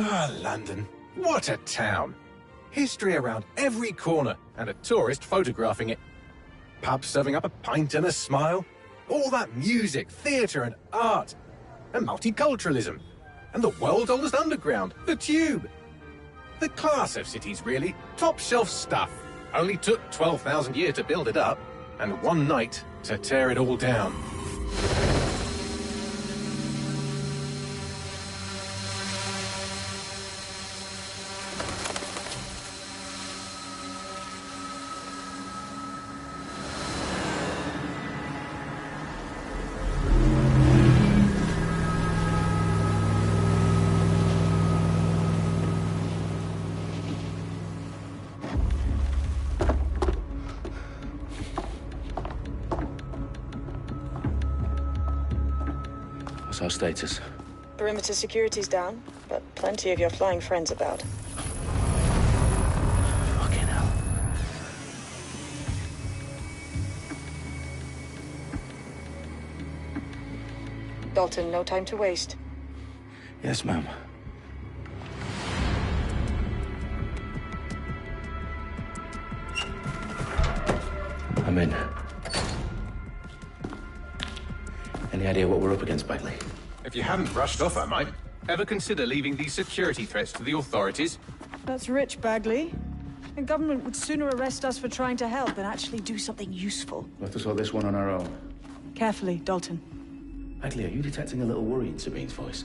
Ah, London. What a town. History around every corner, and a tourist photographing it. Pubs serving up a pint and a smile. All that music, theatre and art. And multiculturalism. And the world's oldest underground, the Tube. The class of cities, really. Top shelf stuff. Only took 12,000 years to build it up, and one night to tear it all down. What's our status? Perimeter security's down, but plenty of your flying friends about. Fucking hell. Dalton, no time to waste. Yes, ma'am. I'm in. Any idea what we're up against, Bagley? If you hadn't brushed off, I might. Ever consider leaving these security threats to the authorities? That's rich, Bagley. The government would sooner arrest us for trying to help than actually do something useful. We'll have to sort this one on our own. Carefully, Dalton. Bagley, are you detecting a little worry in Sabine's voice?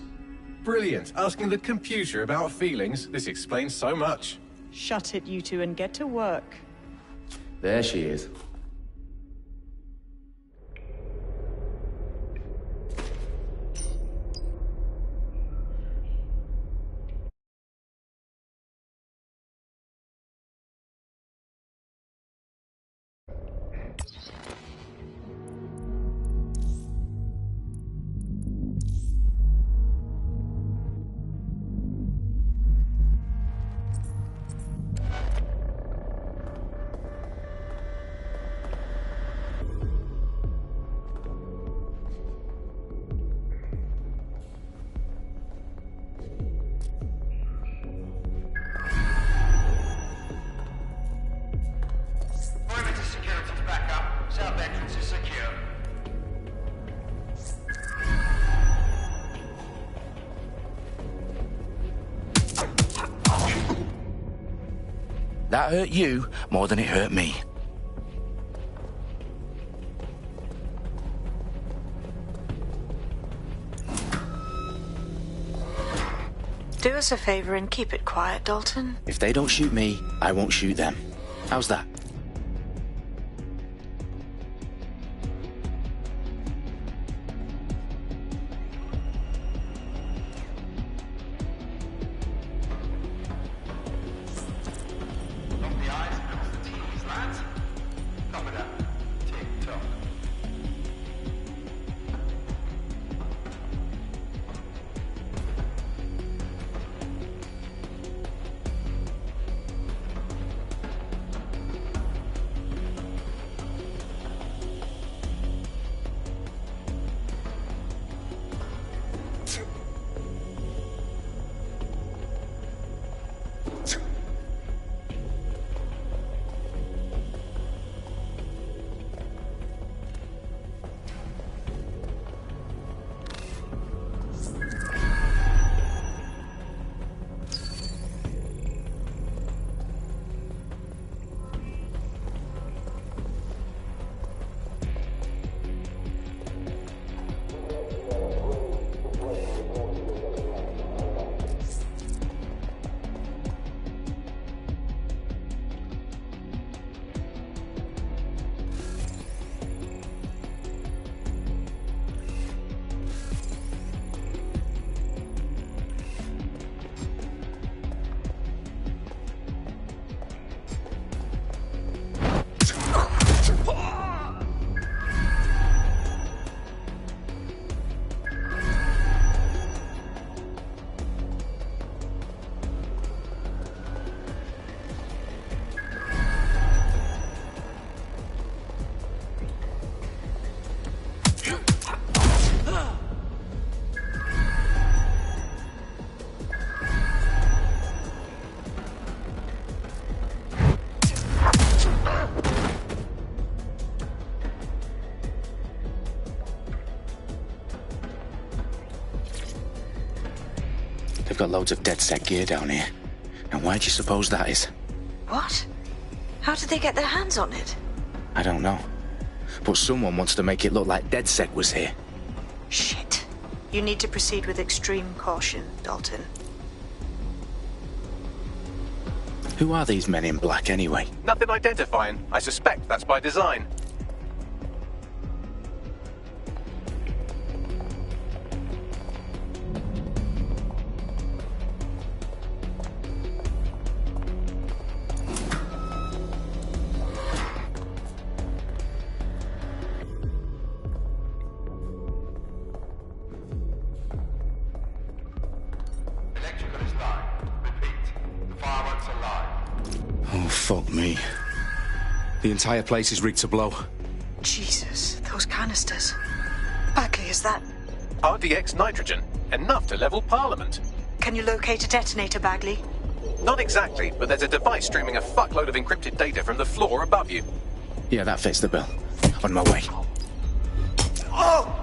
Brilliant. Asking the computer about feelings. This explains so much. Shut it, you two, and get to work. There she is. That hurt you more than it hurt me. Do us a favor and keep it quiet, Dalton. If they don't shoot me, I won't shoot them. How's that? They've got loads of DedSec gear down here. And why do you suppose that is? What? How did they get their hands on it? I don't know. But someone wants to make it look like DedSec was here. Shit. You need to proceed with extreme caution, Dalton. Who are these men in black anyway? Nothing identifying. I suspect that's by design. Fuck me. The entire place is rigged to blow. Jesus, those canisters. Bagley, is that... RDX nitrogen. Enough to level Parliament. Can you locate a detonator, Bagley? Not exactly, but there's a device streaming a fuckload of encrypted data from the floor above you. Yeah, that fits the bill. On my way. Oh!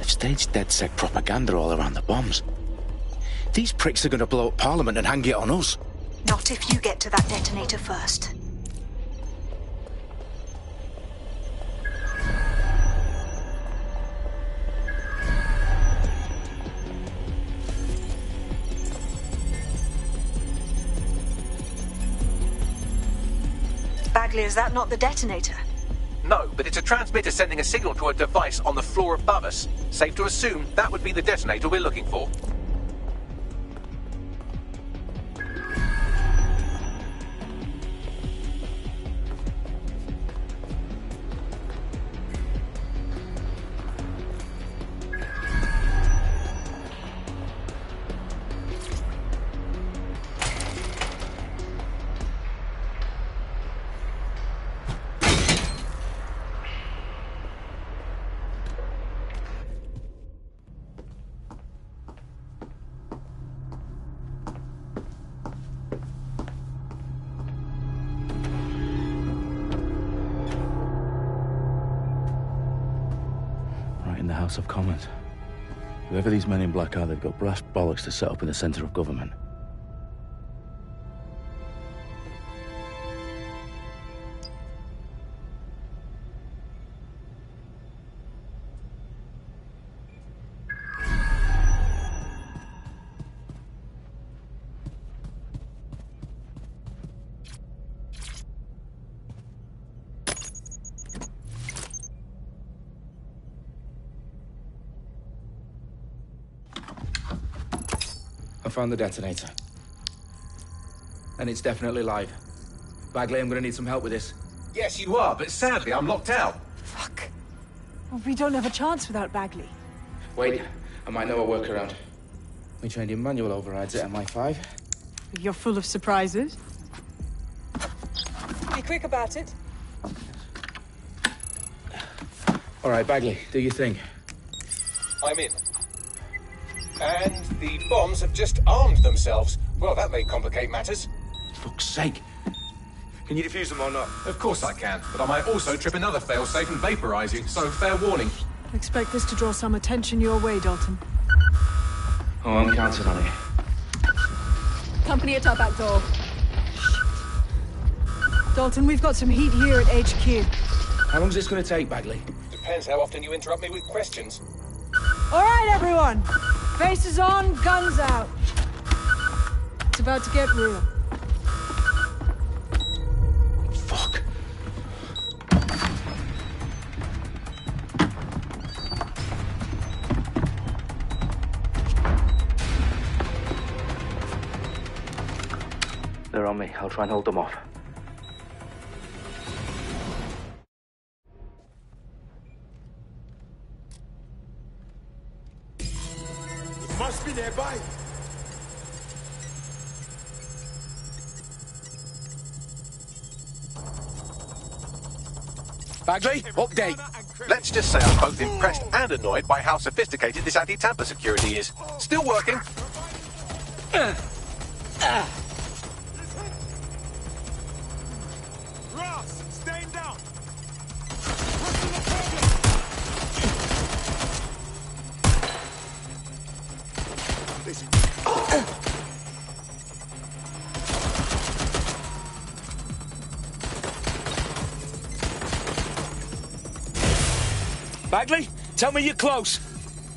Staged DedSec propaganda all around the bombs. These pricks are going to blow up Parliament and hang it on us. Not if you get to that detonator first. Bagley, is that not the detonator? No, but it's a transmitter sending a signal to a device on the floor above us. Safe to assume that would be the detonator we're looking for. In the House of Commons. Whoever these men in black are, they've got brass bollocks to set up in the centre of government. I found the detonator. And it's definitely live. Bagley, I'm gonna need some help with this. Yes, you are, but sadly I'm locked out. Fuck. Well, we don't have a chance without Bagley. Wait, I might know a workaround. We trained in manual overrides at MI5. You're full of surprises. Be quick about it. All right, Bagley, do your thing. I'm in. And the bombs have just armed themselves. Well, that may complicate matters. Fuck's sake. Can you defuse them or not? Of course I can, but I might also trip another failsafe and vaporize you, so fair warning. Expect this to draw some attention your way, Dalton. Oh, I'm counting on it. Company at our back door. Dalton, we've got some heat here at HQ. How long's this gonna take, Bagley? Depends how often you interrupt me with questions. All right, everyone. Faces on, guns out. It's about to get real. Fuck. They're on me. I'll try and hold them off. Must be nearby. Bagley, update. Let's just say I'm both impressed and annoyed by how sophisticated this anti-tamper security is. Still working. Bagley, tell me you're close.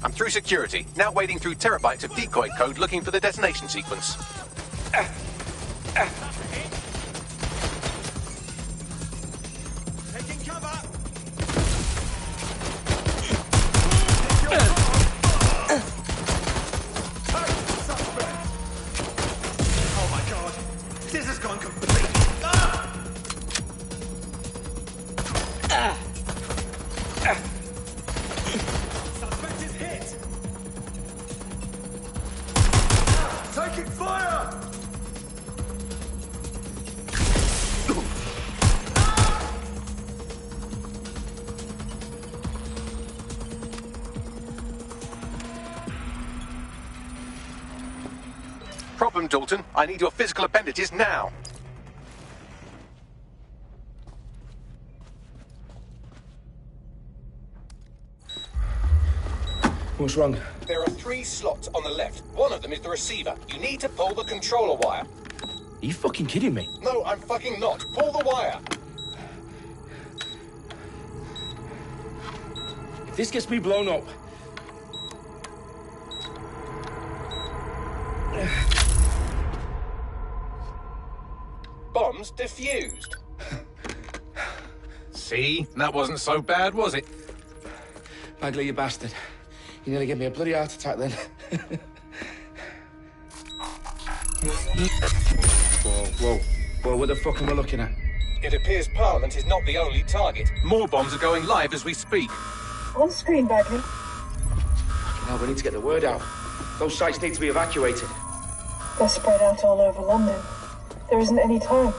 I'm through security, now wading through terabytes of decoy code looking for the detonation sequence. Taking cover. Suspect. Oh my god. This has gone completely. Suspect is hit. Taking fire. Problem, Dalton. I need your physical appendages now. What's wrong? There are 3 slots on the left. One of them is the receiver. You need to pull the controller wire. Are you fucking kidding me? No, I'm fucking not. Pull the wire. If this gets me blown up... Bombs defused. See? That wasn't so bad, was it? Bagley, you bastard. You nearly gave me a bloody heart attack then. Whoa, what the fuck am I looking at? It appears Parliament is not the only target. More bombs are going live as we speak. On screen, Bagley. Now we need to get the word out. Those sites need to be evacuated. They're spread out all over London. There isn't any time.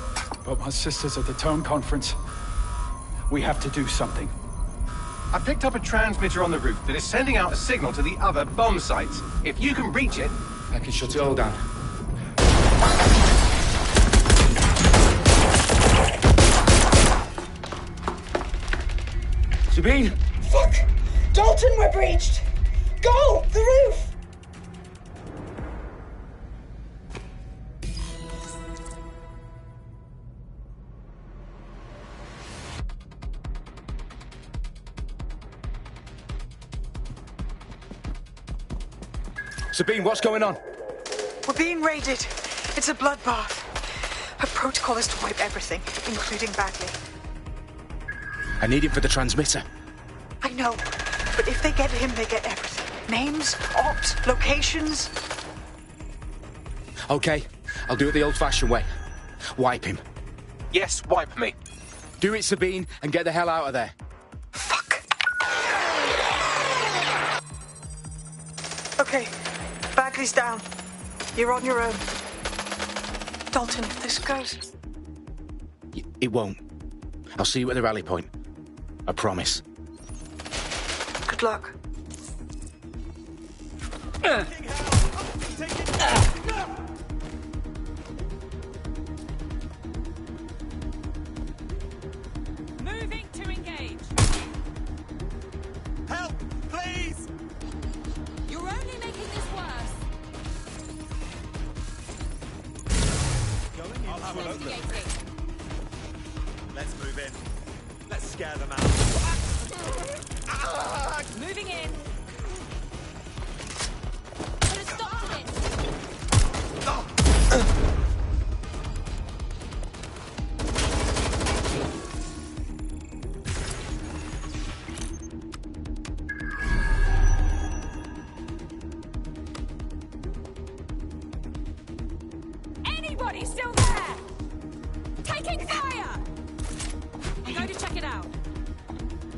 But my sister's at the Tone Conference. We have to do something. I picked up a transmitter on the roof that is sending out a signal to the other bomb sites. If you can reach it... I can shut it all down. Sabine! Fuck! Dalton, we're breached! Go! The roof! Sabine, what's going on? We're being raided. It's a bloodbath. Her protocol is to wipe everything, including Bagley. I need him for the transmitter. I know, but if they get him, they get everything. Names, ops, locations. Okay, I'll do it the old-fashioned way. Wipe him. Yes, wipe me. Do it, Sabine, and get the hell out of there. Fuck. Okay, Bagley's down. You're on your own. Dalton, if this goes... It won't. I'll see you at the rally point. I promise. Good luck. Moving to engage. Help, please! You're only making this worse. I'll have a look. Investigating. Let's move in. Let's scare them out. Moving in. Put a stop to this. Anybody still there? Taking fire! I'm going to check it out.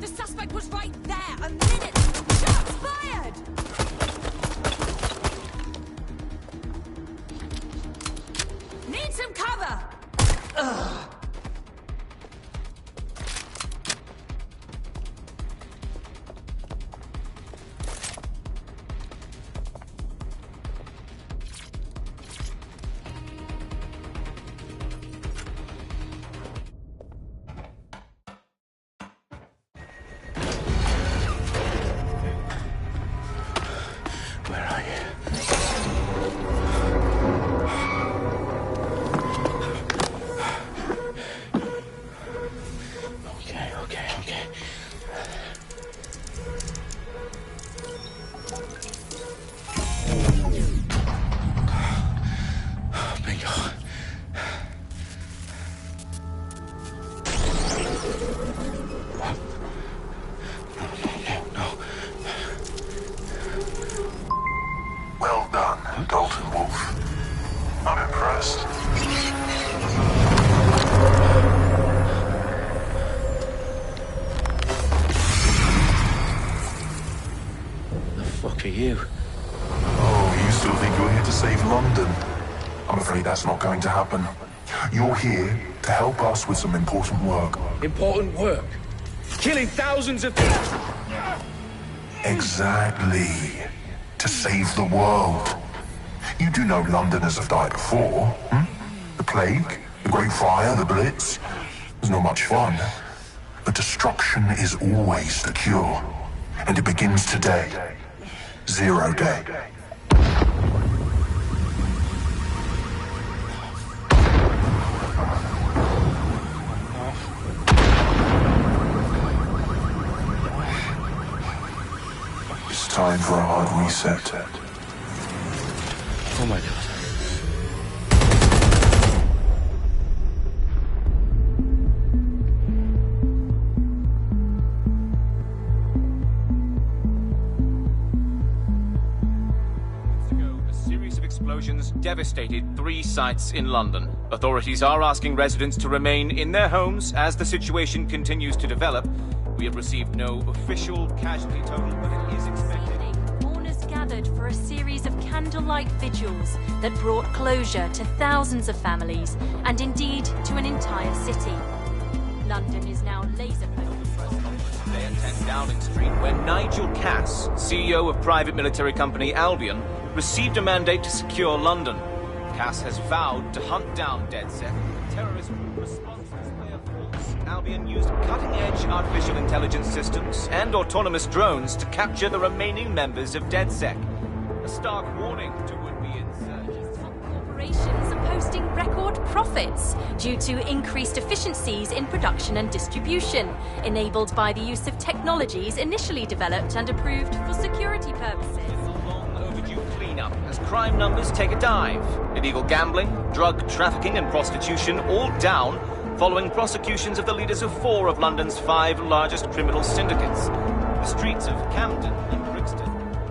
The suspect was right there a minute. Shots fired! Need some cover! Ugh. Where are you? Look at you. Oh, you still think you're here to save London? I'm afraid that's not going to happen. You're here to help us with some important work. Important work? Killing thousands of people? Exactly. To save the world. You do know Londoners have died before, hmm? The Plague, the Great Fire, the Blitz. It's not much fun. But destruction is always the cure. And it begins today. 0 day. It's time for a hard reset. Oh my God. Explosions devastated 3 sites in London. Authorities are asking residents to remain in their homes as the situation continues to develop. We have received no official casualty total, but it is expected. Mourners gathered for a series of candlelight vigils that brought closure to thousands of families and indeed to an entire city. London is now laser-focused. Today at 10 Downing Street, where Nigel Cass, CEO of private military company Albion, received a mandate to secure London. Cass has vowed to hunt down DedSec. Terrorist response display of force. Albion used cutting-edge artificial intelligence systems and autonomous drones to capture the remaining members of DedSec. A stark warning to would-be insurgents. Corporations are posting record profits due to increased efficiencies in production and distribution, enabled by the use of technologies initially developed and approved for security purposes. As crime numbers take a dive. Illegal gambling, drug trafficking and prostitution all down following prosecutions of the leaders of 4 of London's 5 largest criminal syndicates. The streets of Camden and Brixton.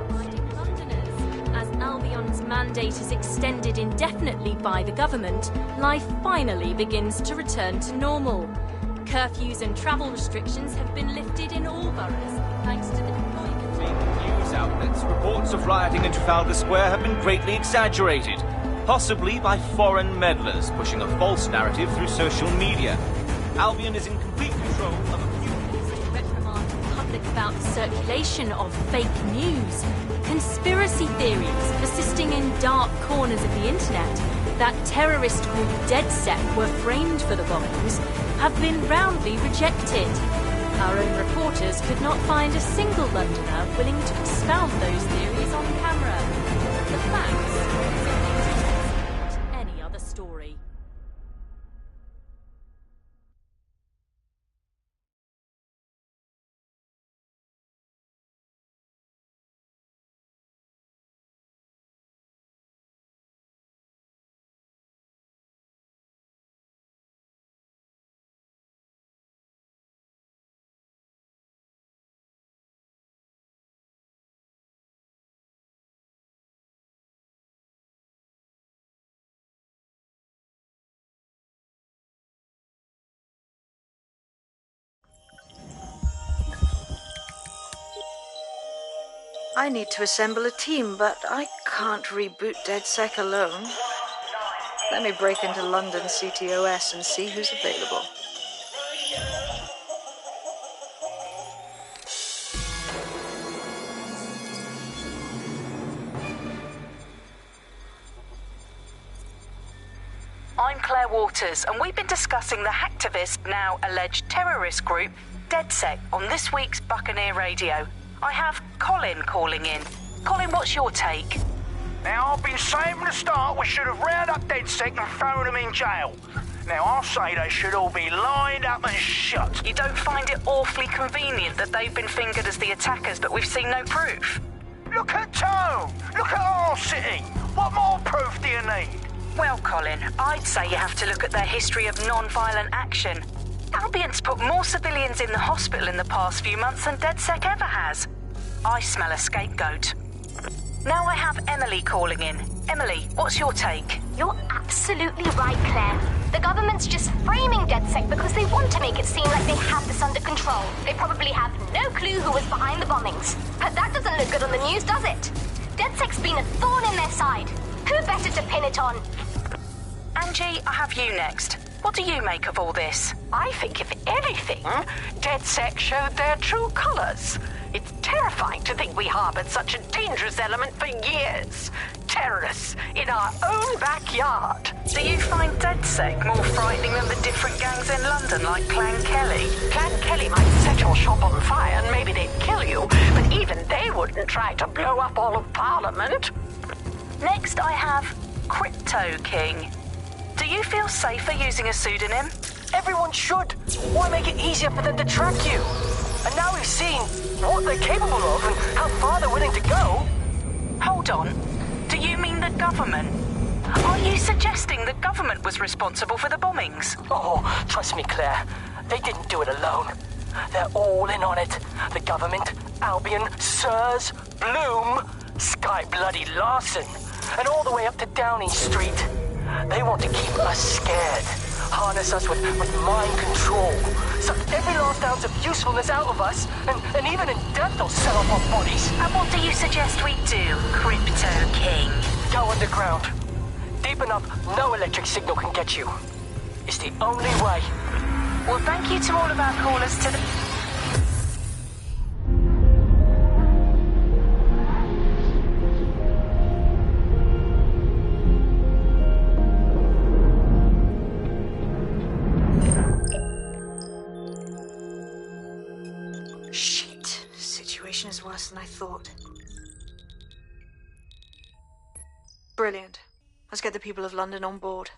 Reminding Londoners, as Albion's mandate is extended indefinitely by the government, life finally begins to return to normal. Curfews and travel restrictions have been lifted in all boroughs, thanks to the deployment. News outlets, reports of rioting in Trafalgar Square have been greatly exaggerated, possibly by foreign meddlers pushing a false narrative through social media. Albion is in complete control of a few... reprimand the public about the circulation of fake news, conspiracy theories persisting in dark corners of the internet that terrorist group DedSec were framed for the bombings have been roundly rejected. Our own reporters could not find a single Londoner willing to expound those theories on camera. The facts simply any other story. I need to assemble a team, but I can't reboot DedSec alone. Let me break into London CTOS and see who's available. I'm Claire Waters, and we've been discussing the hacktivist, now alleged terrorist group, DedSec, on this week's Buccaneer Radio. I have Colin calling in. Colin, what's your take? Now, I've been saying from the start we should have rounded up DedSec and thrown them in jail. Now, I'll say they should all be lined up and shot. You don't find it awfully convenient that they've been fingered as the attackers, but we've seen no proof? Look at Tone! Look at our city! What more proof do you need? Well, Colin, I'd say you have to look at their history of non-violent action. Albion's put more civilians in the hospital in the past few months than DedSec ever has. I smell a scapegoat. Now I have Emily calling in. Emily, what's your take? You're absolutely right, Claire. The government's just framing DedSec because they want to make it seem like they have this under control. They probably have no clue who was behind the bombings. But that doesn't look good on the news, does it? DedSec's been a thorn in their side. Who better to pin it on? Angie, I have you next. What do you make of all this? I think, if anything, DedSec showed their true colors. It's terrifying to think we harbored such a dangerous element for years. Terrorists in our own backyard. Do you find DedSec more frightening than the different gangs in London, like Clan Kelly? Clan Kelly might set your shop on fire and maybe they'd kill you, but even they wouldn't try to blow up all of Parliament. Next, I have Crypto King. Do you feel safer using a pseudonym? Everyone should. Why make it easier for them to track you? And now we've seen what they're capable of and how far they're willing to go. Hold on. Do you mean the government? Are you suggesting the government was responsible for the bombings? Oh, trust me, Claire. They didn't do it alone. They're all in on it. The government, Albion, Sirs, Bloom, Sky Bloody Larson, and all the way up to Downing Street. They want to keep us scared, harness us with mind control, suck every last ounce of usefulness out of us, and even in death they'll sell off our bodies. And what do you suggest we do, Crypto King? Go underground. Deep enough, no electric signal can get you. It's the only way. Well, thank you to all of our callers to the... Shit. Situation is worse than I thought. Brilliant. Let's get the people of London on board.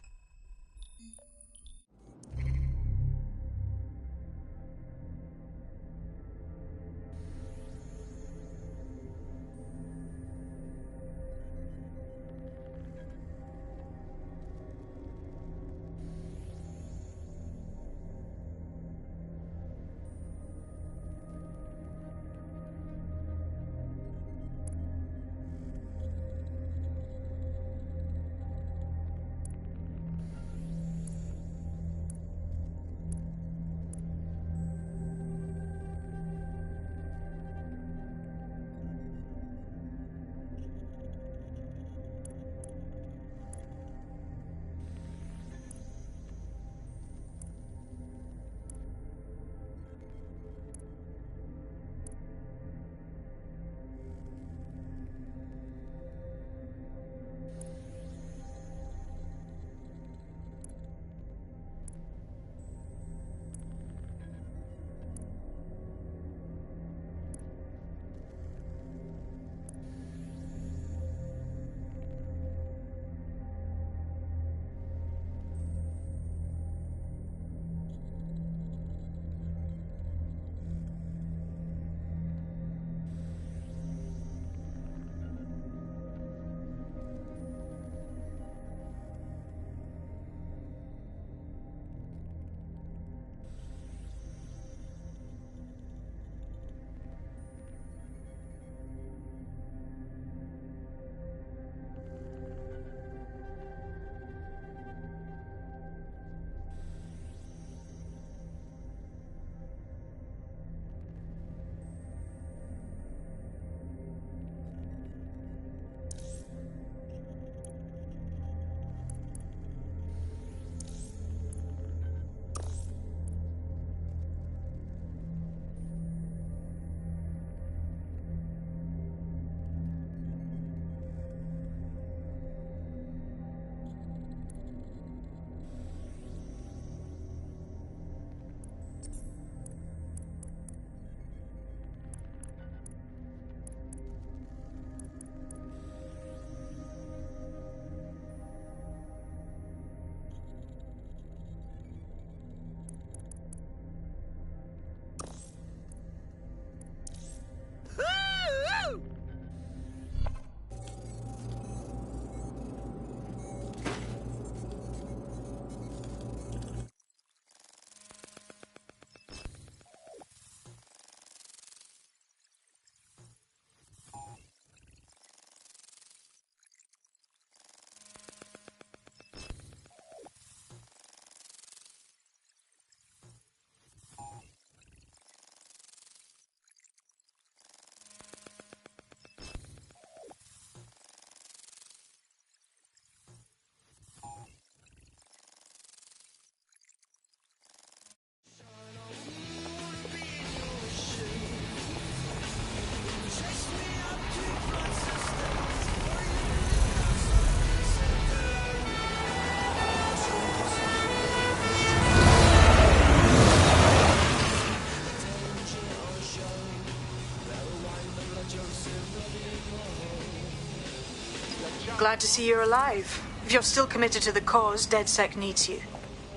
Glad to see you're alive. If you're still committed to the cause, DedSec needs you.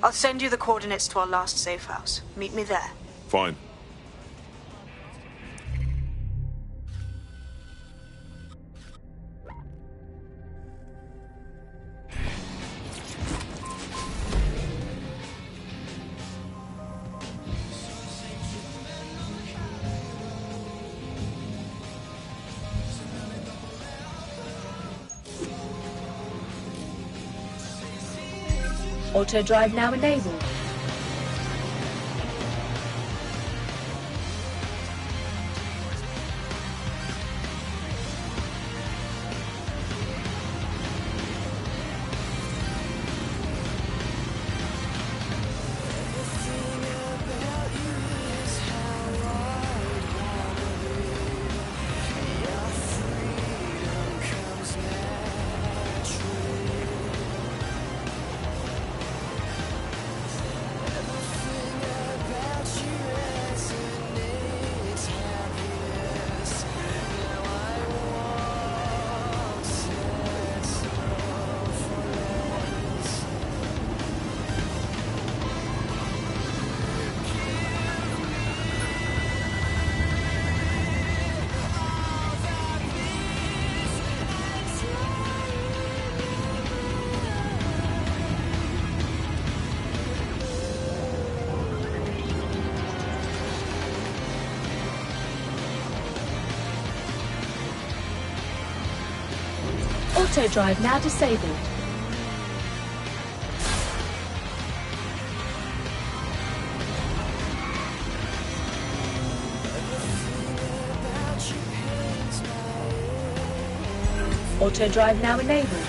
I'll send you the coordinates to our last safe house. Meet me there. Fine. Auto drive now enabled. Auto drive now disabled. Auto drive now enabled.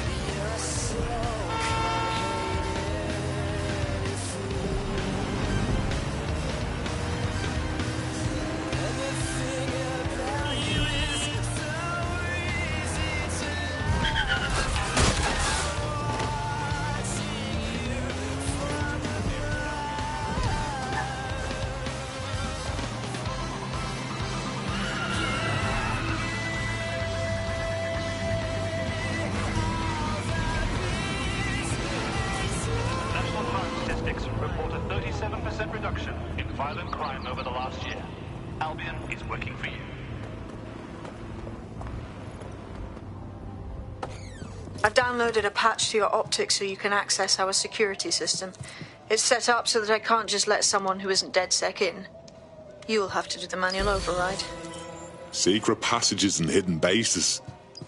Report a 37% reduction in violent crime over the last year. Albion is working for you. I've downloaded a patch to your optics so you can access our security system. It's set up so that I can't just let someone who isn't DedSec in. You'll have to do the manual override. Secret passages and hidden bases.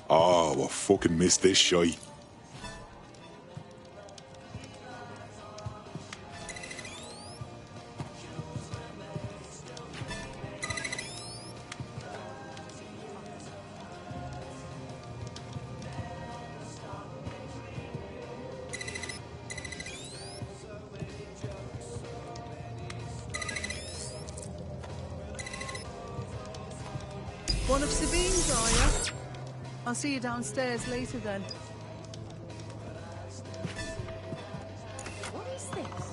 Oh, I fucking missed this shite. One of Sabine's, are you? I'll see you downstairs later then. What is this?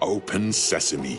Open sesame.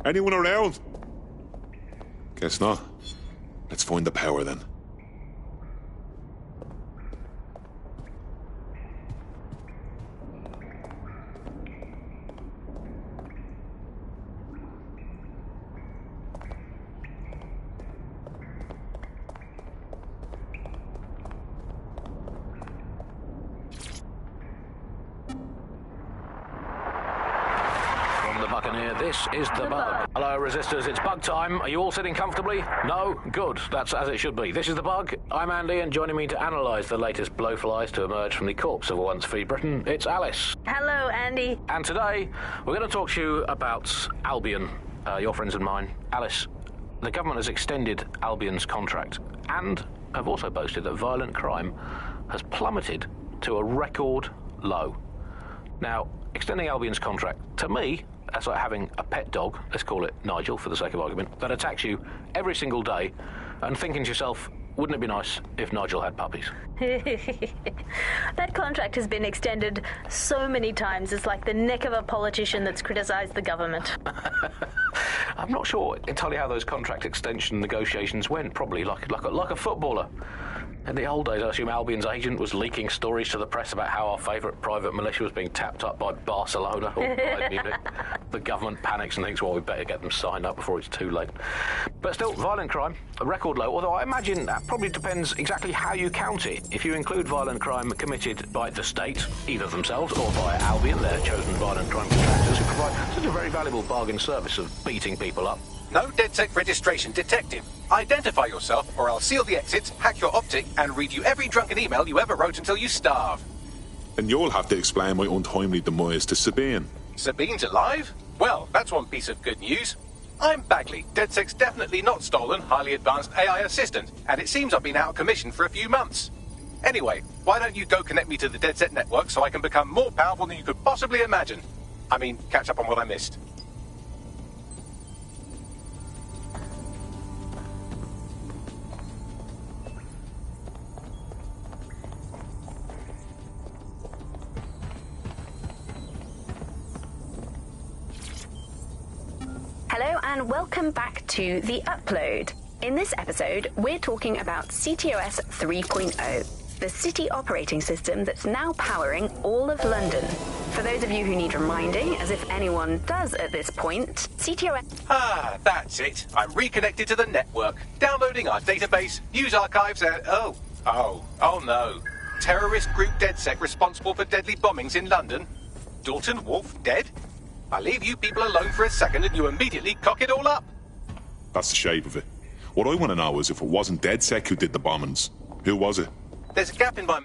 Anyone around? Guess not. Let's find the power then. This is the bug. Hello, resistors. It's bug time. Are you all sitting comfortably? No? Good. That's as it should be. This is the bug. I'm Andy, and joining me to analyse the latest blowflies to emerge from the corpse of a once free Britain, it's Alice. Hello, Andy. And today, we're going to talk to you about Albion, your friends and mine. Alice, the government has extended Albion's contract and have also boasted that violent crime has plummeted to a record low. Now, extending Albion's contract, to me, that's like having a pet dog, let's call it Nigel for the sake of argument, that attacks you every single day and thinking to yourself, wouldn't it be nice if Nigel had puppies? That contract has been extended so many times, it's like the neck of a politician that's criticised the government. I'm not sure entirely how those contract extension negotiations went, probably like a footballer. In the old days, I assume Albion's agent was leaking stories to the press about how our favourite private militia was being tapped up by Barcelona or Bayern Munich. The government panics and thinks, well, we better get them signed up before it's too late. But still, violent crime, a record low, although I imagine that probably depends exactly how you count it. If you include violent crime committed by the state, either themselves or by Albion, their chosen violent crime contractors, who provide such a very valuable bargain service of beating people up. No DedSec registration, detective. Identify yourself, or I'll seal the exits, hack your optic, and read you every drunken email you ever wrote until you starve. And you'll have to explain my untimely demise to Sabine. Sabine's alive? Well, that's one piece of good news. I'm Bagley, DedSec's definitely not stolen, highly advanced AI assistant, and it seems I've been out of commission for a few months. Anyway, why don't you go connect me to the DedSec network so I can become more powerful than you could possibly imagine? I mean, catch up on what I missed. Hello and welcome back to The Upload. In this episode, we're talking about CTOS 3.0, the city operating system that's now powering all of London. For those of you who need reminding, as if anyone does at this point, CTOS... Ah, that's it. I'm reconnected to the network, downloading our database, news archives, and... Oh no. Terrorist group DedSec responsible for deadly bombings in London? Dalton Wolf dead? I leave you people alone for a second and you immediately cock it all up. That's the shape of it. What I want to know is if it wasn't DedSec who did the bombings, who was it? There's a gap in my...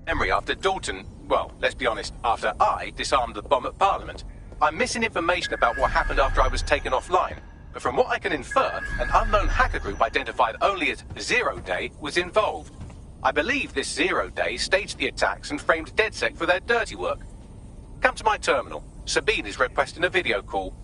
memory after Dalton, well, let's be honest, after I disarmed the bomb at Parliament. I'm missing information about what happened after I was taken offline, but from what I can infer, an unknown hacker group identified only as Zero Day was involved. I believe this Zero Day staged the attacks and framed DedSec for their dirty work. Come to my terminal. Sabine is requesting a video call.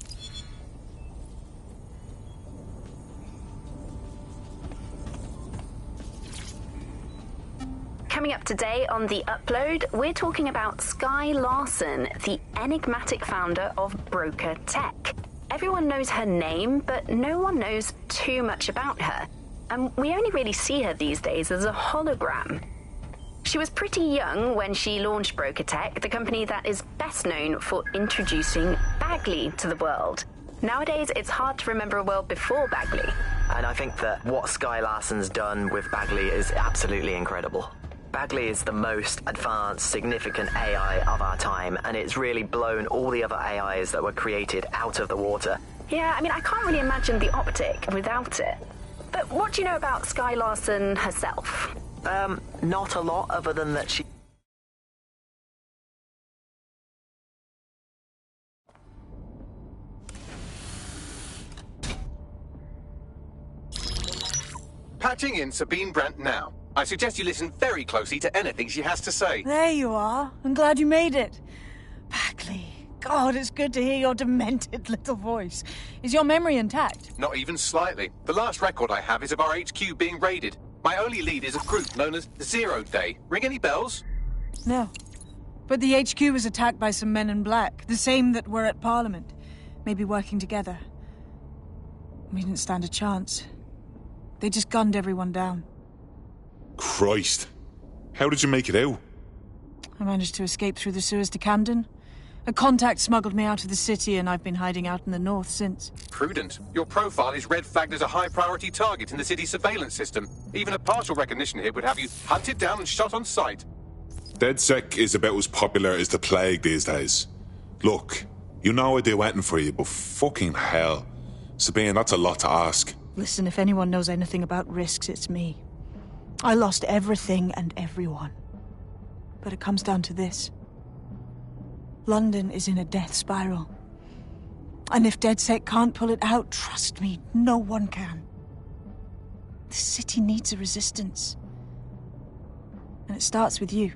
Coming up today on The Upload, we're talking about Skye Larson, the enigmatic founder of Broker Tech. Everyone knows her name, but no one knows too much about her. And we only really see her these days as a hologram. She was pretty young when she launched Broker Tech, the company that is best known for introducing Bagley to the world. Nowadays, it's hard to remember a world before Bagley. And I think that what Skye Larson's done with Bagley is absolutely incredible. Bagley is the most advanced, significant AI of our time, and it's really blown all the other AIs that were created out of the water. Yeah, I mean, I can't really imagine the optic without it. But what do you know about Skye Larson herself? Not a lot, other than that she... Patching in Sabine Brandt now. I suggest you listen very closely to anything she has to say. There you are. I'm glad you made it. Bagley. God, it's good to hear your demented little voice. Is your memory intact? Not even slightly. The last record I have is of our HQ being raided. My only lead is a group known as Zero Day. Ring any bells? No. But the HQ was attacked by some men in black, the same that were at Parliament. Maybe working together. We didn't stand a chance. They just gunned everyone down. Christ. How did you make it out? I managed to escape through the sewers to Camden. A contact smuggled me out of the city, and I've been hiding out in the north since. Prudent. Your profile is red flagged as a high-priority target in the city's surveillance system. Even a partial recognition hit would have you hunted down and shot on sight. DedSec is about as popular as the plague these days. Look, you know I do anything for you, but fucking hell. Sabine, that's a lot to ask. Listen, if anyone knows anything about risks, it's me. I lost everything and everyone. But it comes down to this. London is in a death spiral. And if DedSec can't pull it out, trust me, no one can. The city needs a resistance. And it starts with you.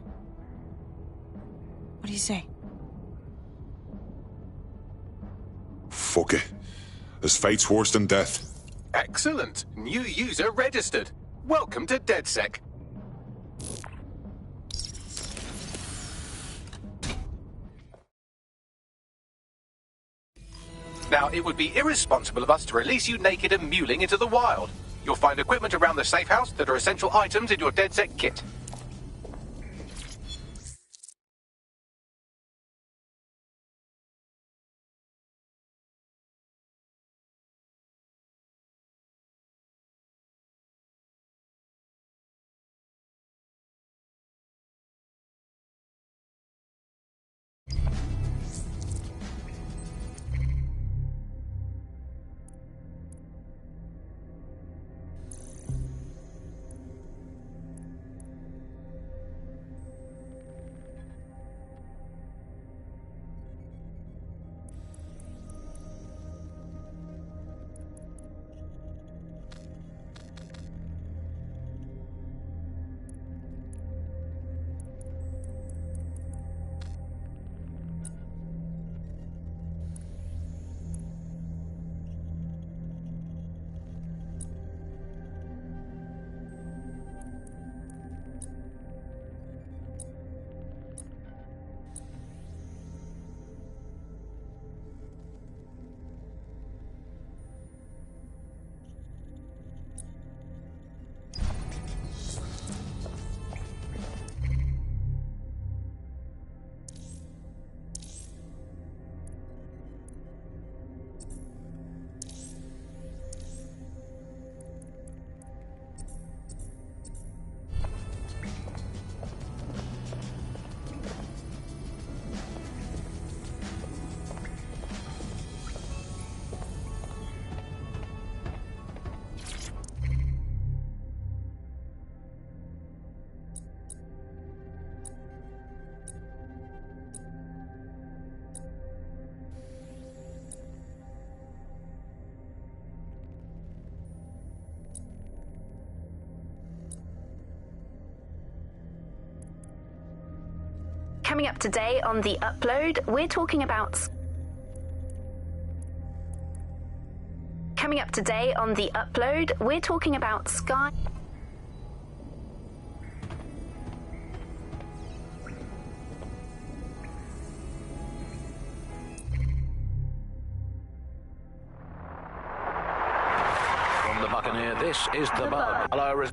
What do you say? Fuck it. As fate's worse than death. Excellent. New user registered. Welcome to DedSec. Now, it would be irresponsible of us to release you naked and mewling into the wild. You'll find equipment around the safe house that are essential items in your DedSec kit. Coming up today on The Upload, we're talking about... Coming up today on The Upload, we're talking about Skye... From the Buccaneer, this is The Bug. Hello,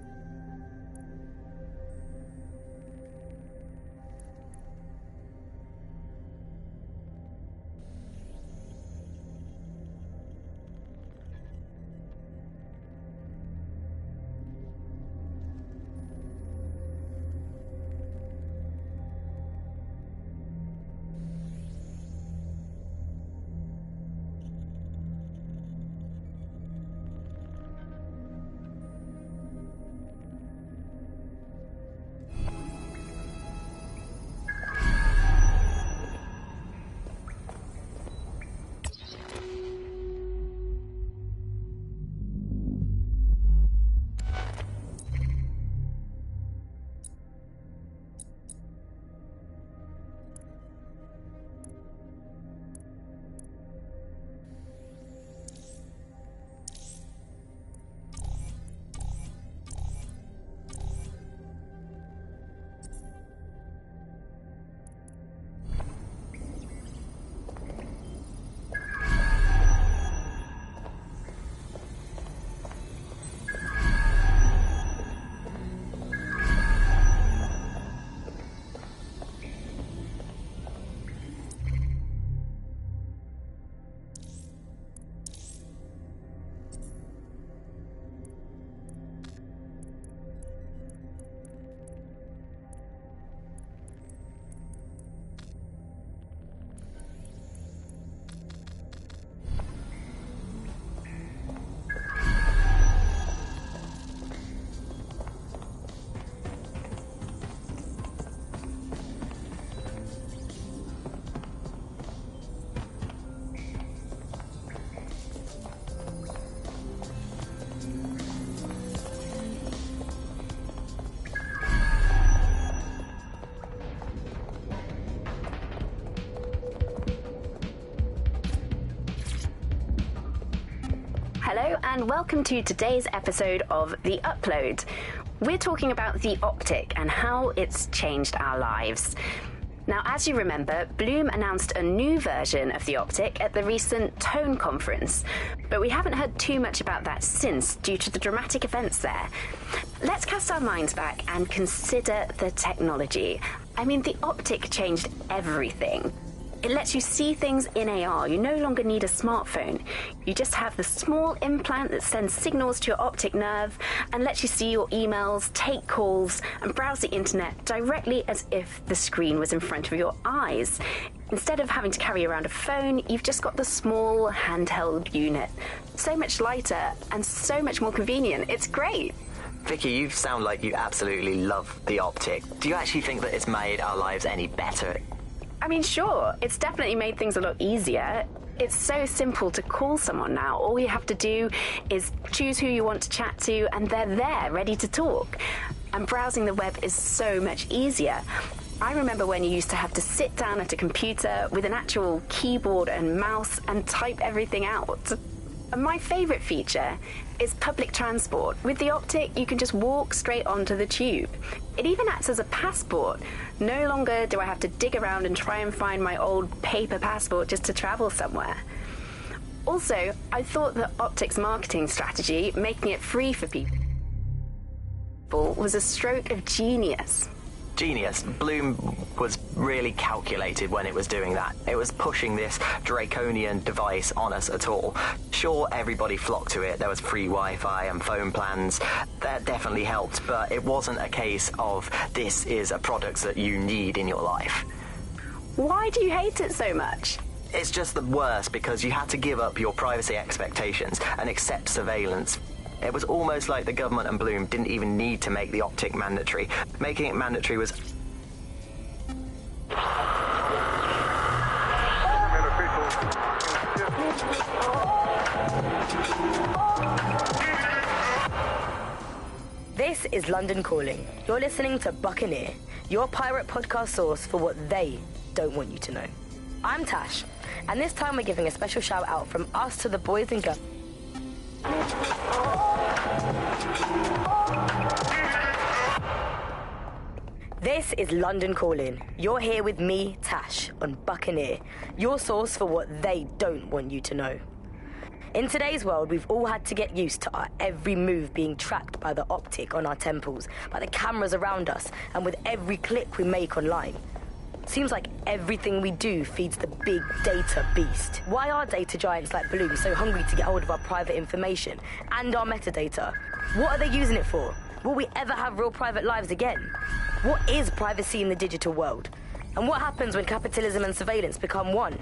and welcome to today's episode of The Upload. We're talking about the optic and how it's changed our lives. Now, as you remember, Bloom announced a new version of the optic at the recent Tone conference, but we haven't heard too much about that since due to the dramatic events there. Let's cast our minds back and consider the technology. I mean, the optic changed everything. It lets you see things in AR. You no longer need a smartphone. You just have the small implant that sends signals to your optic nerve and lets you see your emails, take calls, and browse the internet directly as if the screen was in front of your eyes. Instead of having to carry around a phone, you've just got the small handheld unit. So much lighter and so much more convenient. It's great. Vicky, you sound like you absolutely love the optic. Do you actually think that it's made our lives any better? I mean, sure, it's definitely made things a lot easier. It's so simple to call someone now. All you have to do is choose who you want to chat to, and they're there, ready to talk. And browsing the web is so much easier. I remember when you used to have to sit down at a computer with an actual keyboard and mouse and type everything out. And my favourite feature is public transport. With the optic, you can just walk straight onto the tube. It even acts as a passport. No longer do I have to dig around and try and find my old paper passport just to travel somewhere. Also, I thought that optic's marketing strategy, making it free for people, was a stroke of genius. Genius. Bloom was really calculated when it was doing that. It was pushing this draconian device on us at all. Sure, everybody flocked to it. There was free Wi-Fi and phone plans. That definitely helped, but it wasn't a case of this is a product that you need in your life. Why do you hate it so much? It's just the worst because you had to give up your privacy expectations and accept surveillance. It was almost like the government and Bloom didn't even need to make the optic mandatory. Making it mandatory was... This is London Calling. You're listening to Buccaneer, your pirate podcast source for what they don't want you to know. I'm Tash, and this time we're giving a special shout out from us to the boys and girls. This is London Calling. You're here with me, Tash, on Buccaneer, your source for what they don't want you to know. In today's world, we've all had to get used to our every move being tracked by the optic on our temples, by the cameras around us, and with every click we make online. Seems like everything we do feeds the big data beast. Why are data giants like Bloom so hungry to get hold of our private information and our metadata? What are they using it for? Will we ever have real private lives again? What is privacy in the digital world? And what happens when capitalism and surveillance become one?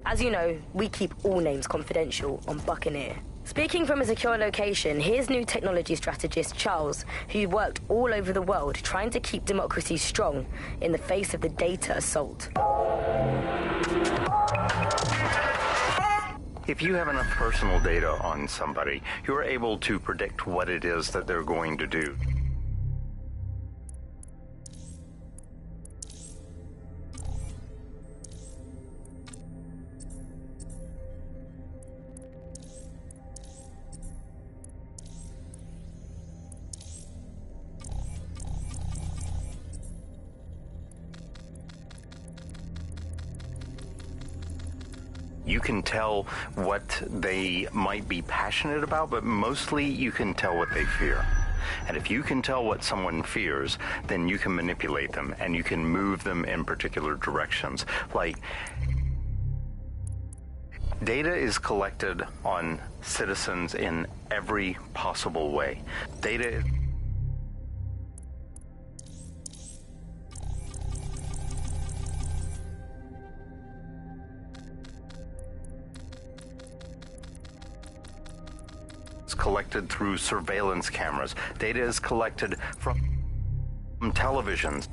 As you know, we keep all names confidential on Buccaneer. Speaking from a secure location, here's new technology strategist Charles, who worked all over the world trying to keep democracy strong in the face of the data assault. If you have enough personal data on somebody, you're able to predict what it is that they're going to do. You can tell what they might be passionate about, but mostly you can tell what they fear. And if you can tell what someone fears, then you can manipulate them and you can move them in particular directions. Like, data is collected on citizens in every possible way. Data collected through surveillance cameras. Data is collected from televisions.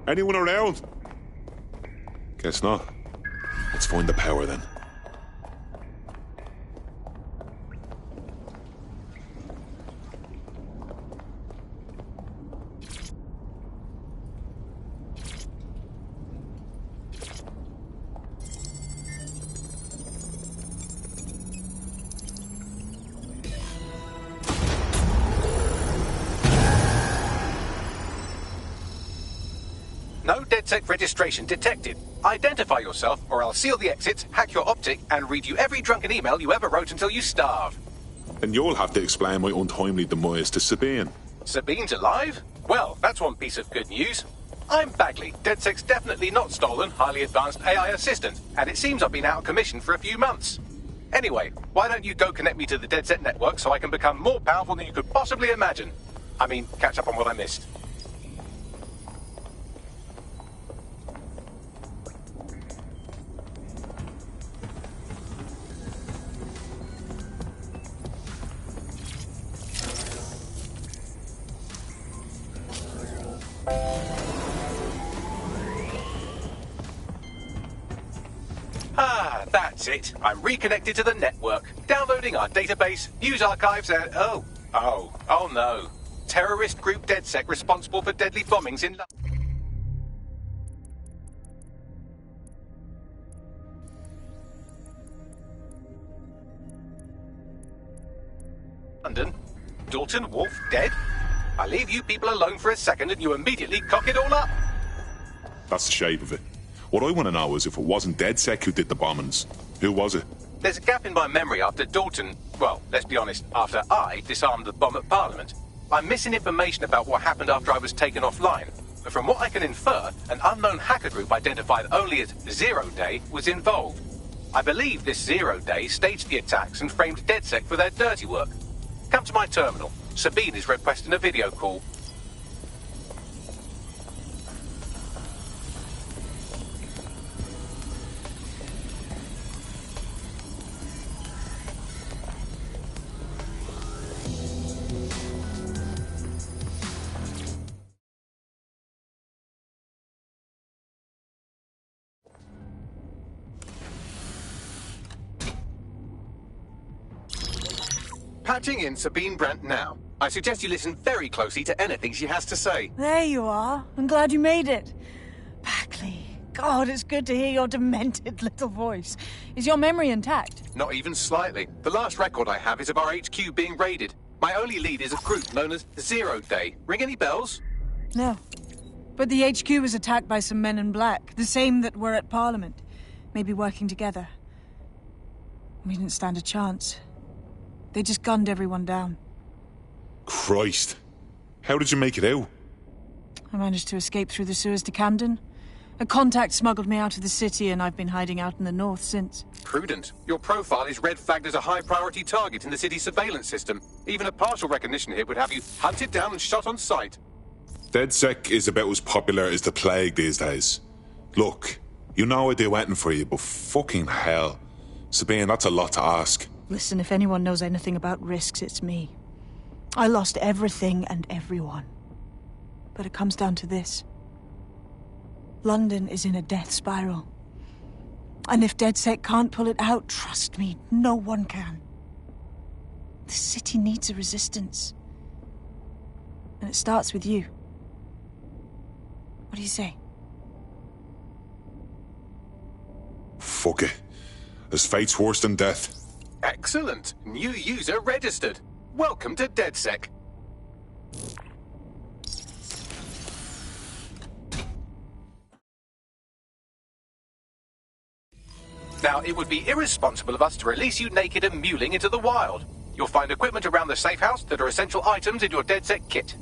Anyone around? Guess not. Let's find the power then. No DedSec registration detected. Identify yourself, or I'll seal the exits, hack your optic, and read you every drunken email you ever wrote until you starve. And you'll have to explain my untimely demise to Sabine. Sabine's alive? Well, that's one piece of good news. I'm Bagley, DedSec's definitely not stolen, highly advanced AI assistant, and it seems I've been out of commission for a few months. Anyway, why don't you go connect me to the DedSec network so I can become more powerful than you could possibly imagine? I mean, catch up on what I missed. Ah, that's it. I'm reconnected to the network, downloading our database, news archives, and oh no. Terrorist group DedSec responsible for deadly bombings in London. Dalton Wolf dead? I leave you people alone for a second and you immediately cock it all up. That's the shape of it. What I want to know is if it wasn't DedSec who did the bombings, who was it? There's a gap in my memory after Dalton, well, let's be honest, after I disarmed the bomb at Parliament. I'm missing information about what happened after I was taken offline. But from what I can infer, an unknown hacker group identified only as Zero Day was involved. I believe this Zero Day staged the attacks and framed DedSec for their dirty work. Come to my terminal. Sabine is requesting a video call. Patching in Sabine Brandt now. I suggest you listen very closely to anything she has to say. There you are. I'm glad you made it. Bagley. God, it's good to hear your demented little voice. Is your memory intact? Not even slightly. The last record I have is of our HQ being raided. My only lead is a group known as Zero Day. Ring any bells? No. But the HQ was attacked by some men in black, the same that were at Parliament. Maybe working together. We didn't stand a chance. They just gunned everyone down. Christ. How did you make it out? I managed to escape through the sewers to Camden. A contact smuggled me out of the city, and I've been hiding out in the north since. Prudent. Your profile is red flagged as a high-priority target in the city's surveillance system. Even a partial recognition hit would have you hunted down and shot on sight. DedSec is about as popular as the plague these days. Look, you know I do waiting for you, but fucking hell. Sabine, that's a lot to ask. Listen, if anyone knows anything about risks, it's me. I lost everything and everyone. But it comes down to this. London is in a death spiral. And if DedSec can't pull it out, trust me, no one can. The city needs a resistance. And it starts with you. What do you say? Fuck it. As fate's worse than death. Excellent. New user registered. Welcome to DedSec. Now, it would be irresponsible of us to release you naked and mewling into the wild. You'll find equipment around the safe house that are essential items in your DedSec kit.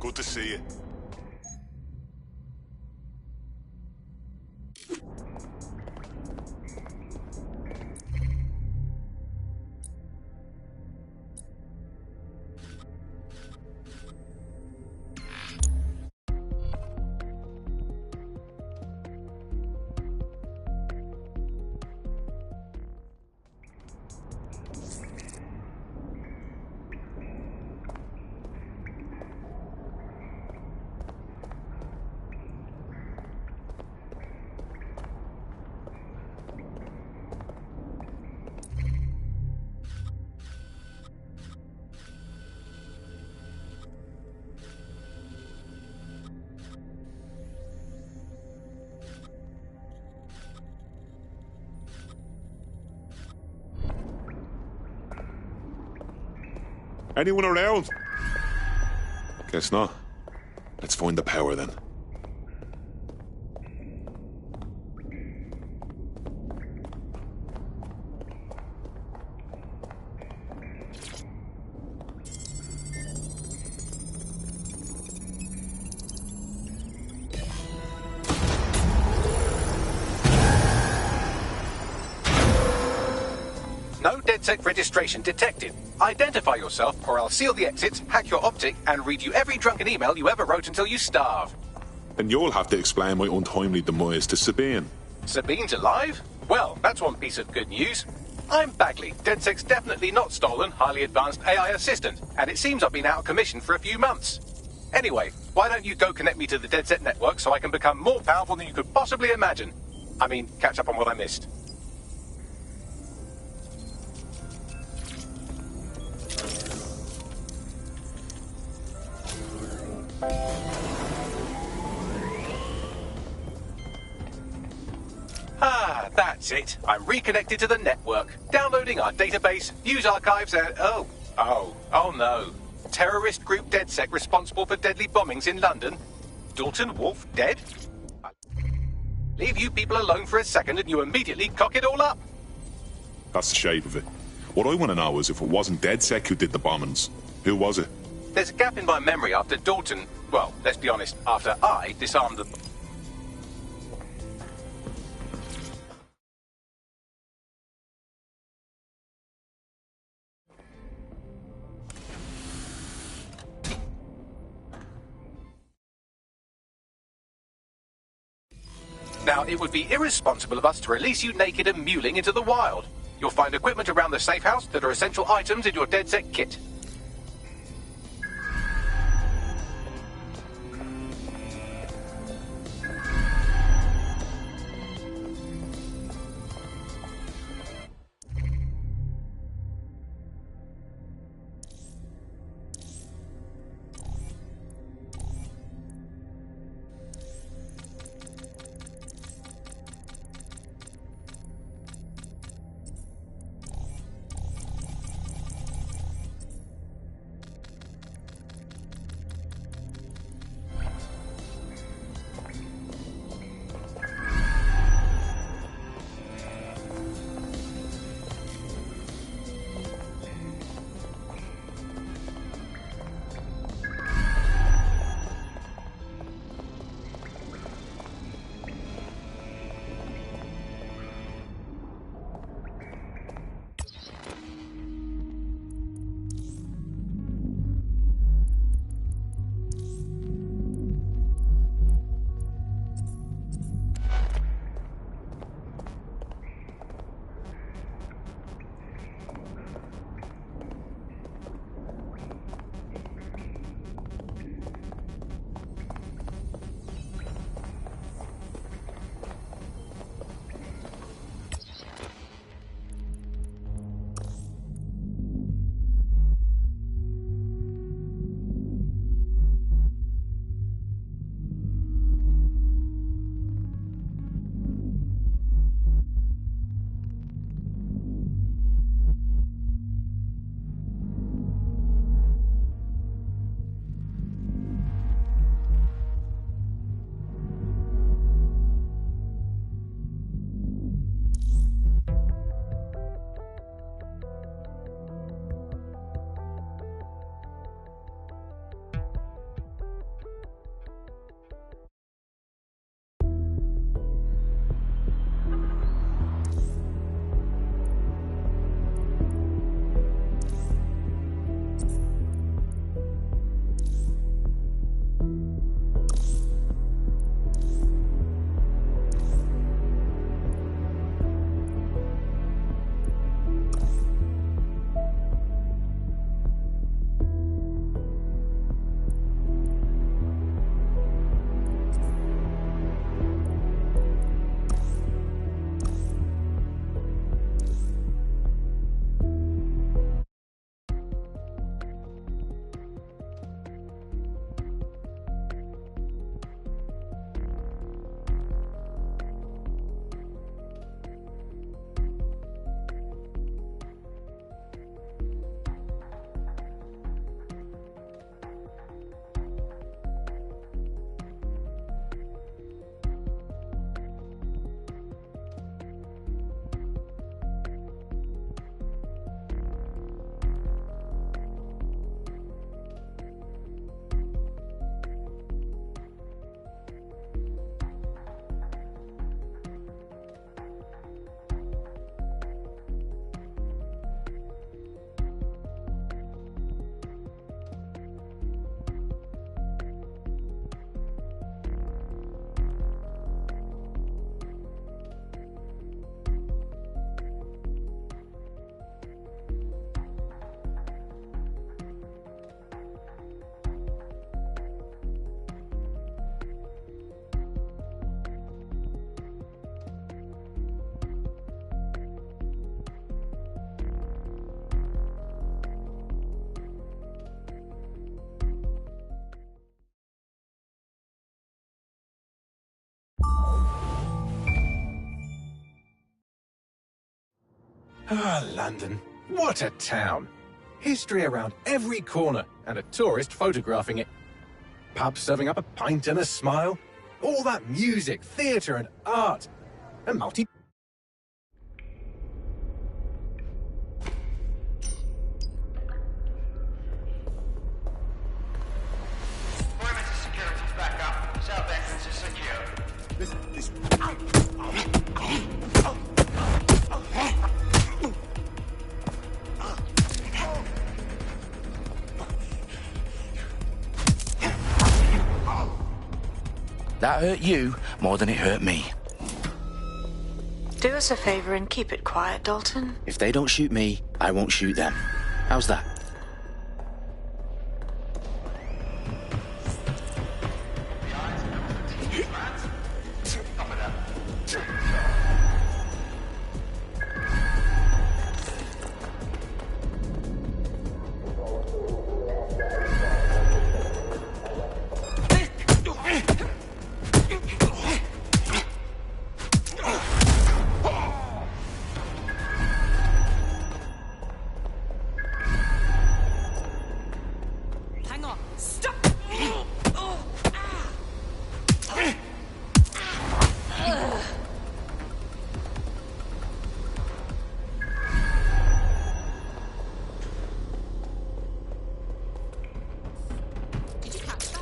Good to see you. Anyone around? Guess not. Let's find the power then. No DedSec registration detected. Identify yourself, or I'll seal the exits, hack your optic, and read you every drunken email you ever wrote until you starve. And you'll have to explain my untimely demise to Sabine. Sabine's alive? Well, that's one piece of good news. I'm Bagley, DedSec's definitely not stolen, highly advanced AI assistant, and it seems I've been out of commission for a few months. Anyway, why don't you go connect me to the DedSec network so I can become more powerful than you could possibly imagine? I mean, catch up on what I missed. Ah, that's it. I'm reconnected to the network. Downloading our database, views archives, and... Oh no. Terrorist group DedSec responsible for deadly bombings in London? Dalton Wolf dead? Leave you people alone for a second and you immediately cock it all up. That's the shape of it. What I want to know is if it wasn't DedSec who did the bombings, who was it? There's a gap in my memory after Dalton... Well, let's be honest, after I disarmed the... Now, it would be irresponsible of us to release you naked and mewling into the wild. You'll find equipment around the safe house that are essential items in your DedSec kit. Ah, London. What a town. History around every corner, and a tourist photographing it. Pubs serving up a pint and a smile. All that music, theatre and art. And multi... Perimeter security's back up. South entrance is secure. That hurt you more than it hurt me. Do us a favor and keep it quiet, Dalton. If they don't shoot me, I won't shoot them. How's that?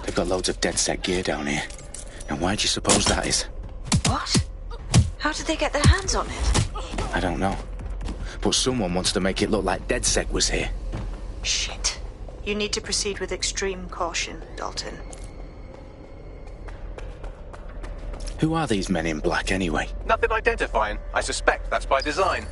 They've got loads of DedSec gear down here. And why do you suppose that is? What? How did they get their hands on it? I don't know. But someone wants to make it look like DedSec was here. Shit. You need to proceed with extreme caution, Dalton. Who are these men in black anyway? Nothing identifying. I suspect that's by design.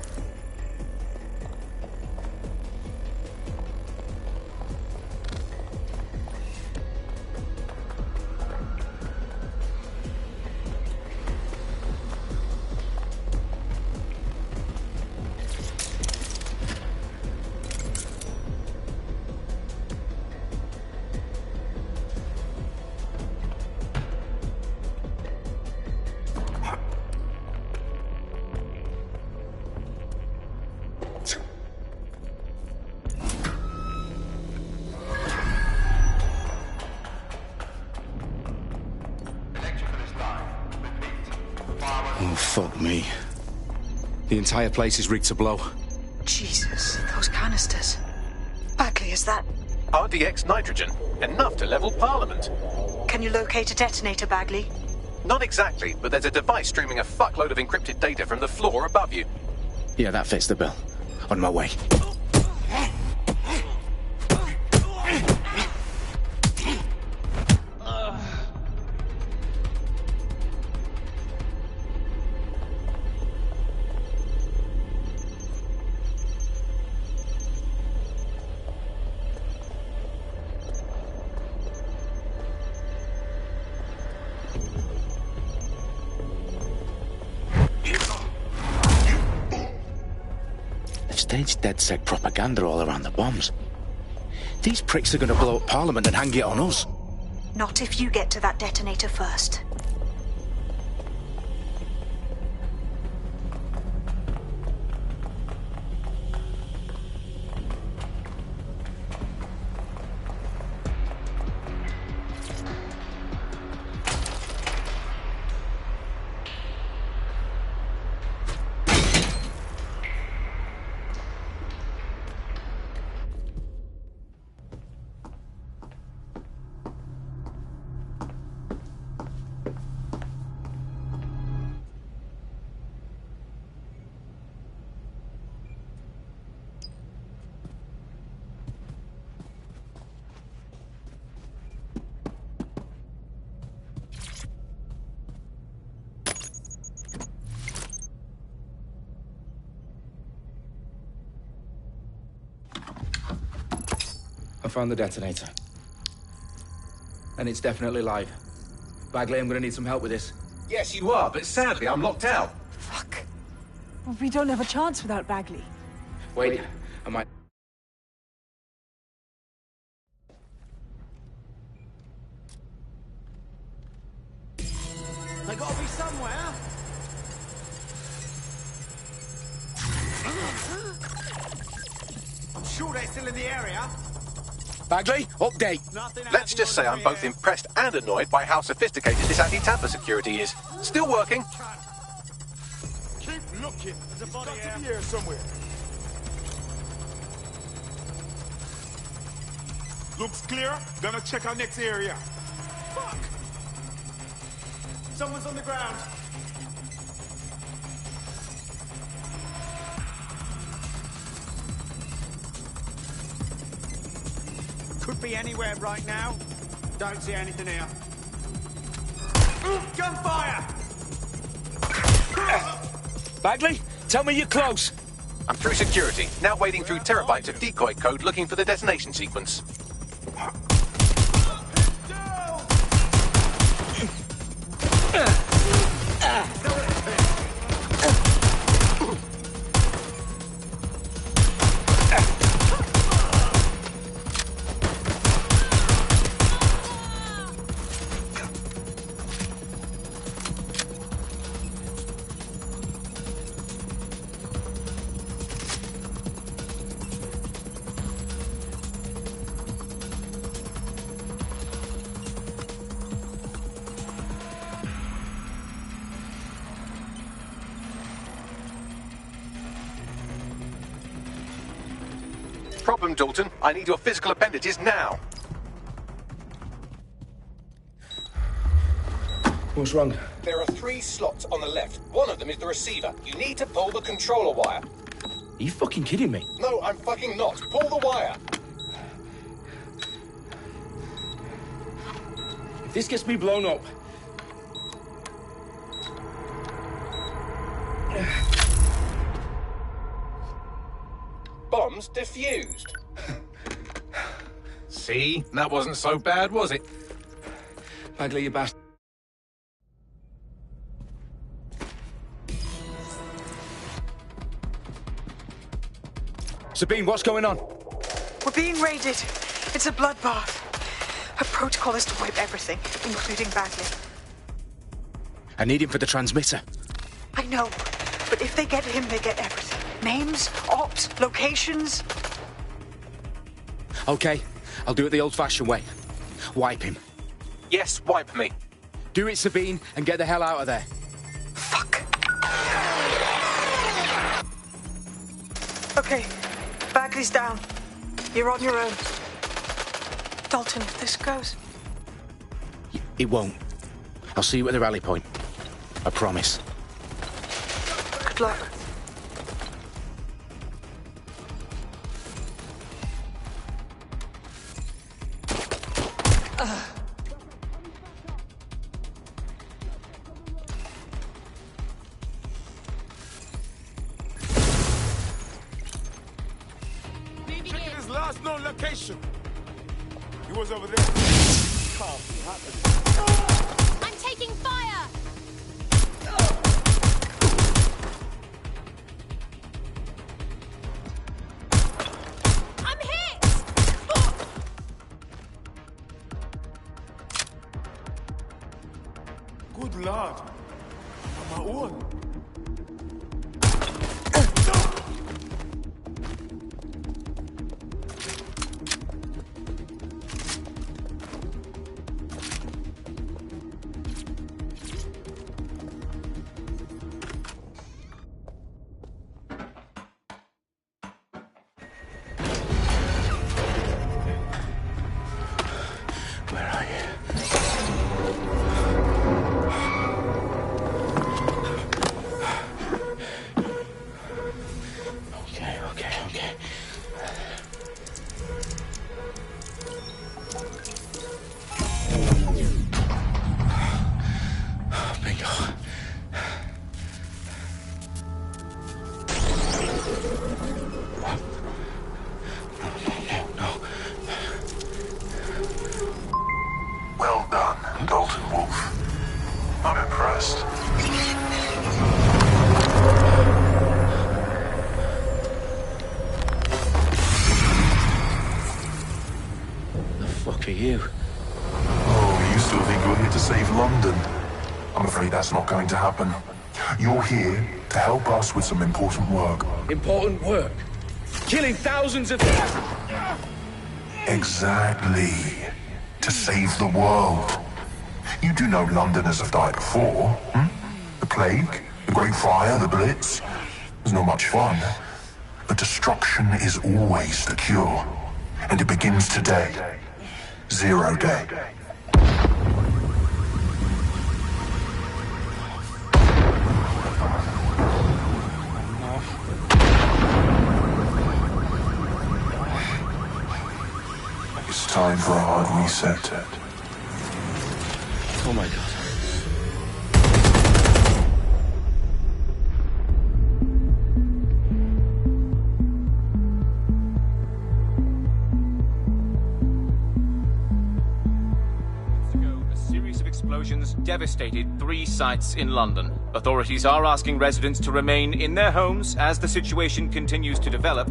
Oh, fuck me. The entire place is rigged to blow. Jesus, those canisters. Bagley, is that... RDX nitrogen. Enough to level Parliament. Can you locate a detonator, Bagley? Not exactly, but there's a device streaming a fuckload of encrypted data from the floor above you. Yeah, that fits the bill. On my way. Staged DedSec propaganda all around the bombs. These pricks are going to blow up Parliament and hang it on us. Not if you get to that detonator first. I found the detonator. And it's definitely live. Bagley, I'm gonna need some help with this. Yes, you are, but sadly I'm locked out. Fuck. Well, we don't have a chance without Bagley. Wait, I might... They gotta be somewhere. sure they're still in the area? Bagley, update. Let's just say I'm both impressed and annoyed by how sophisticated this anti-tamper security is. Still working. Keep looking. There's a body here somewhere. Looks clear. Gonna check our next area. Fuck! Someone's on the ground. Could be anywhere right now. Don't see anything here. Gunfire! Bagley, tell me you're close. I'm through security, now wading through terabytes of decoy code looking for the detonation sequence. Problem, Dalton. I need your physical appendages now. What's wrong? There are 3 slots on the left. One of them is the receiver. You need to pull the controller wire. Are you fucking kidding me? No, I'm fucking not. Pull the wire. If this gets me blown up... Bombs defused. See? That wasn't so bad, was it? Bagley, you bastard. Sabine, what's going on? We're being raided. It's a bloodbath. Her protocol is to wipe everything, including Bagley. I need him for the transmitter. I know, but if they get him, they get everything. Names, ops, locations. Okay, I'll do it the old-fashioned way. Wipe him. Yes, wipe me. Do it, Sabine, and get the hell out of there. Fuck. Okay, Bagley's down. You're on your own. Dalton, if this goes... It won't. I'll see you at the rally point. I promise. Good luck. Checking his last known location. He was over there. Can't be happening. I'm taking fire! I'm hit! Good lord. On my own. Well done, Dalton Wolf. I'm impressed. The fuck are you? Oh, you still think you're here to save London? I'm afraid that's not going to happen. You're here to help us with some important work. Important work? killing thousands of... Exactly. To save the world. You do know Londoners have died before, hmm? The plague, the Great Fire, the Blitz. It's not much fun. But destruction is always the cure. And it begins today. 0 day. It's time for a hard reset. Oh my god. Explosions devastated 3 sites in London. Authorities are asking residents to remain in their homes as the situation continues to develop.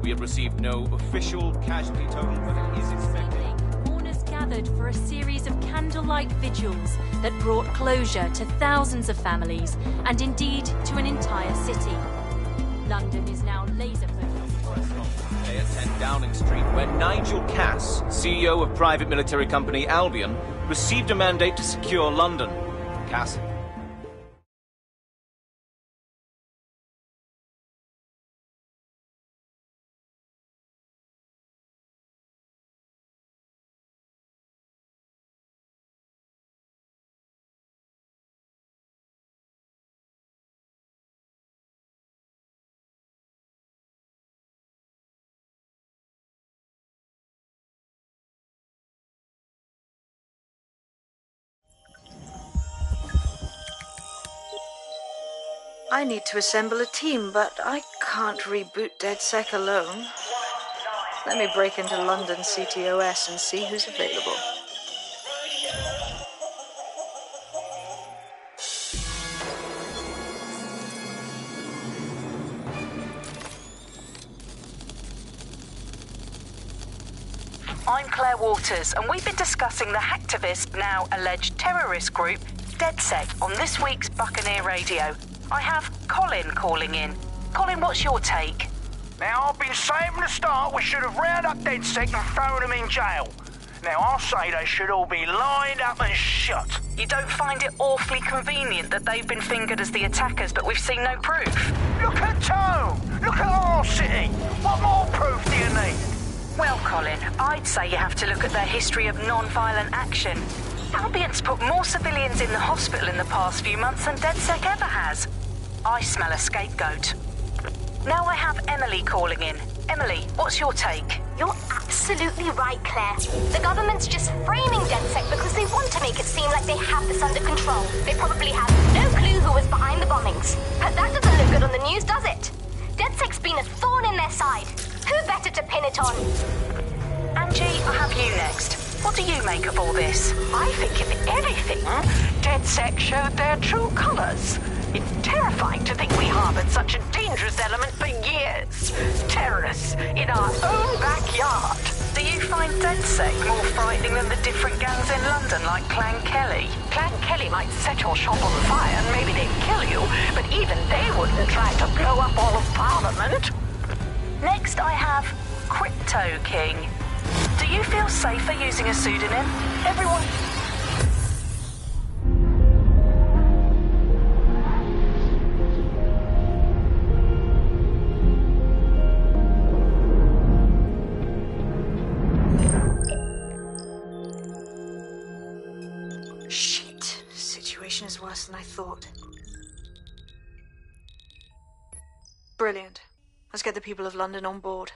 We have received no official casualty total, but it is expected. Mourners gathered for a series of candlelight vigils that brought closure to thousands of families and indeed to an entire city. London is now laser-focused. At 10 Downing Street, where Nigel Cass, CEO of private military company Albion, received a mandate to secure London. Cass. I need to assemble a team, but I can't reboot DedSec alone. Let me break into London CTOS and see who's available. I'm Claire Waters, and we've been discussing the hacktivist, now alleged terrorist group, DedSec, on this week's Buccaneer Radio. I have Colin calling in. Colin, what's your take? Now, I've been saying from the start we should have rounded up DedSec and thrown them in jail. Now, I'll say they should all be lined up and shot. You don't find it awfully convenient that they've been fingered as the attackers, but we've seen no proof? Look at Tone! Look at our city! What more proof do you need? Well, Colin, I'd say you have to look at their history of non-violent action. Albion's put more civilians in the hospital in the past few months than DedSec ever has. I smell a scapegoat. Now I have Emily calling in. Emily, what's your take? You're absolutely right, Claire. The government's just framing DedSec because they want to make it seem like they have this under control. They probably have no clue who was behind the bombings. But that doesn't look good on the news, does it? DedSec's been a thorn in their side. Who better to pin it on? Angie, I have you next. What do you make of all this? I think if anything, DedSec showed their true colors. It's terrifying to think we harbored such a dangerous element for years. Terrorists in our own backyard. Do you find DedSec more frightening than the different gangs in London, like Clan Kelly? Clan Kelly might set your shop on fire and maybe they'd kill you, but even they wouldn't try to blow up all of Parliament. Next, I have Crypto King. Do you feel safer using a pseudonym? Everyone... Shit. Situation is worse than I thought. Brilliant. Let's get the people of London on board.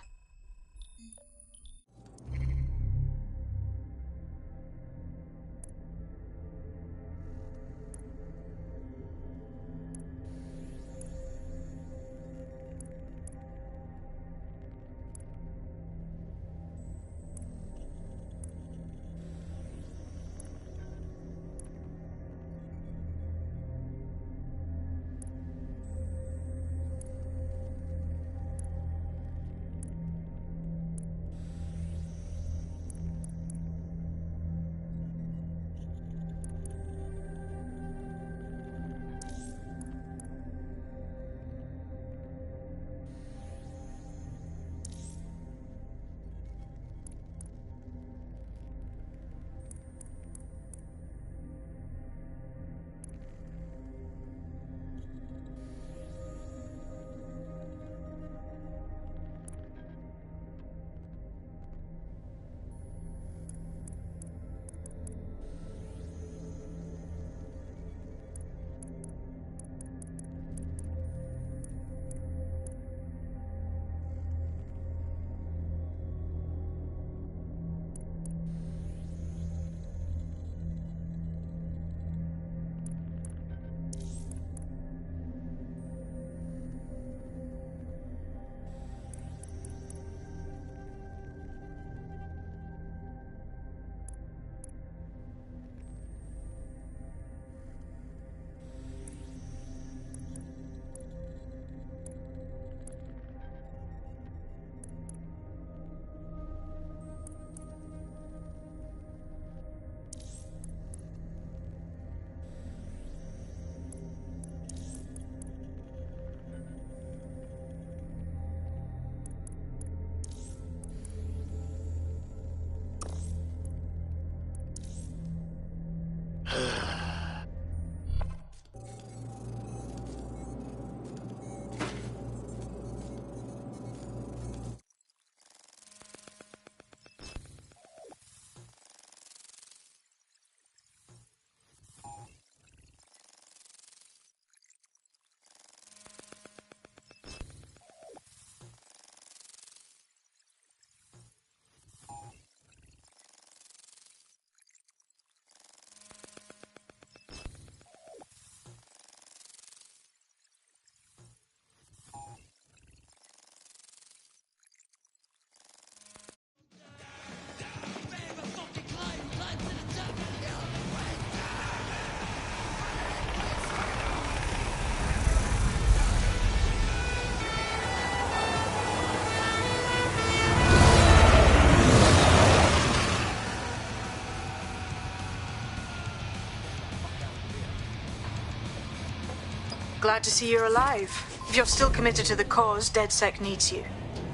Glad to see you're alive. If you're still committed to the cause, DedSec needs you.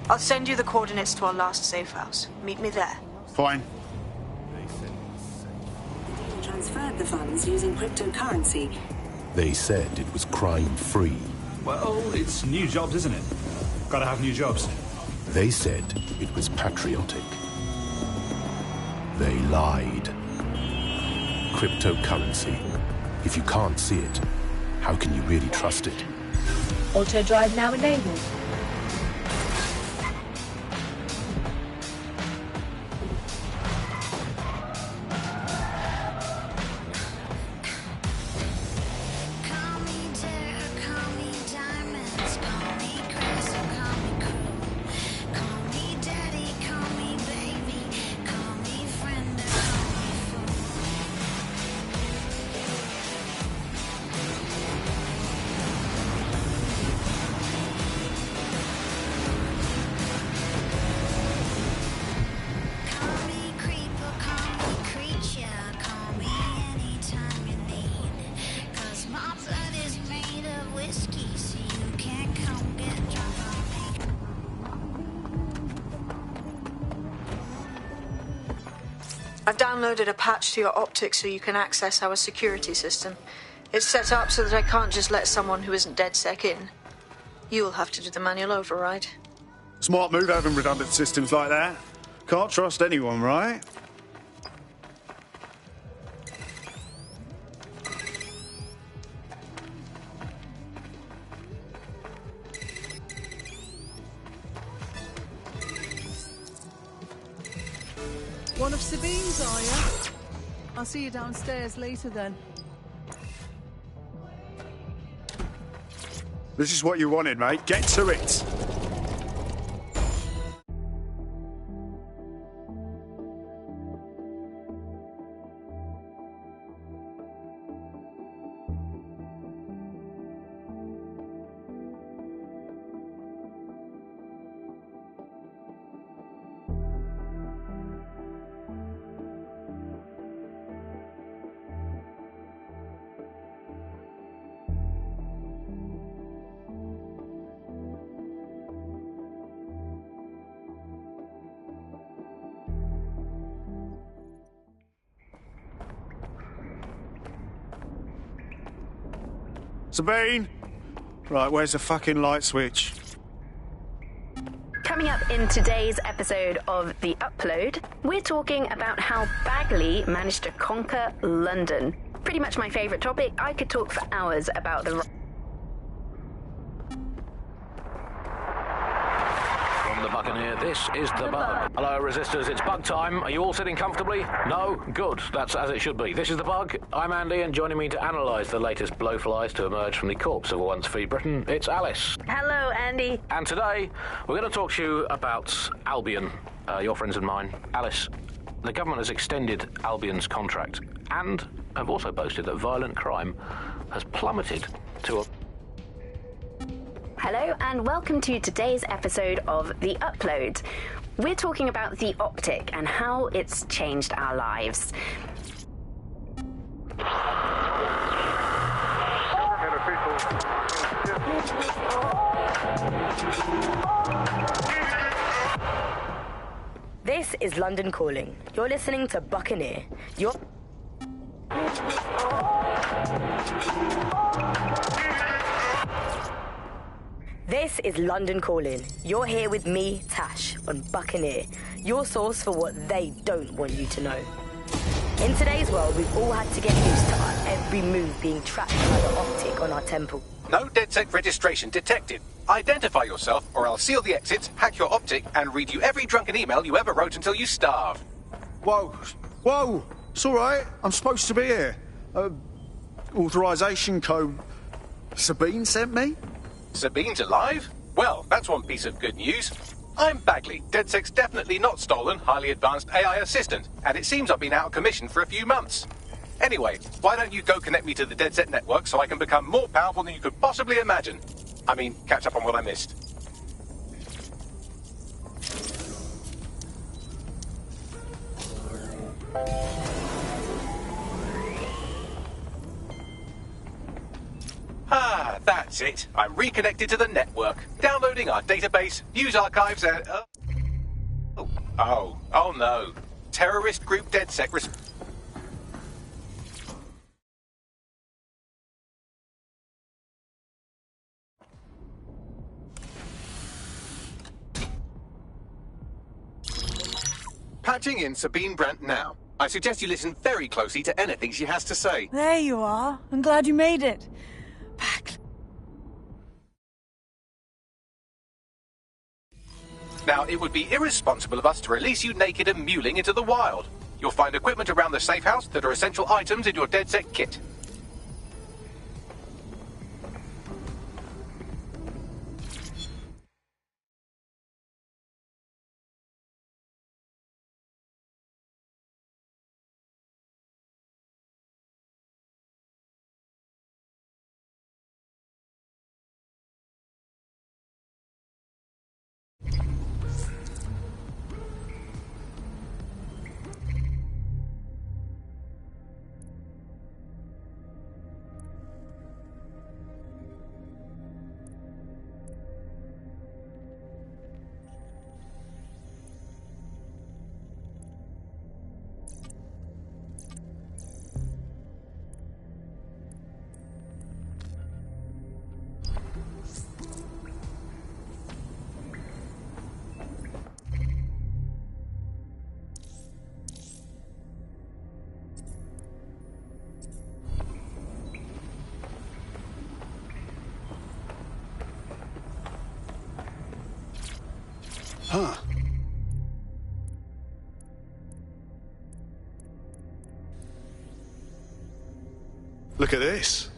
I'll send you the coordinates to our last safe house. Meet me there. Fine. Transferred the funds using cryptocurrency. They said it was crime-free. Well, it's new jobs, isn't it? Gotta have new jobs. They said it was patriotic. They lied. Cryptocurrency. If you can't see it, how can you really trust it? Auto drive now enabled. I've downloaded a patch to your optics so you can access our security system. It's set up so that I can't just let someone who isn't DedSec in. You'll have to do the manual override. Smart move having redundant systems like that. Can't trust anyone, right? One of Sabine's, are you? I'll see you downstairs later then. This is what you wanted, mate. Get to it. Sabine! Right, where's the fucking light switch? Coming up in today's episode of The Upload, we're talking about how Bagley managed to conquer London. Pretty much my favourite topic. I could talk for hours about the... From the Buccaneer, this is The Bug. Hello, Resistors, it's bug time. Are you all sitting comfortably? No? Good. That's as it should be. This is The Bug. I'm Andy, and joining me to analyse the latest blowflies to emerge from the corpse of a once-free Britain, it's Alice. Hello, Andy. And today, we're going to talk to you about Albion, your friends and mine. Alice, the government has extended Albion's contract and have also boasted that violent crime has plummeted to a... Hello and welcome to today's episode of The Upload. We're talking about the optic and how it's changed our lives. This is London Calling. You're listening to Buccaneer. This is London Calling. You're here with me, Tash, on Buccaneer, your source for what they don't want you to know. In today's world, we've all had to get used to our every move being tracked by the optic on our temple. No DedSec registration detected. Identify yourself, or I'll seal the exits, hack your optic, and read you every drunken email you ever wrote until you starve. Whoa, whoa, it's all right. I'm supposed to be here. Authorization code Sabine sent me? Sabine's alive? Well, that's one piece of good news. I'm Bagley, DedSec's definitely not stolen, highly advanced AI assistant, and it seems I've been out of commission for a few months. Anyway, why don't you go connect me to the DedSec network so I can become more powerful than you could possibly imagine? I mean, catch up on what I missed. Ah, that's it. I'm reconnected to the network. Downloading our database, news archives, and... Oh no. Terrorist group DedSec Patching in Sabine Brandt now. I suggest you listen very closely to anything she has to say. There you are. I'm glad you made it. Now, it would be irresponsible of us to release you naked and mewling into the wild. You'll find equipment around the safe house that are essential items in your DedSec kit. Huh. Look at this.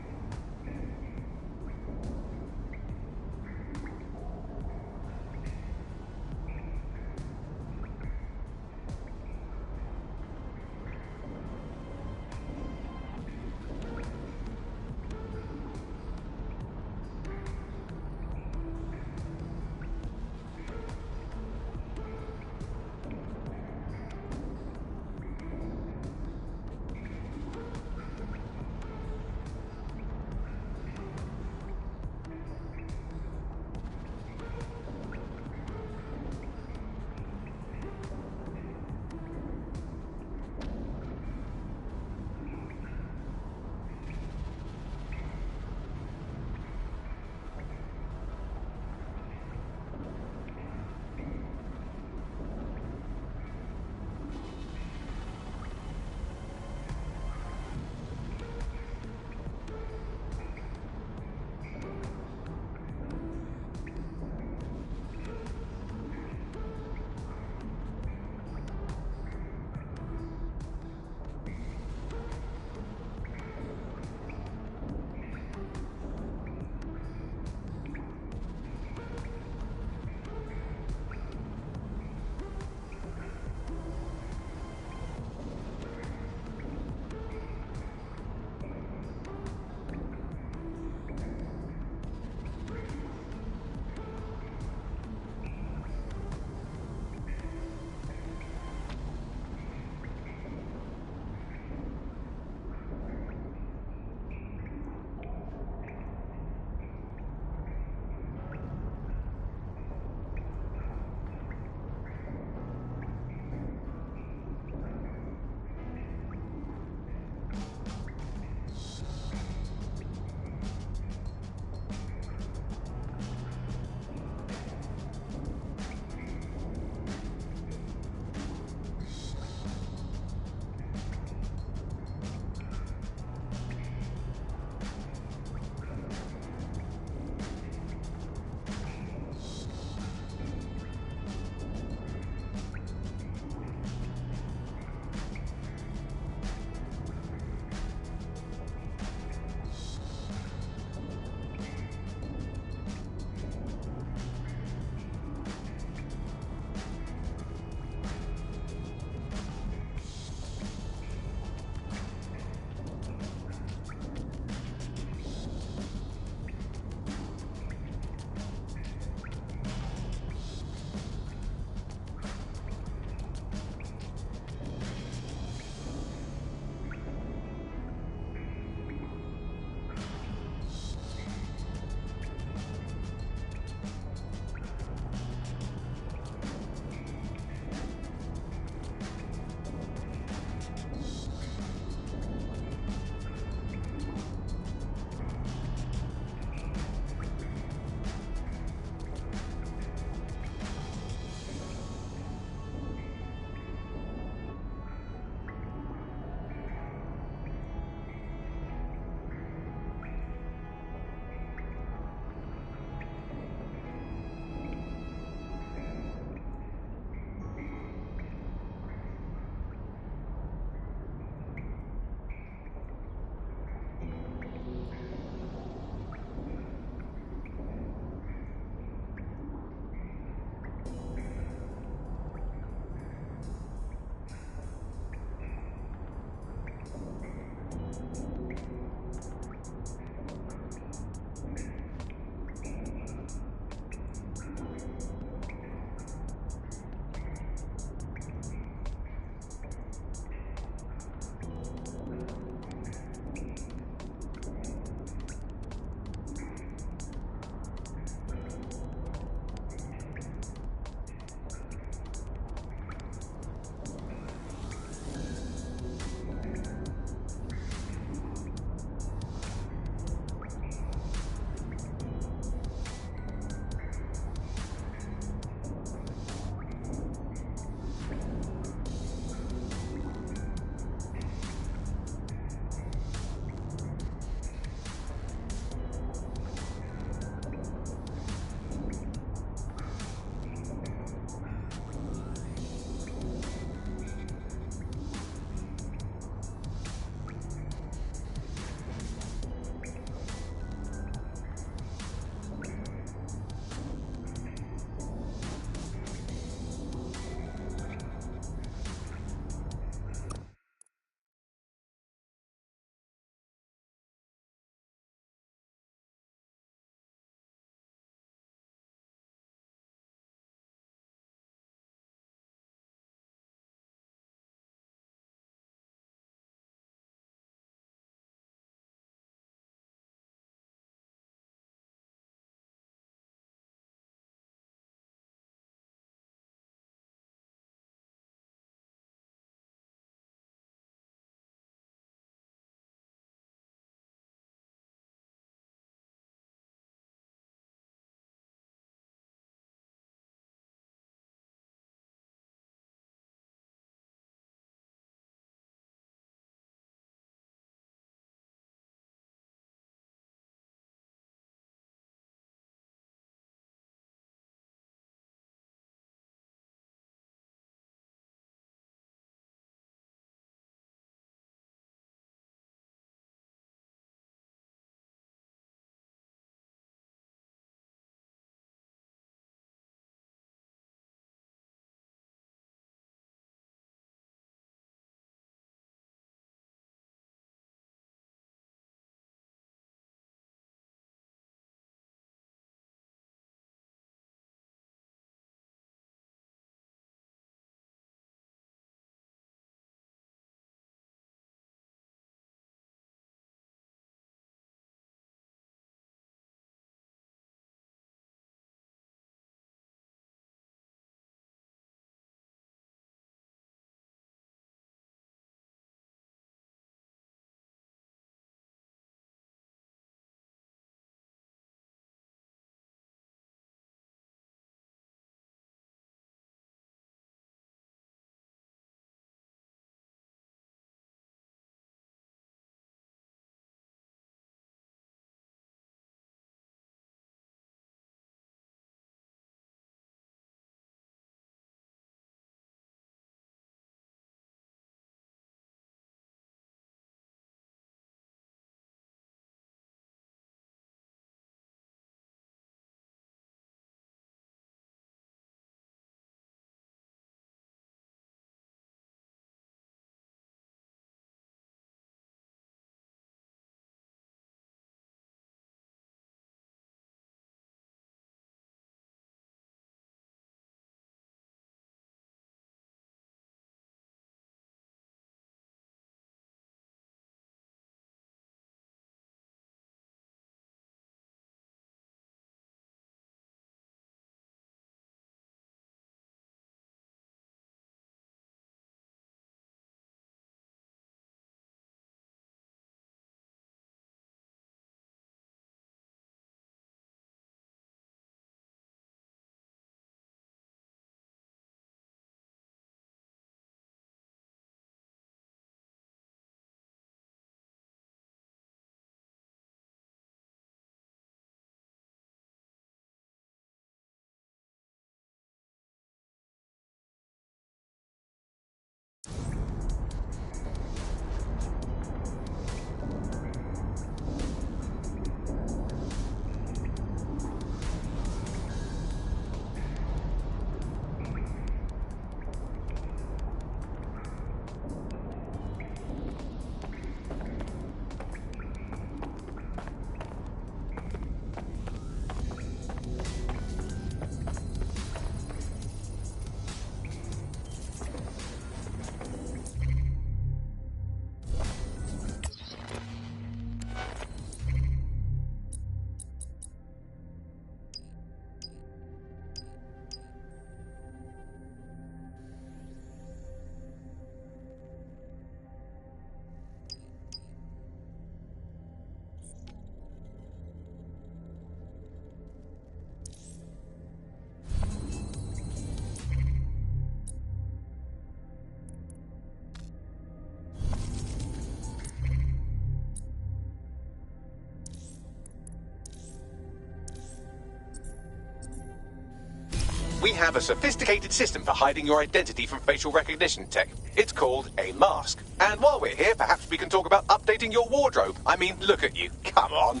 we have a sophisticated system for hiding your identity from facial recognition tech. It's called a mask. And while we're here, perhaps we can talk about updating your wardrobe. I mean, look at you. Come on.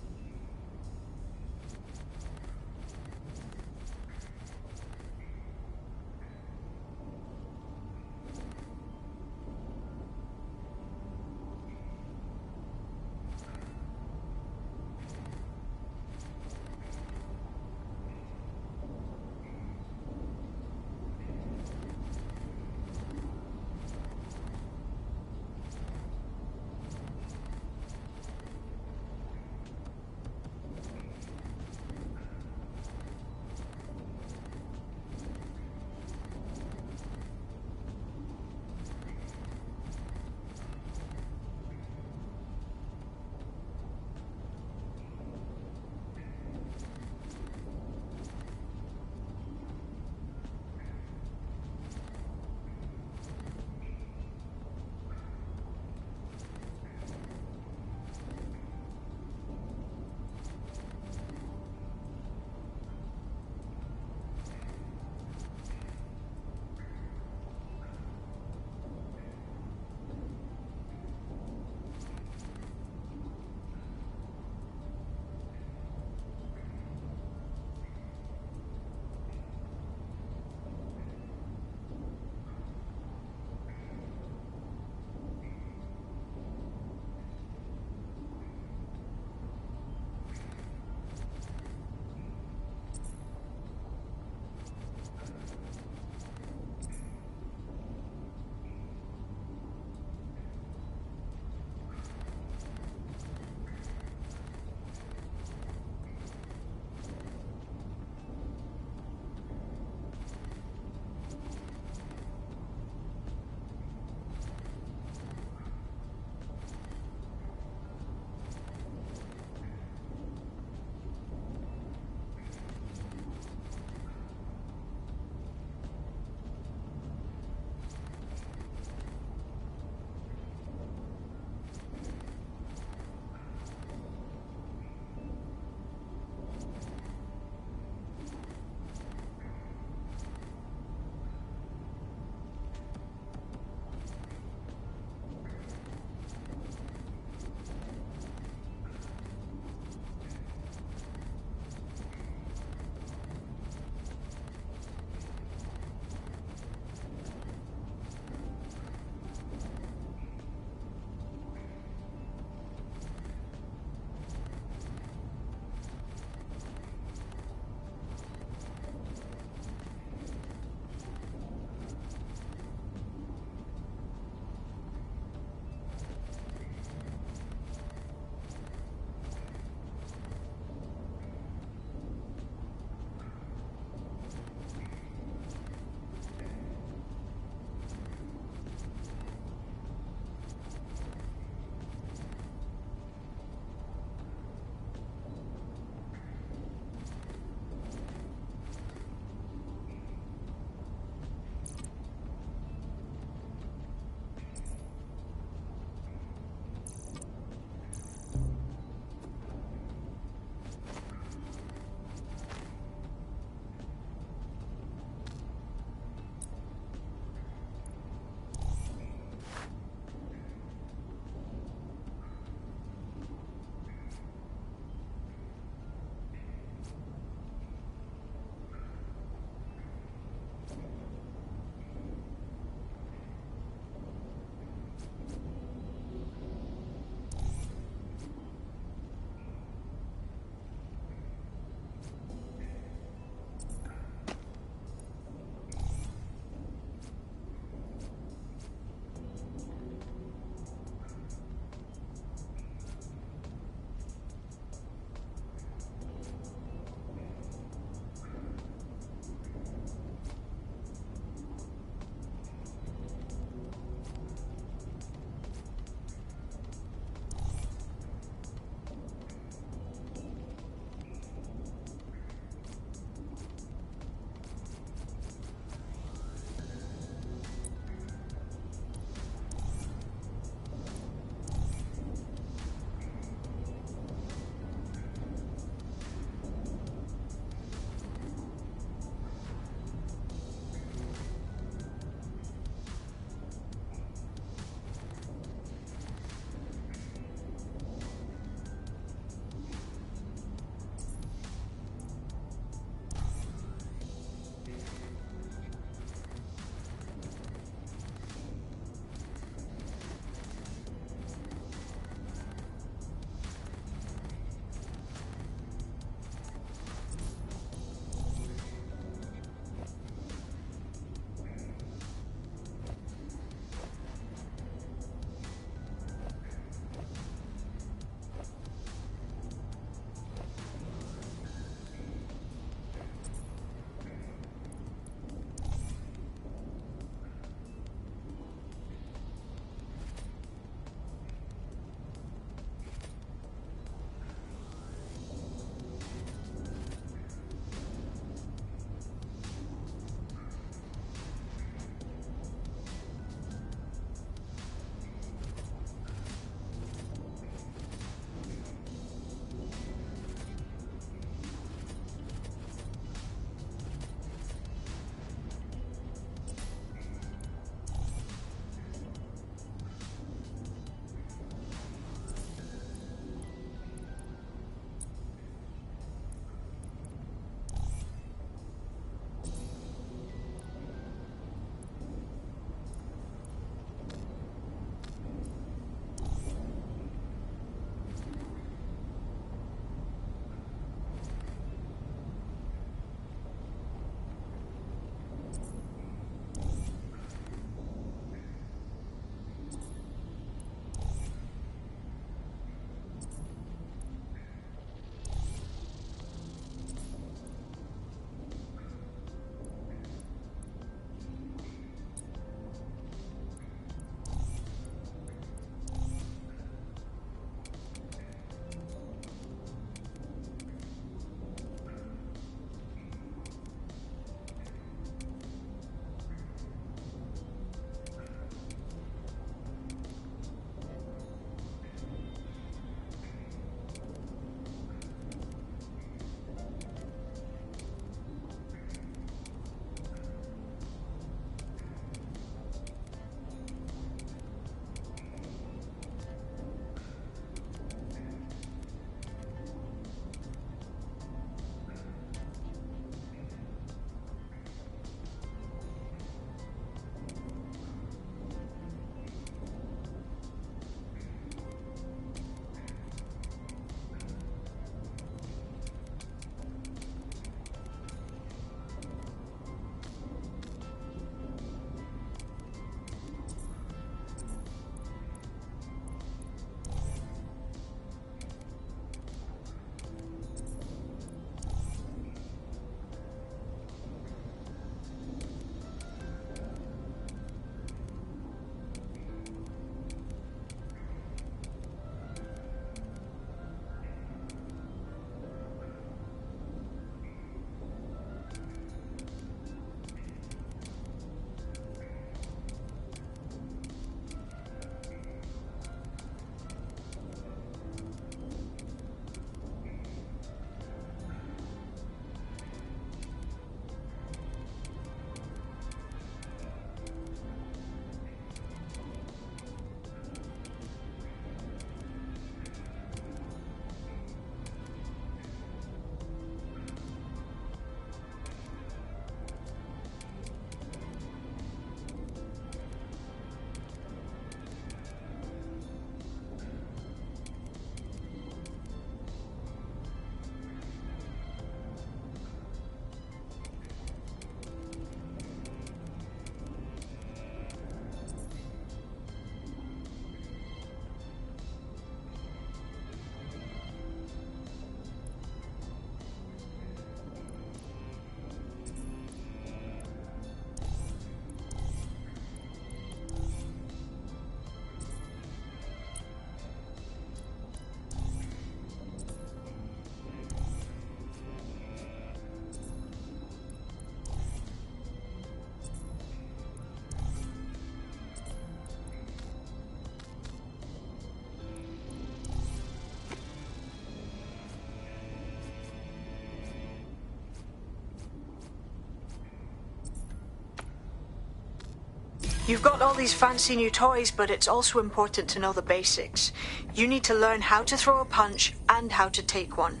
You've got all these fancy new toys, but it's also important to know the basics. You need to learn how to throw a punch and how to take one.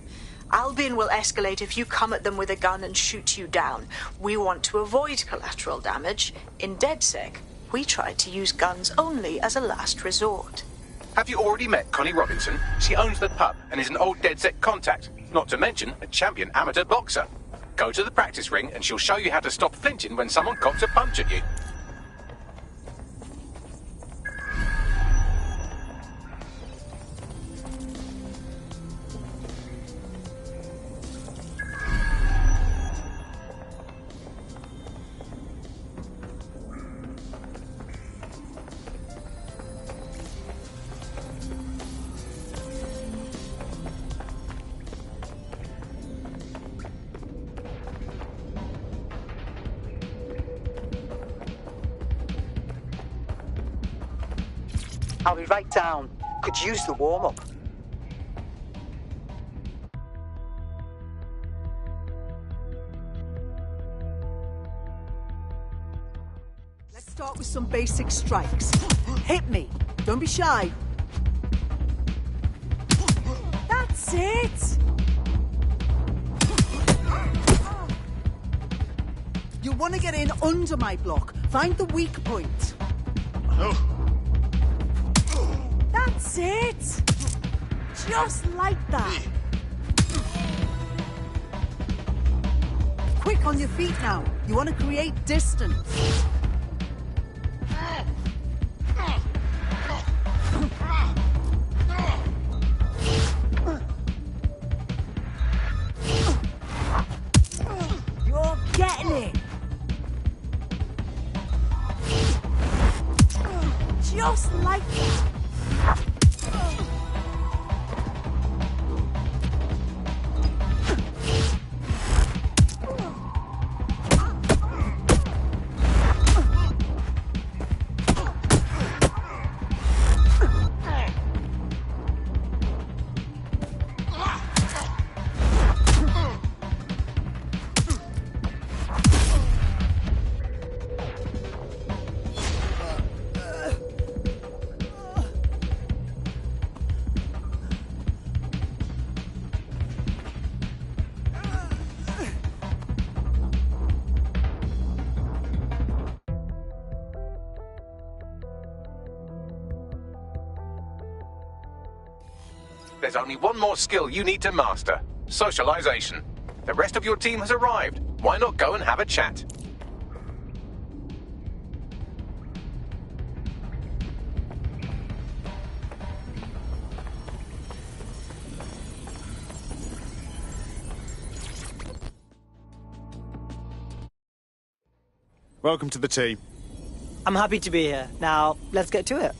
Albion will escalate if you come at them with a gun and shoot you down. We want to avoid collateral damage. In DedSec, we try to use guns only as a last resort. Have you already met Connie Robinson? She owns the pub and is an old DedSec contact, not to mention a champion amateur boxer. Go to the practice ring and she'll show you how to stop flinching when someone cocks a punch at you. I'll be right down. Could use the warm-up. Let's start with some basic strikes. Hit me. Don't be shy. That's it. You'll want to get in under my block. Find the weak point. That's it! Just like that. Quick on your feet now. You want to create distance. You're getting it. Just like that. There's only one more skill you need to master. Socialization. The rest of your team has arrived. Why not go and have a chat? Welcome to the team. I'm happy to be here. Now, let's get to it.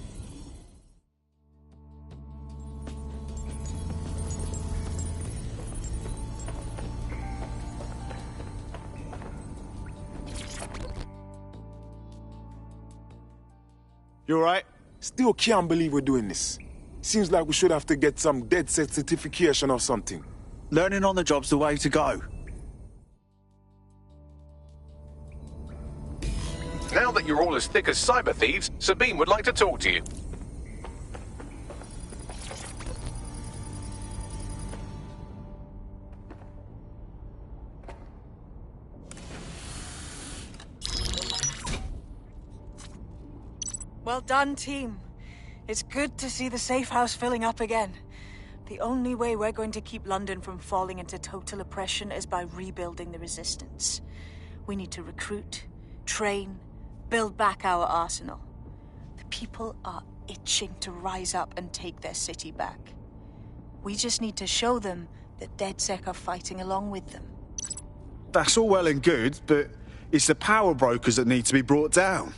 You alright? Still can't believe we're doing this. Seems like we should have to get some DedSec certification or something. Learning on the job's the way to go. Now that you're all as thick as cyber thieves, Sabine would like to talk to you. Well done, team. It's good to see the safe house filling up again. The only way we're going to keep London from falling into total oppression is by rebuilding the resistance. We need to recruit, train, build back our arsenal. The people are itching to rise up and take their city back. We just need to show them that DedSec are fighting along with them. That's all well and good, but it's the power brokers that need to be brought down.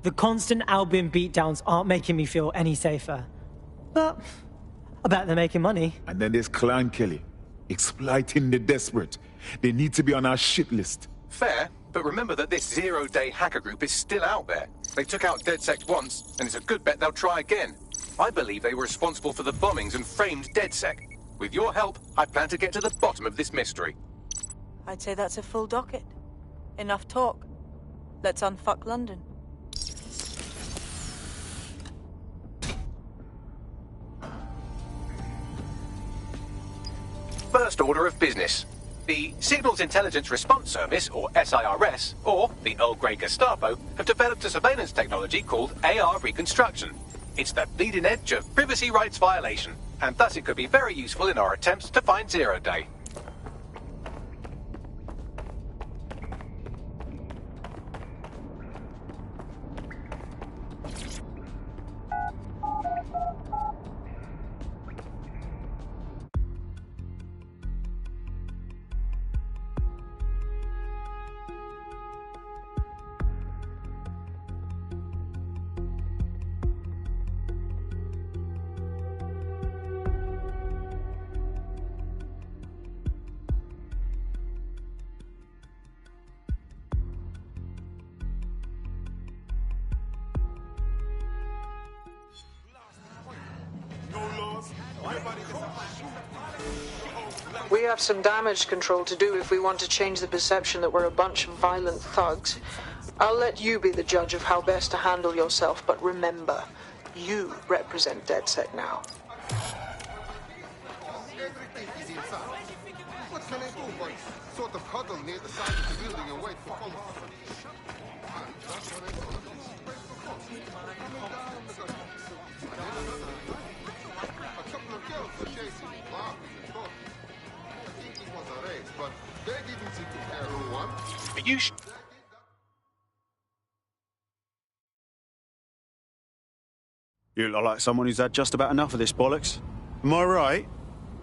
The constant Albion beatdowns aren't making me feel any safer. But I bet they're making money. And then there's Clan Kelly, exploiting the desperate. They need to be on our shit list. Fair, but remember that this zero-day hacker group is still out there. They took out DedSec once, and it's a good bet they'll try again. I believe they were responsible for the bombings and framed DedSec. With your help, I plan to get to the bottom of this mystery. I'd say that's a full docket. Enough talk. Let's unfuck London. first order of business. The Signals Intelligence Response Service, or SIRS, or the Earl Grey Gestapo, have developed a surveillance technology called AR Reconstruction. It's the bleeding edge of privacy rights violation, and thus it could be very useful in our attempts to find Zero Day. We have some damage control to do if we want to change the perception that we're a bunch of violent thugs. I'll let you be the judge of how best to handle yourself, but remember, you represent DedSec now. Everything is inside. What can I do but sort of huddle near the side of the building and wait for follow-up? That's what I do. A couple of girls were chasing me, laughing and talking. I think it was a race, but they didn't seem to care who won. You look like someone who's had just about enough of this bollocks. Am I right?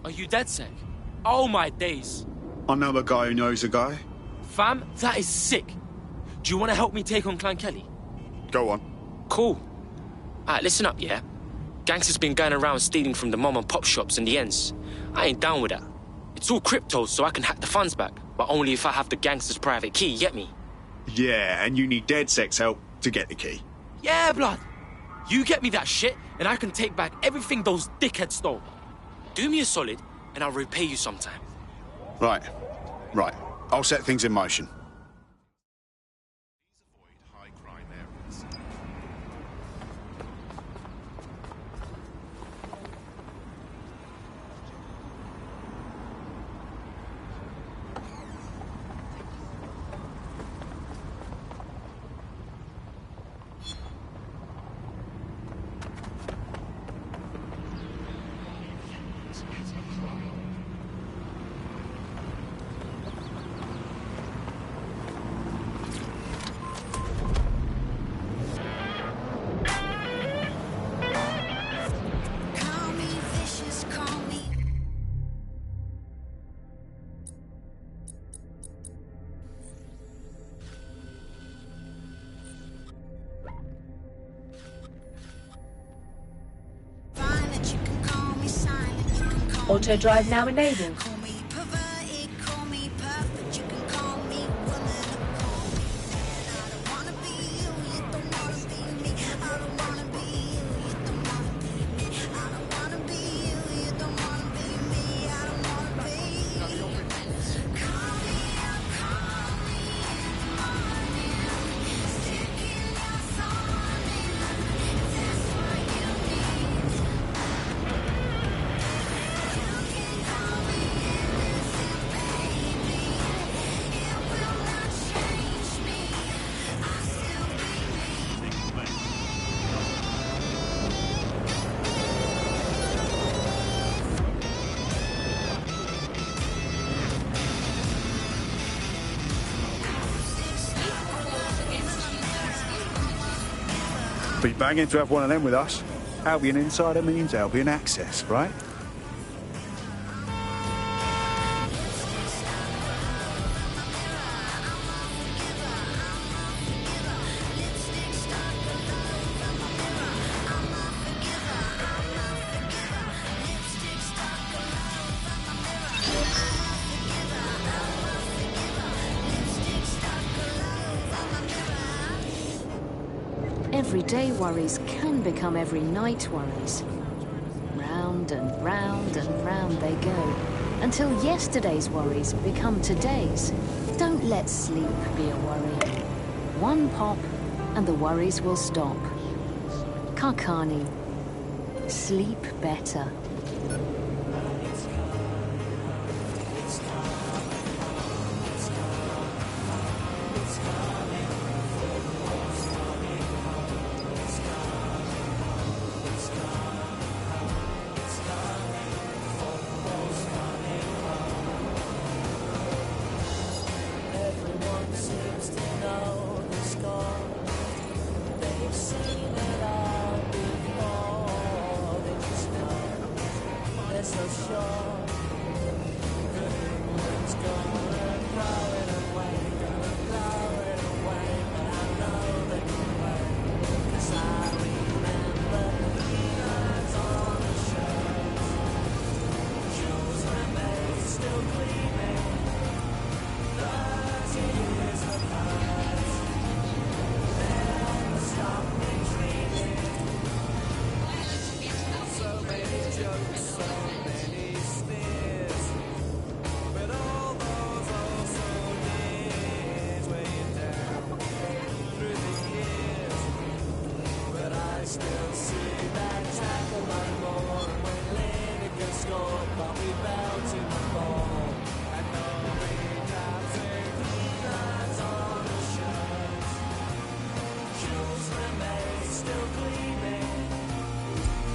Are you DedSec? Oh my days. I know a guy who knows a guy. Fam, that is sick. Do you want to help me take on Clan Kelly? Go on. Cool. Alright, listen up, yeah? Gangsters been going around stealing from the mom and pop shops and the ends. I ain't down with that. It's all crypto, so I can hack the funds back, but only if I have the gangster's private key, get me? Yeah, and you need DedSec's help to get the key. Yeah, blood. You get me that shit, and I can take back everything those dickheads stole. Do me a solid, and I'll repay you sometime. Right. I'll set things in motion. Auto drive now enabled. Be banging to have one of them with us. Albion Insider means Albion Access, right? Everyday worries can become every night worries. Round and round and round they go, until yesterday's worries become today's. Don't let sleep be a worry. One pop, and the worries will stop. Karkani. Sleep better.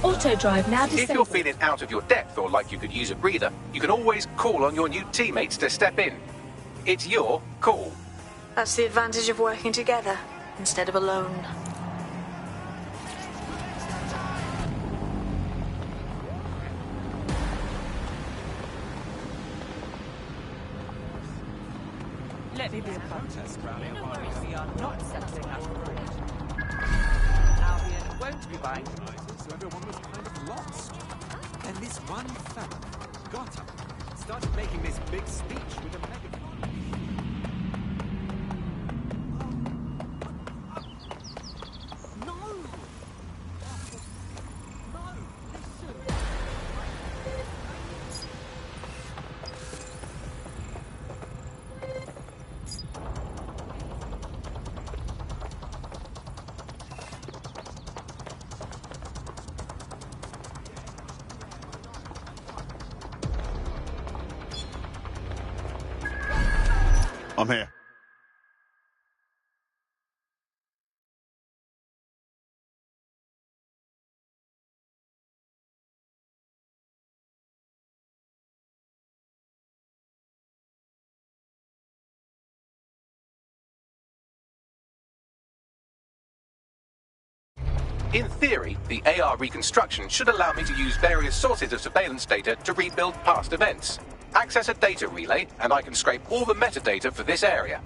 Auto drive now disabled. If you're feeling out of your depth or like you could use a breather, you can always call on your new teammates to step in. It's your call. That's the advantage of working together instead of alone. Let me be a protest rally while we are not settling our agreement. Albion won't be buying tonight, so everyone was kind of lost. And this one fella got up, started making this big speech with a megaphone. I'm here. In theory, the AR reconstruction should allow me to use various sources of surveillance data to rebuild past events. Access a data relay, and I can scrape all the metadata for this area.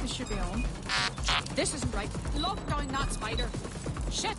Should be on. This isn't right. Lock down that spider. Shit!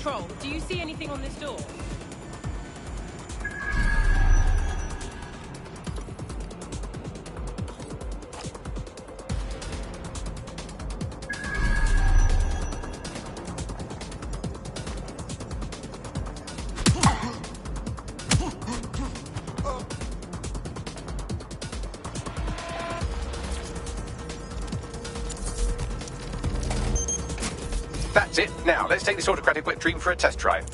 Control, do you see anything on this door? That's it. Now, let's take this autocratic wet dream for a test drive.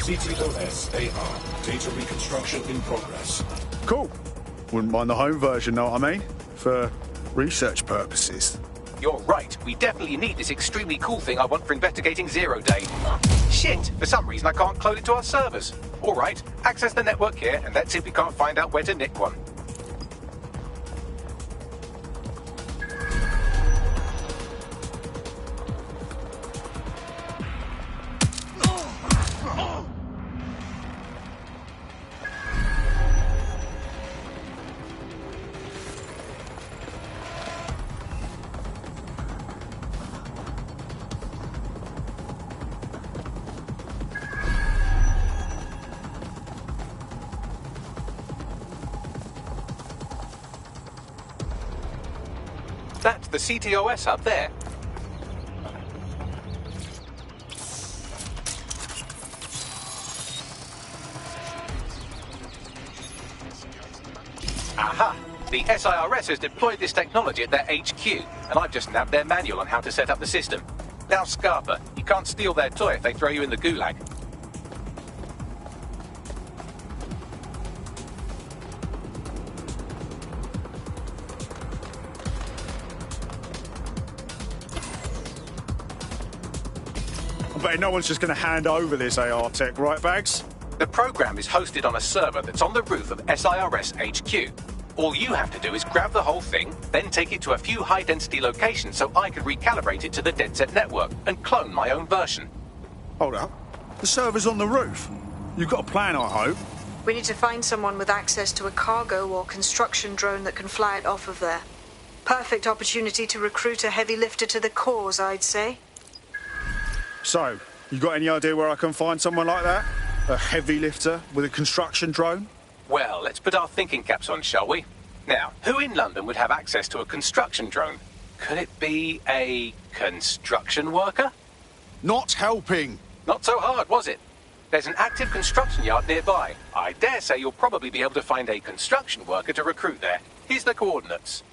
CTOS AR. Data reconstruction in progress. Cool. Wouldn't mind the home version, know what I mean? For research purposes. You're right. We definitely need this extremely cool thing I want for investigating Zero Day. Shit! For some reason I can't clone it to our servers. Alright, access the network here, and let's see if we can't find out where to nick one. That's the CTOS up there. Aha! The SIRS has deployed this technology at their HQ, and I've just nabbed their manual on how to set up the system. Now, Scarpa, you can't steal their toy if they throw you in the gulag. I bet no one's just going to hand over this AR tech, right, Bags? The program is hosted on a server that's on the roof of SIRS HQ. All you have to do is grab the whole thing, then take it to a few high-density locations so I can recalibrate it to the DedSet network and clone my own version. Hold up. The server's on the roof. You've got a plan, I hope. We need to find someone with access to a cargo or construction drone that can fly it off of there. Perfect opportunity to recruit a heavy lifter to the cause, I'd say. So, you got any idea where I can find someone like that? A heavy lifter with a construction drone? Well, let's put our thinking caps on, shall we? Now, who in London would have access to a construction drone? Could it be a construction worker? Not helping. Not so hard, was it? There's an active construction yard nearby. I dare say you'll probably be able to find a construction worker to recruit there. Here's the coordinates.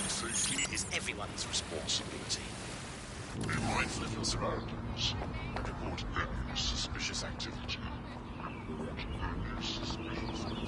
Safety is everyone's responsibility. Be mindful of your surroundings. Report any suspicious activity. Report any suspicious activity.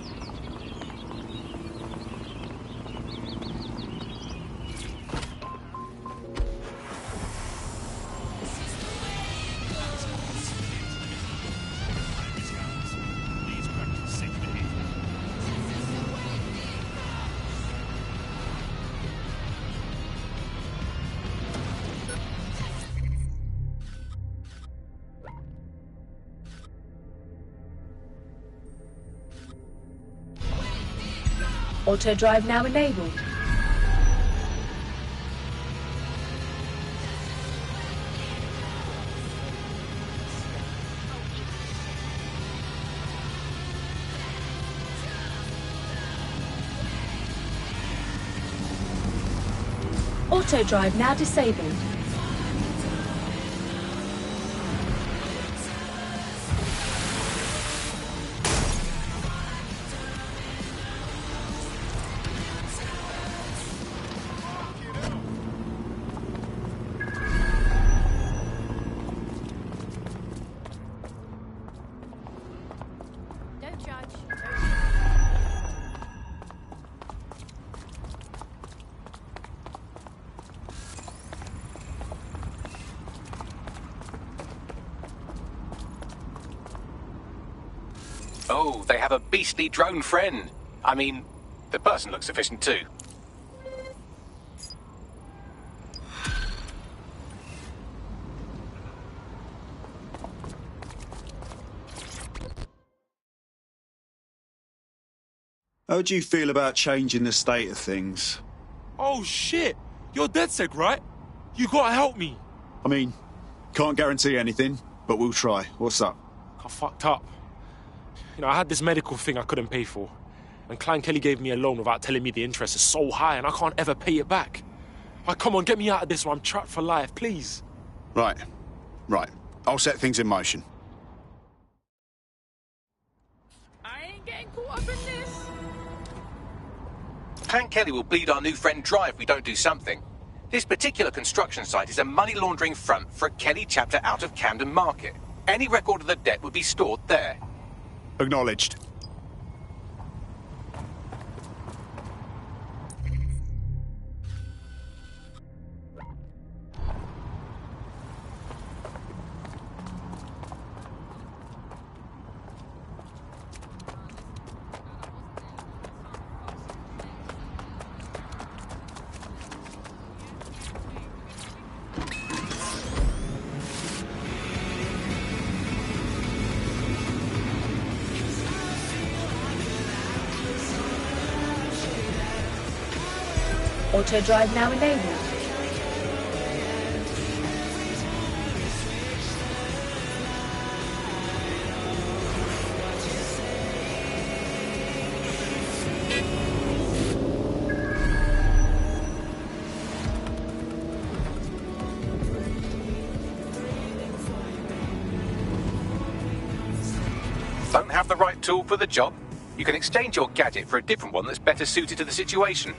Auto drive now enabled. Auto drive now disabled. Don't judge. Oh, they have a beastly drone friend. I mean, the person looks efficient too. How do you feel about changing the state of things? Oh shit! You're DedSec, right? You gotta help me. I mean, can't guarantee anything, but we'll try. What's up? I fucked up. You know, I had this medical thing I couldn't pay for. And Klein Kelly gave me a loan without telling me the interest is so high and I can't ever pay it back. Like, come on, get me out of this or I'm trapped for life, please. Right. I'll set things in motion. I ain't getting caught up in this. Klein Kelly will bleed our new friend dry if we don't do something. This particular construction site is a money laundering front for a Kelly chapter out of Camden Market. Any record of the debt would be stored there. Acknowledged. Auto drive now enabled. Don't have the right tool for the job? You can exchange your gadget for a different one that's better suited to the situation.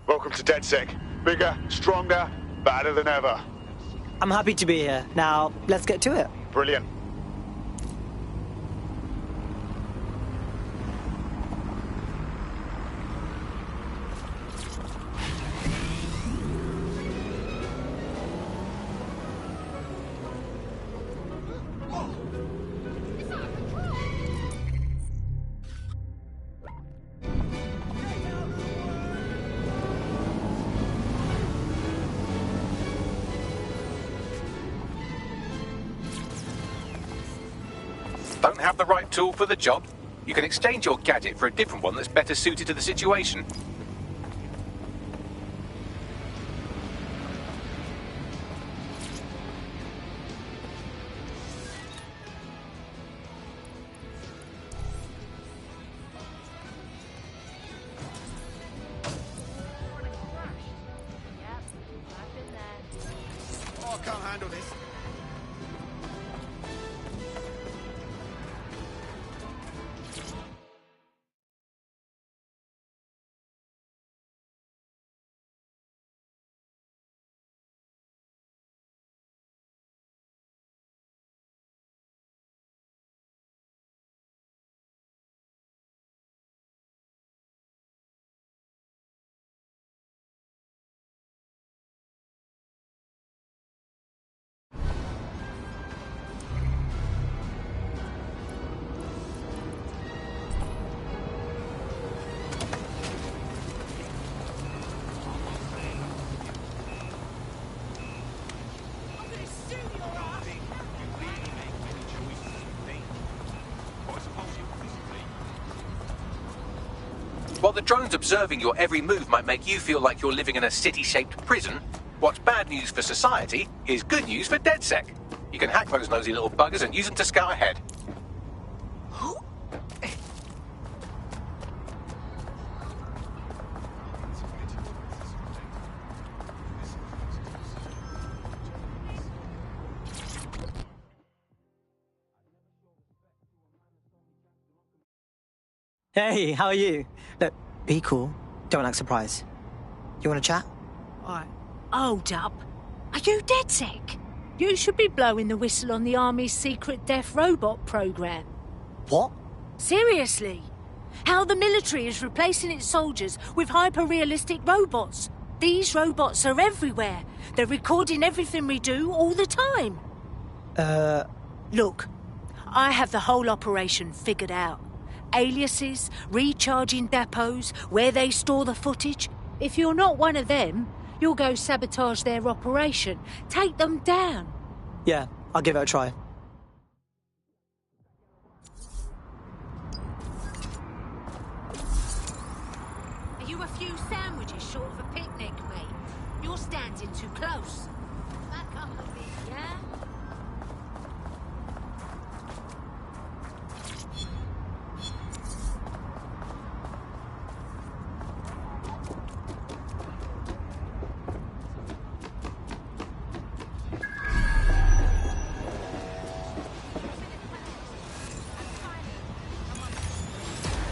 Welcome to DedSec. Bigger, stronger, badder than ever. I'm happy to be here. Now, let's get to it. Brilliant. Don't have the right tool for the job? You can exchange your gadget for a different one that's better suited to the situation. Oh, I can't handle this. While the drones observing your every move might make you feel like you're living in a city-shaped prison, what's bad news for society is good news for DedSec. You can hack those nosy little buggers and use them to scout ahead. Hey, how are you? Look, be cool. Don't act surprised. You want to chat? Right. Hold up. Are you DedSec? You should be blowing the whistle on the Army's secret deaf robot program. What? Seriously. How the military is replacing its soldiers with hyper-realistic robots. These robots are everywhere. They're recording everything we do all the time. Look, I have the whole operation figured out. Aliases, recharging depots, where they store the footage. If you're not one of them, you'll go sabotage their operation. Take them down. Yeah, I'll give it a try. Are you a few sandwiches short of a picnic, mate? You're standing too close. Back up a bit, yeah?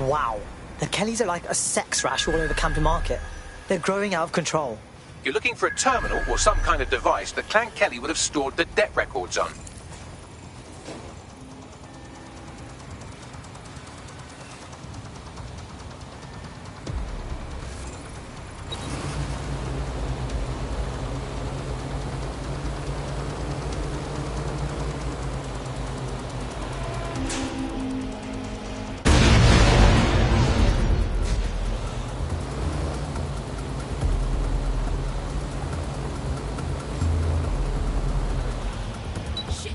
Wow. The Kellys are like a sex rash all over Camden Market. They're growing out of control. You're looking for a terminal or some kind of device that Clan Kelly would have stored the debt records on. Shit!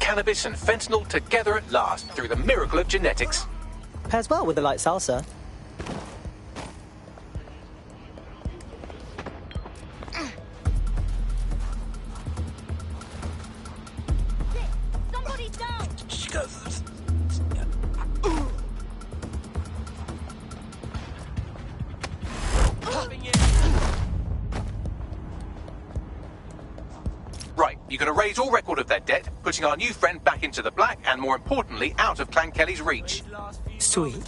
Cannabis and fentanyl together at last through the miracle of genetics. Pairs well with the light salsa. Somebody's down! Right, you can erase all record of their debt, putting our new friend back into the black and, more importantly, out of Clan Kelly's reach. Sweet.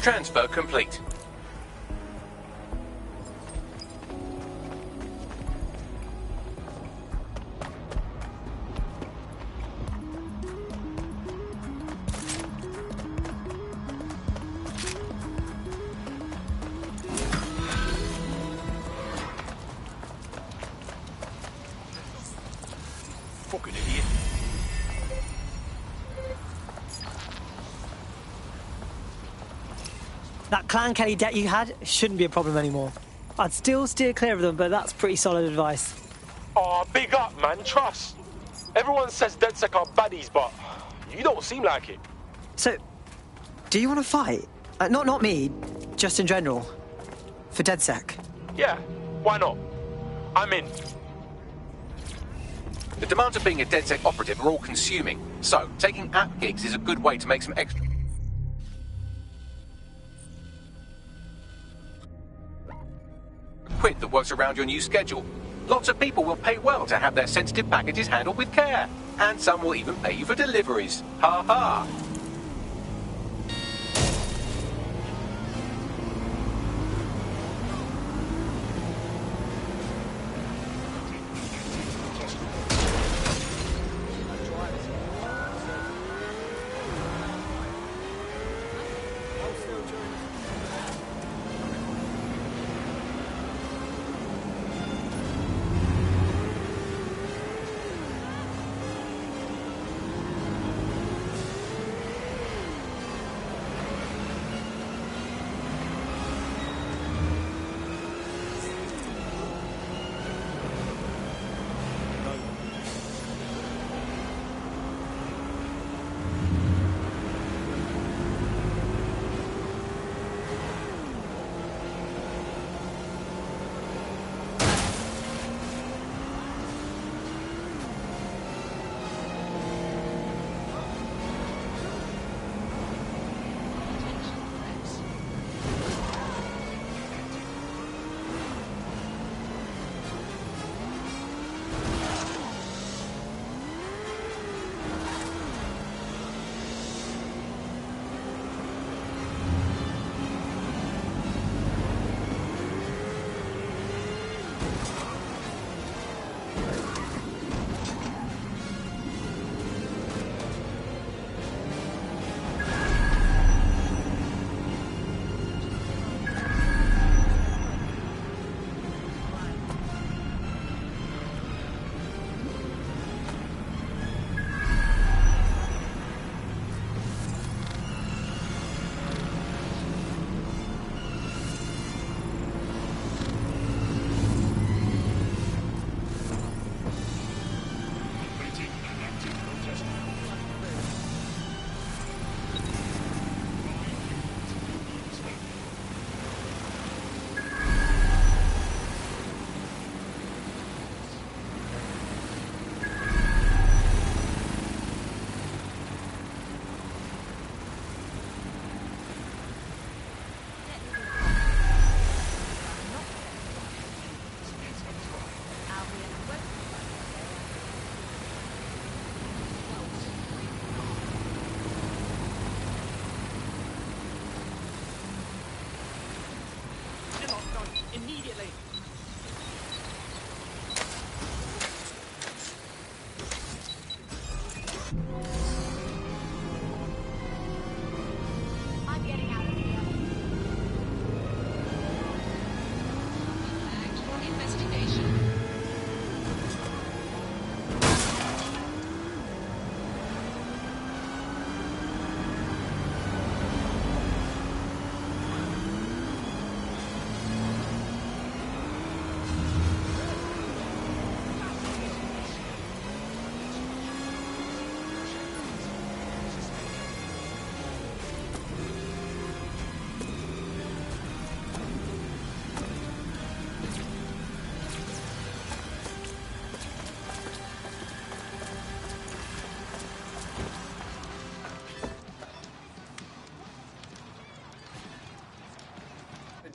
Transfer complete. Fucking idiot. That Clan Kelly debt you had shouldn't be a problem anymore. I'd still steer clear of them, but that's pretty solid advice. Oh, big up, man. Trust. Everyone says DedSec are baddies, but you don't seem like it. So, do you want to fight? Not me, just in general. For DedSec. Yeah, why not? I'm in. The demands of being a DedSec operative are all consuming, so taking app gigs is a good way to make some extra. Quid that works around your new schedule. Lots of people will pay well to have their sensitive packages handled with care, and some will even pay you for deliveries. Ha ha!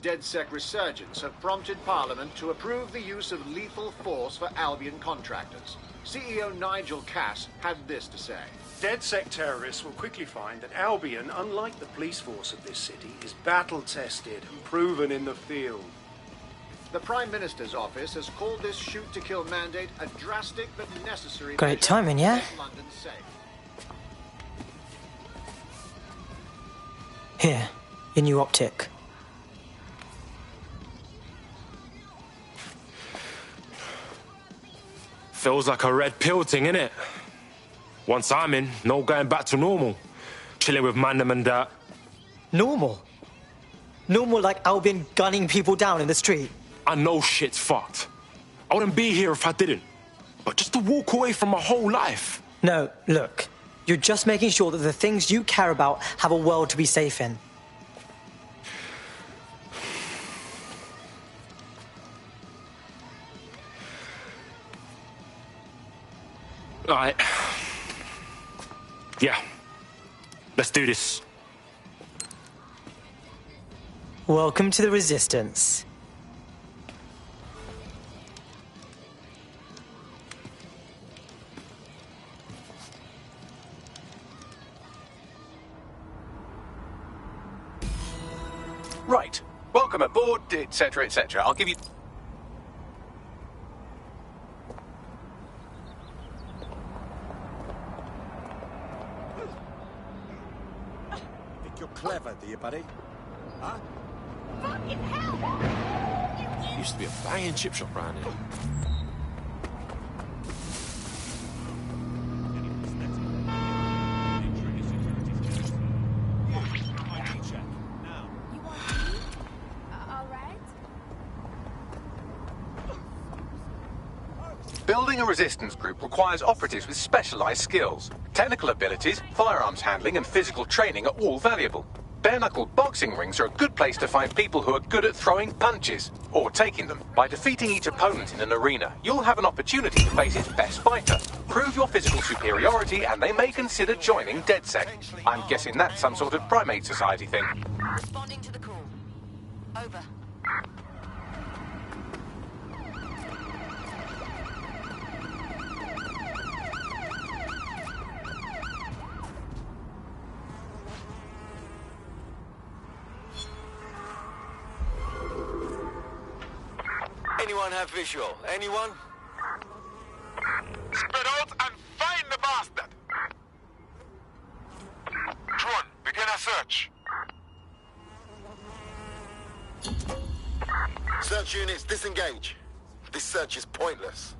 anti-DedSec resurgence have prompted Parliament to approve the use of lethal force for Albion contractors. CEO Nigel Cass had this to say. DedSec terrorists will quickly find that Albion, unlike the police force of this city, is battle-tested and proven in the field. The Prime Minister's office has called this shoot-to-kill mandate a drastic but necessary Great measure timing, to yeah? make London safe. Here, your new optic. Feels like a red pill thing, innit? Once I'm in, no going back to normal. Chilling with Mandem and that. Normal? Normal like Albion gunning people down in the street? I know shit's fucked. I wouldn't be here if I didn't. But just to walk away from my whole life. No, look. You're just making sure that the things you care about have a world to be safe in. Alright. Yeah. Let's do this. Welcome to the Resistance. Right. Welcome aboard, etc., etc. I'll give you... Think you're clever, do you, buddy? Huh? Fucking hell! Used to be a banging chip shop around here. Building a resistance group requires operatives with specialized skills. Technical abilities, firearms handling, and physical training are all valuable. Bare-knuckle boxing rings are a good place to find people who are good at throwing punches, or taking them. By defeating each opponent in an arena, you'll have an opportunity to face its best fighter. Prove your physical superiority, and they may consider joining DedSec. I'm guessing that's some sort of primate society thing. Responding to the call. Over. Anyone have visual? Anyone? Spread out and find the bastard! Drone, begin a search. Search units, disengage. This search is pointless.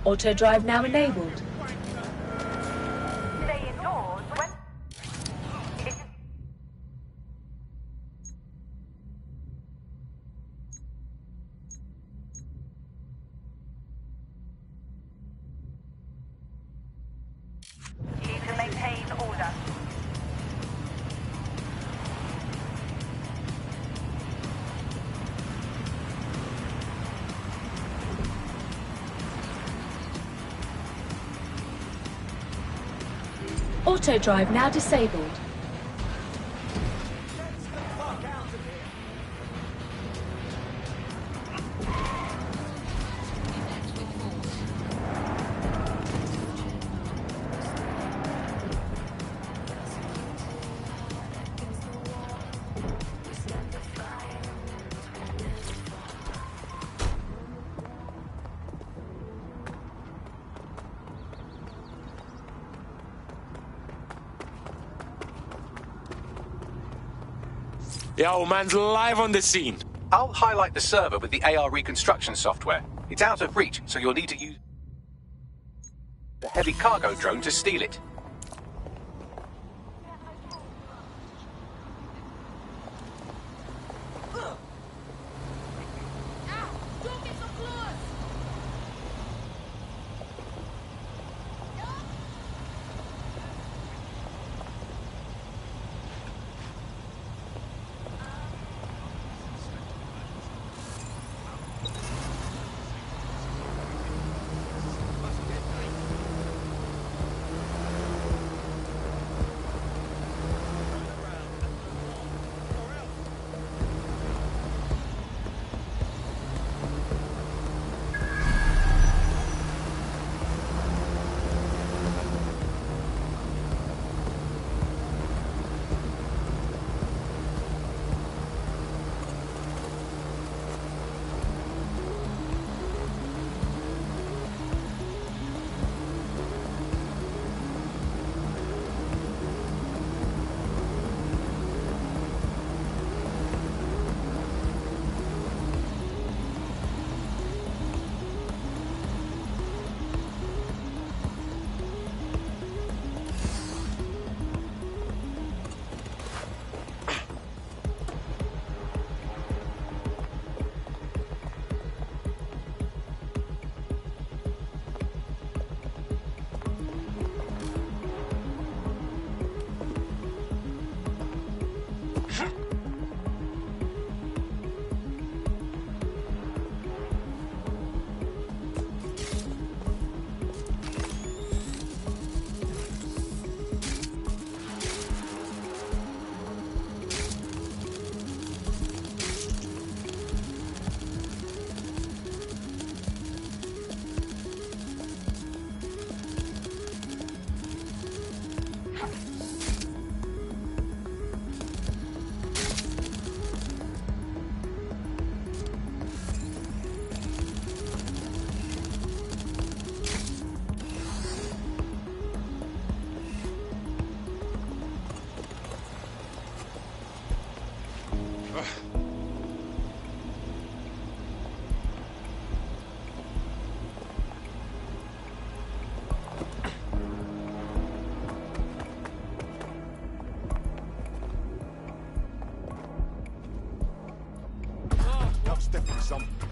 Auto drive now enabled. Stay indoors when... Need to maintain order. Auto drive now disabled. The old man's live on the scene. I'll highlight the server with the AR reconstruction software. It's out of reach, so you'll need to use the heavy cargo drone to steal it.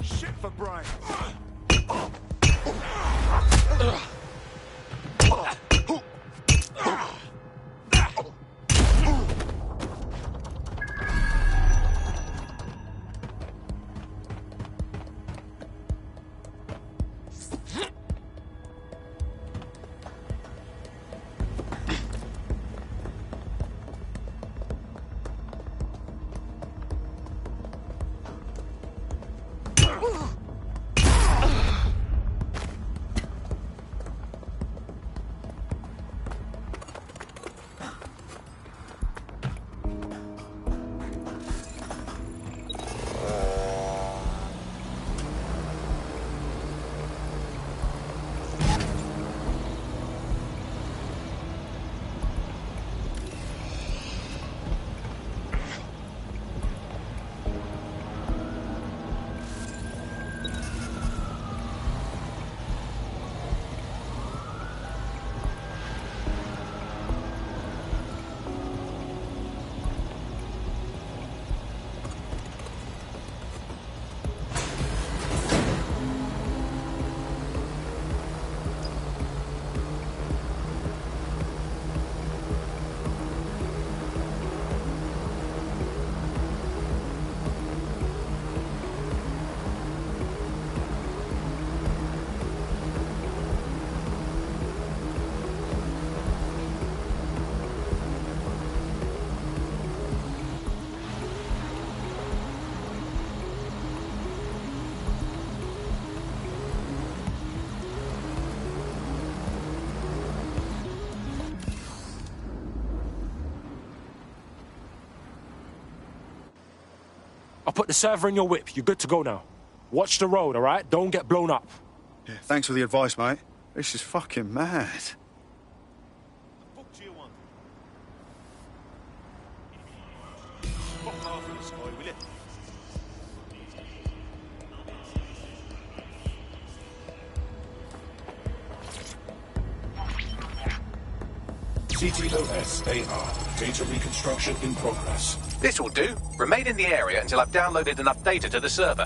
Shit for brain. I'll put the server in your whip. You're good to go now. Watch the road, all right? Don't get blown up. Yeah, thanks for the advice, mate. This is fucking mad. CTOS AR. Data reconstruction in progress. This will do. Remain in the area until I've downloaded enough data to the server.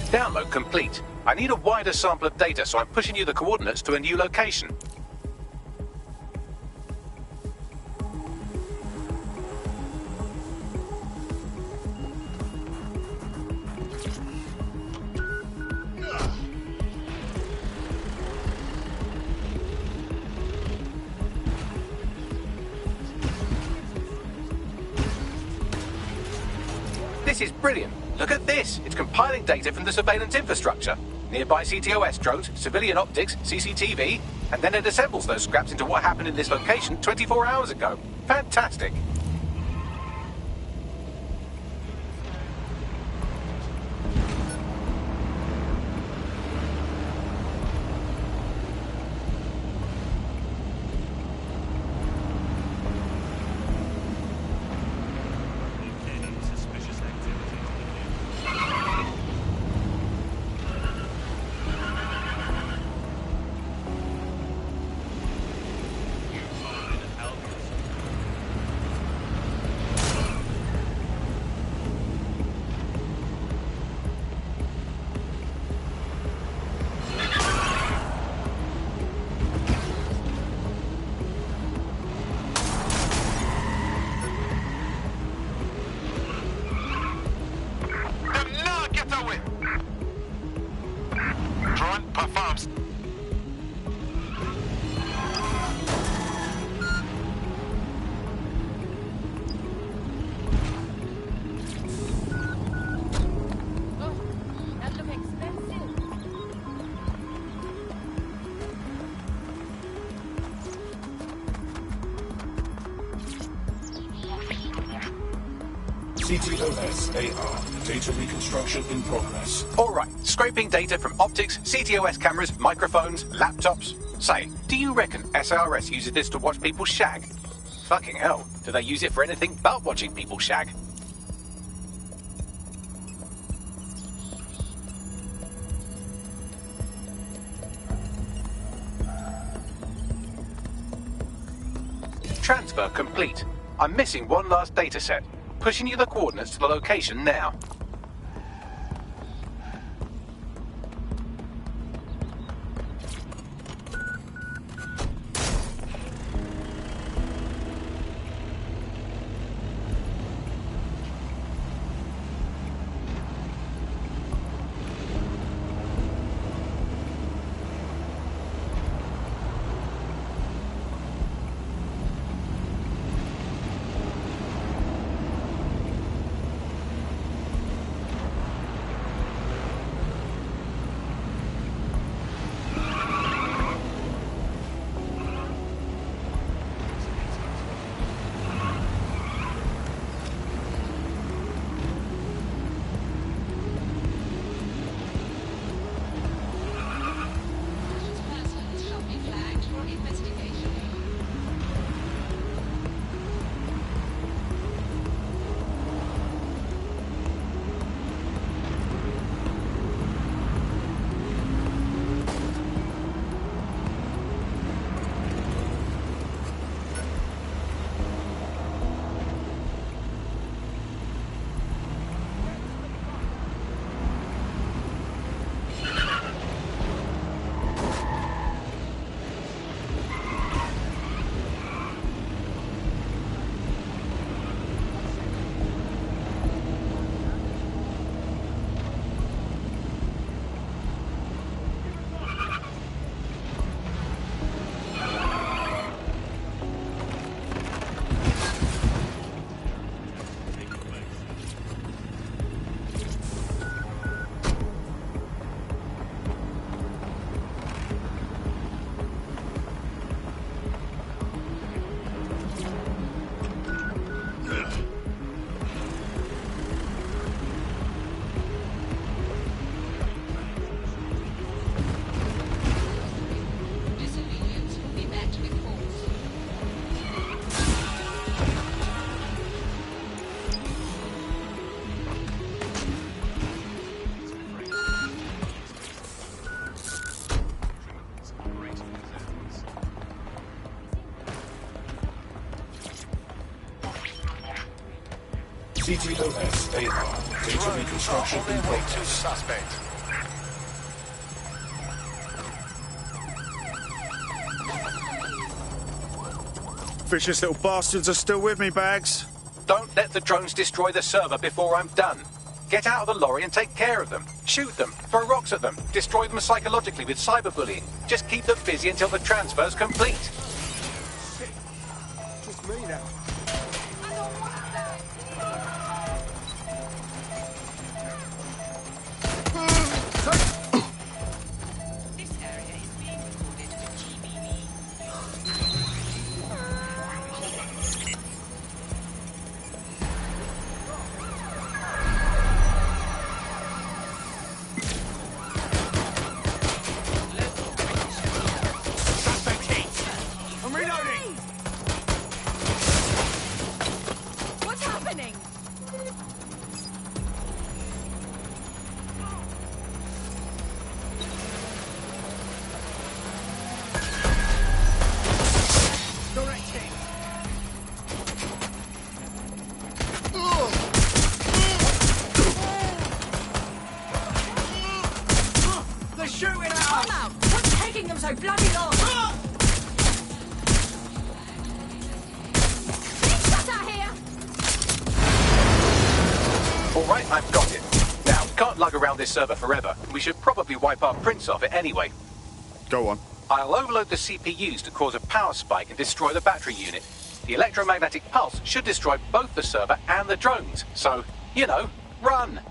Download complete. I need a wider sample of data, so I'm pushing you the coordinates to a new location. This is brilliant. Look at this. It's compiling data from the surveillance infrastructure. Nearby CTOS drones, civilian optics, CCTV, and then it assembles those scraps into what happened in this location 24 hours ago. Fantastic. CTOS AR. Data reconstruction in progress. All right, scraping data from optics, CTOS cameras, microphones, laptops. Say, do you reckon SRS uses this to watch people shag? Fucking hell, do they use it for anything but watching people shag? Transfer complete. I'm missing one last data set. Pushing you the coordinates to the location now. C3OS AR. Data reconstruction in progress. Suspect. Vicious little bastards are still with me, Bags. Don't let the drones destroy the server before I'm done. Get out of the lorry and take care of them. Shoot them, throw rocks at them, destroy them psychologically with cyberbullying. Just keep them busy until the transfer's complete. Just me now. This server forever. We should probably wipe our prints off it anyway. Go on. I'll overload the CPUs to cause a power spike and destroy the battery unit. The electromagnetic pulse should destroy both the server and the drones. So, you know, run!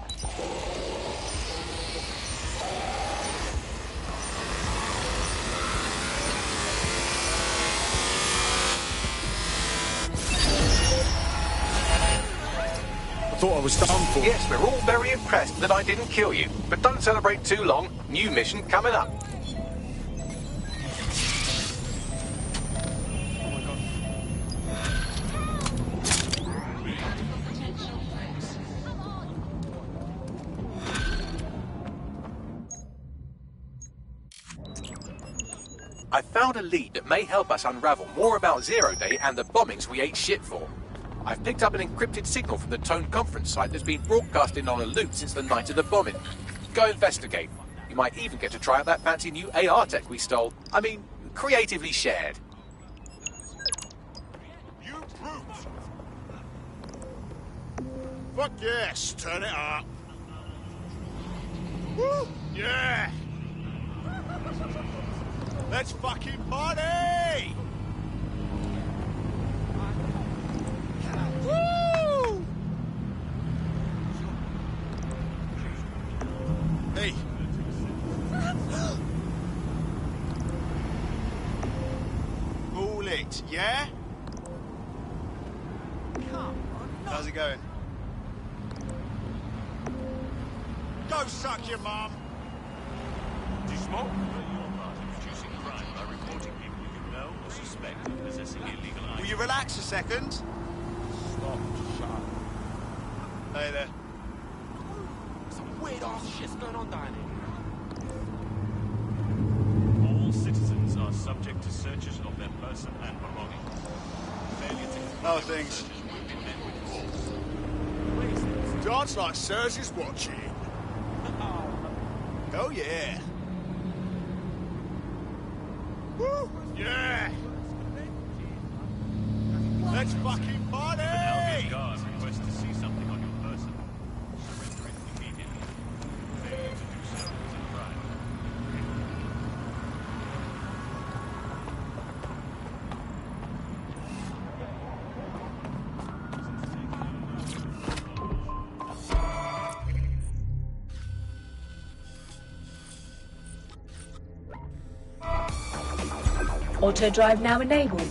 Thought I was done for. Yes, we're all very impressed that I didn't kill you. But don't celebrate too long. New mission coming up. I found a lead that may help us unravel more about Zero Day and the bombings we ate shit for. I've picked up an encrypted signal from the Tone conference site that's been broadcasting on a loop since the night of the bombing. Go investigate. You might even get to try out that fancy new AR tech we stole. I mean, creatively shared. You brutes! Fuck yes, turn it up. Woo! Yeah! Let's fucking party! Woo! Hey. All it, yeah? How's it going? Go suck your mum! Do you smoke? Reducing crime by reporting people you know or suspect of possessing illegal items. Will you relax a second? Stop. Shut up. Hey there. Some weird ass shit's going on down here. All citizens are subject to searches of their person and belongings. Failure to Other things. will be met with force. Dance like Sirs is watching. Oh yeah. Woo! Yeah! Let's fucking party! Albion guard requests to see something on your person. Surrender it immediately. Failure to do so is a crime. Auto drive now enabled.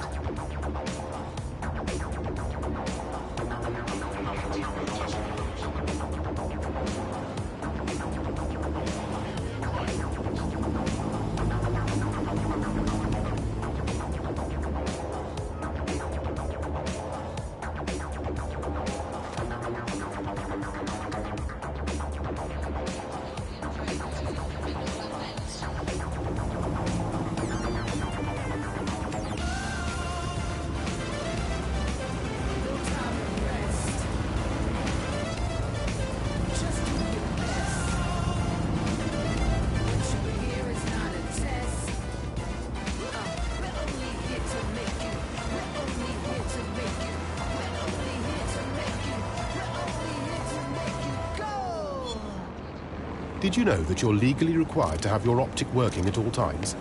Did you know that you're legally required to have your optic working at all times?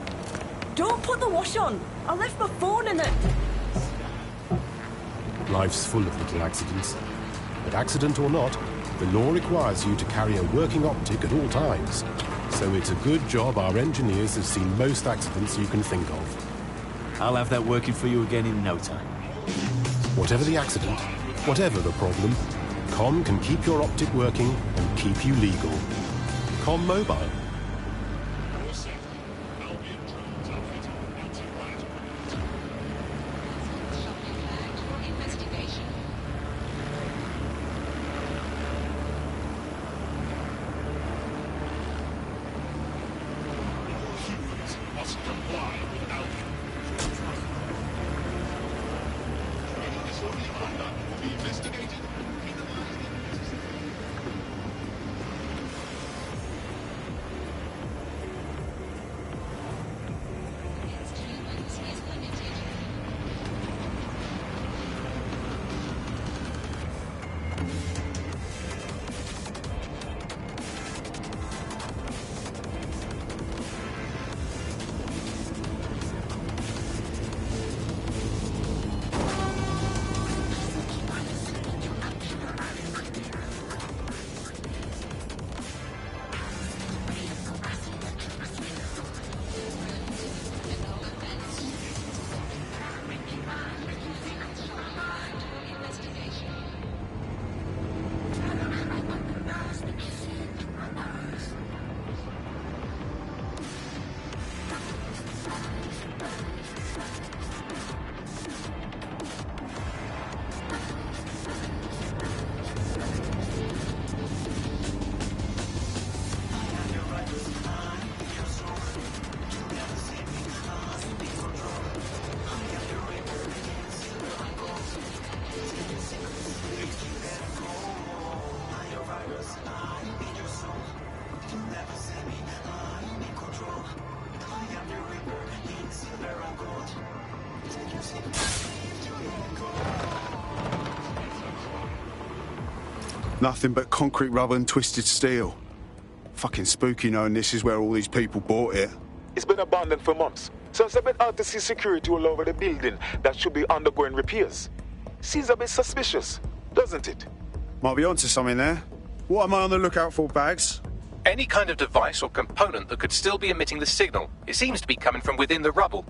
Don't put the wash on. I left my phone in it. Life's full of little accidents. But accident or not, the law requires you to carry a working optic at all times. So it's a good job our engineers have seen most accidents you can think of. I'll have that working for you again in no time. Whatever the accident, whatever the problem, Com can keep your optic working and keep you legal. Com Mobile. Nothing but concrete rubber and twisted steel. Fucking spooky knowing this is where all these people bought it. It's been abandoned for months, so it's a bit hard to see security all over the building that should be undergoing repairs. Seems a bit suspicious, doesn't it? Might be onto something there. What am I on the lookout for, Bags? Any kind of device or component that could still be emitting the signal. It seems to be coming from within the rubble.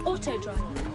Auto drive.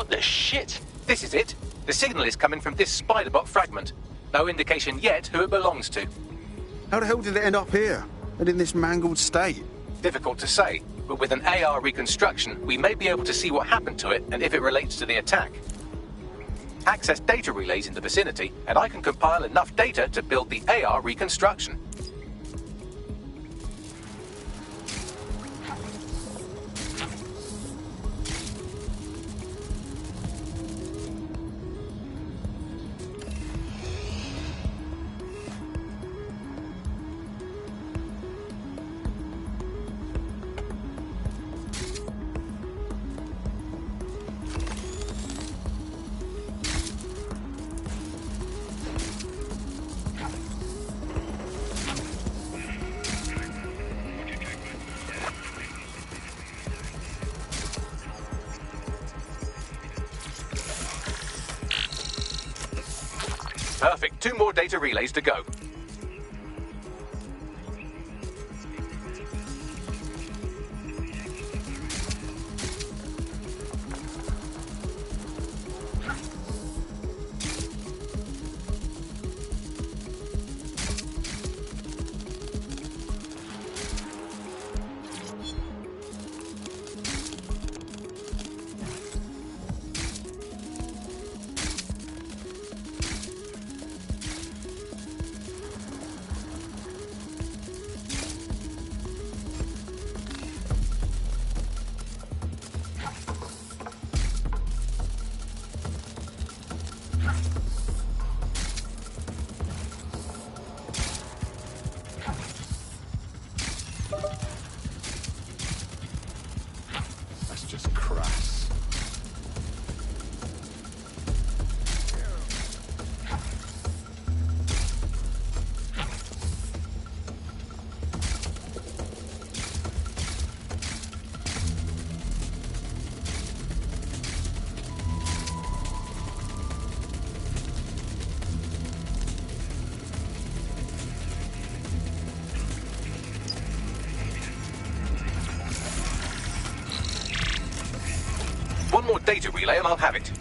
What the shit? This is it. The signal is coming from this spider-bot fragment. No indication yet who it belongs to. How the hell did it end up here? And in this mangled state? Difficult to say, but with an AR reconstruction, we may be able to see what happened to it and if it relates to the attack. Access data relays in the vicinity, and I can compile enough data to build the AR reconstruction. Perfect. 2 more data relays to go. One more data relay and I'll have it.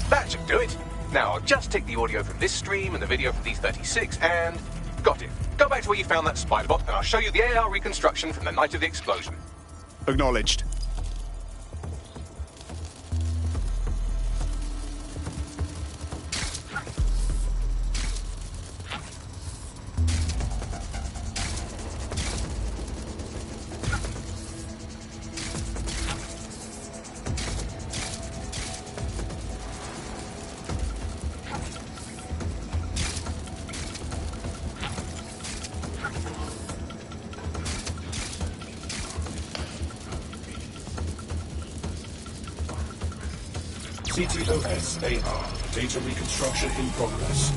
That should do it. Now I'll just take the audio from this stream and the video from these 36 and... got it. Go back to where you found that spider bot and I'll show you the AR reconstruction from the night of the explosion. Acknowledged. CTOS AR. Data reconstruction in progress.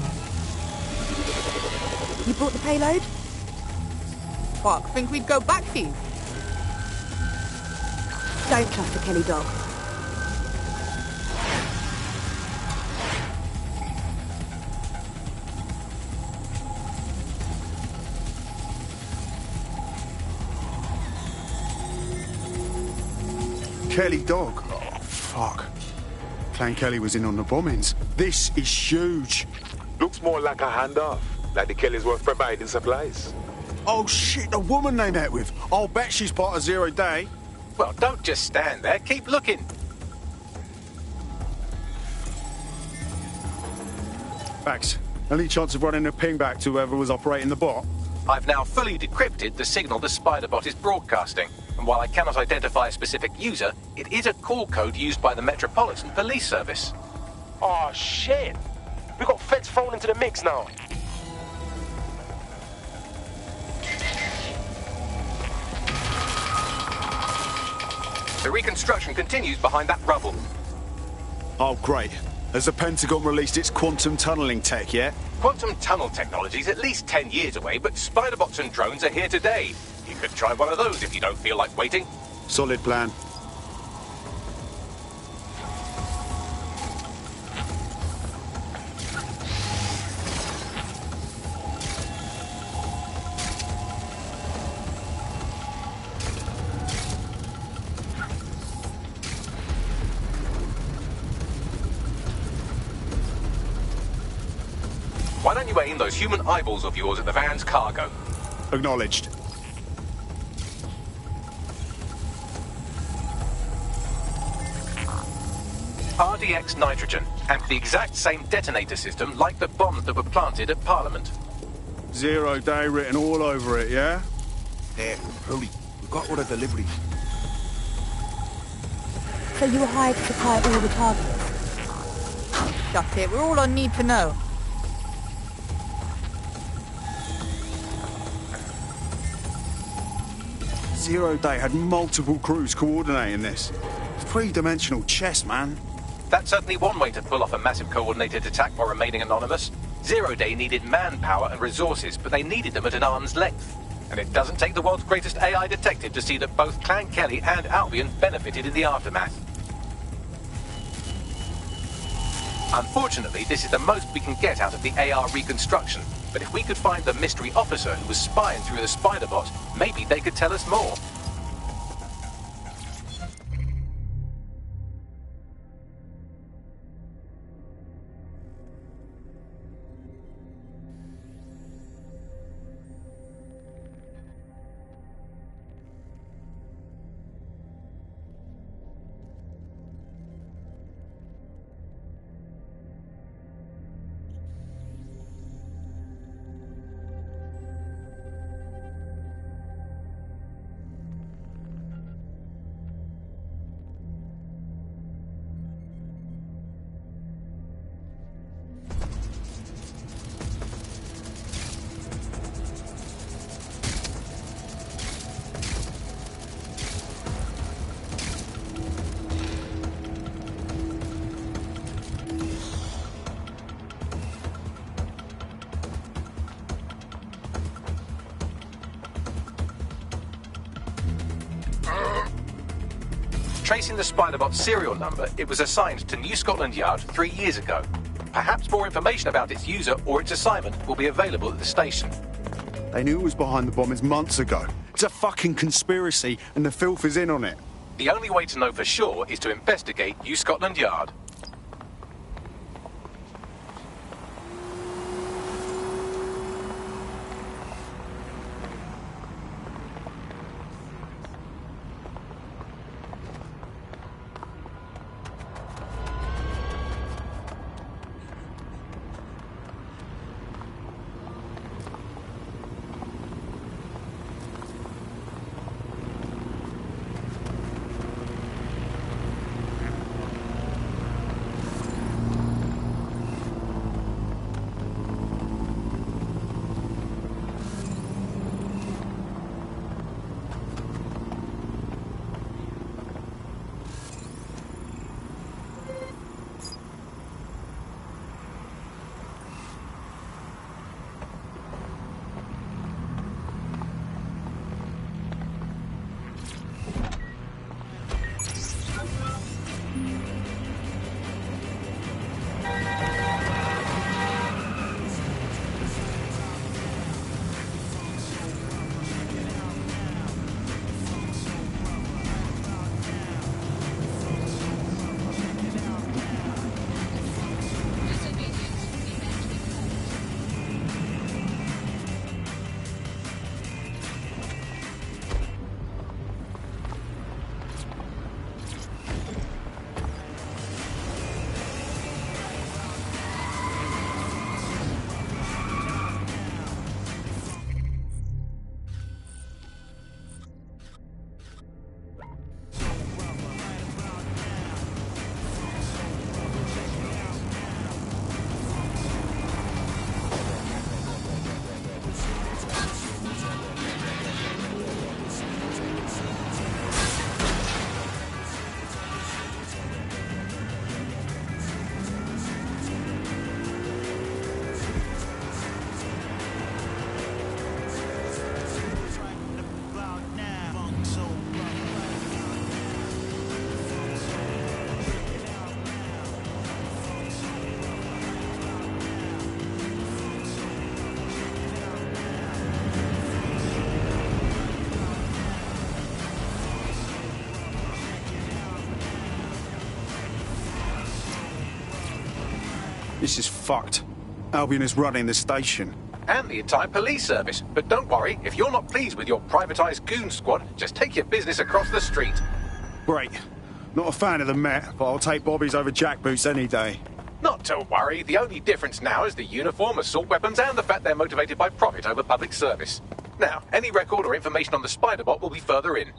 You brought the payload? Fuck, think we'd go back for you? Don't trust the Kelly dog. Kelly dog? Oh, fuck. Clan Kelly was in on the bombings. This is huge. Looks more like a handoff, like the Kellys were providing supplies. Oh shit, the woman they met with. I'll bet she's part of Zero Day. Well, don't just stand there, keep looking. Max, any chance of running a ping back to whoever was operating the bot? I've now fully decrypted the signal the spider bot is broadcasting. And while I cannot identify a specific user, it is a call code used by the Metropolitan Police Service. Oh, shit! We got feds thrown into the mix now. The reconstruction continues behind that rubble. Oh, great. Has the Pentagon released its quantum tunneling tech yet? Quantum tunnel technology is at least 10 years away, but spider-bots and drones are here today. You could try one of those if you don't feel like waiting. Solid plan. Why don't you aim those human eyeballs of yours at the van's cargo? Acknowledged. RDX nitrogen, and the exact same detonator system like the bombs that were planted at Parliament. 0 day written all over it, yeah? There, hurry. We've got all the deliveries. So you hired to supply all the targets? That's it. We're all on need to know. Zero Day had multiple crews coordinating this. Three-dimensional chess, man. That's certainly one way to pull off a massive coordinated attack while remaining anonymous. Zero Day needed manpower and resources, but they needed them at an arm's length. And it doesn't take the world's greatest AI detective to see that both Clan Kelly and Albion benefited in the aftermath. Unfortunately, this is the most we can get out of the AR reconstruction. But if we could find the mystery officer who was spying through the spider-bot, maybe they could tell us more. Tracing the Spider-Bot's serial number, it was assigned to New Scotland Yard 3 years ago. Perhaps more information about its user or its assignment will be available at the station. They knew it was behind the bombings months ago. It's a fucking conspiracy, and the filth is in on it. The only way to know for sure is to investigate New Scotland Yard. This is fucked. Albion is running the station. And the entire police service. But don't worry, if you're not pleased with your privatised goon squad, just take your business across the street. Great. Not a fan of the Met, but I'll take Bobby's over jackboots any day. Not to worry, the only difference now is the uniform, assault weapons, and the fact they're motivated by profit over public service. Now, any record or information on the Spider-Bot will be further in.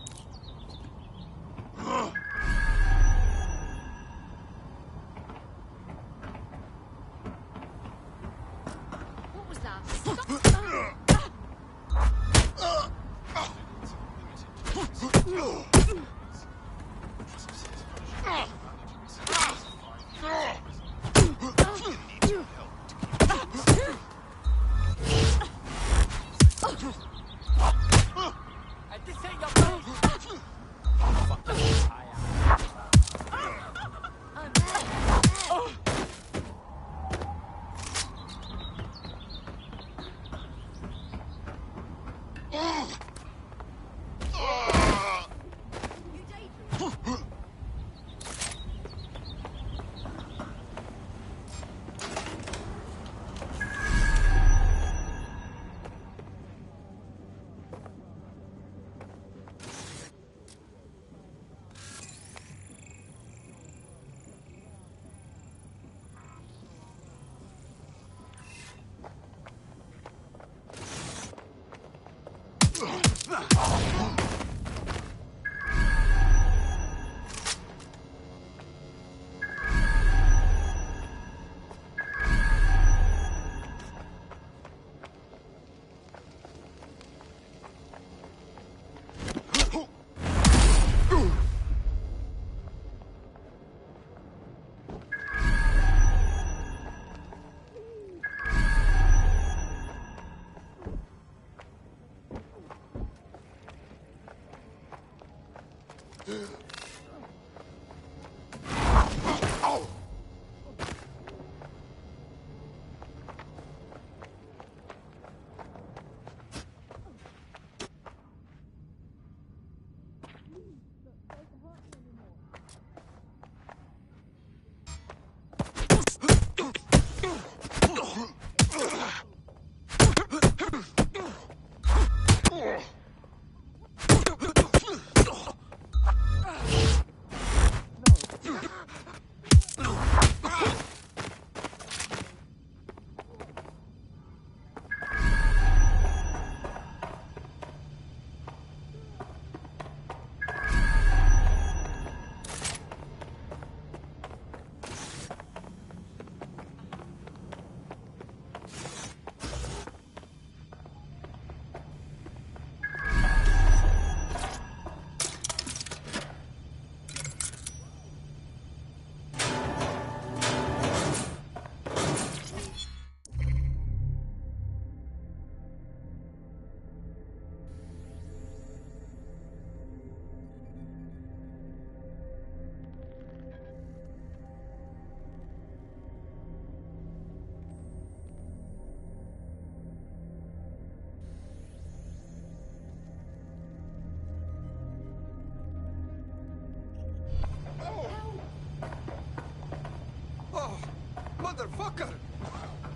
Motherfucker!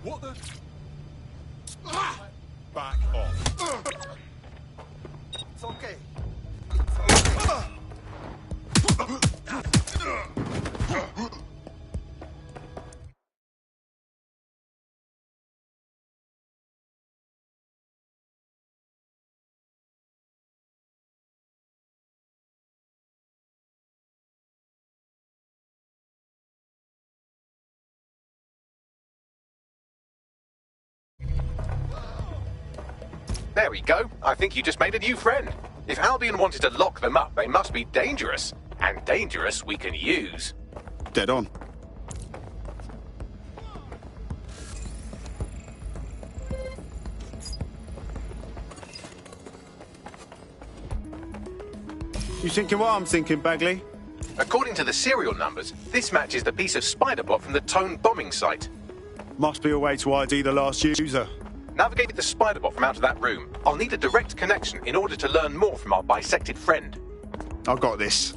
What the? Back off. It's okay. There we go. I think you just made a new friend. If Albion wanted to lock them up, they must be dangerous. And dangerous we can use. Dead on. You thinking what I'm thinking, Bagley? According to the serial numbers, this matches the piece of Spider-Bot from the Tone bombing site. Must be a way to ID the last user. Navigate the Spider-Bot from out of that room. I'll need a direct connection in order to learn more from our bisected friend. I've got this.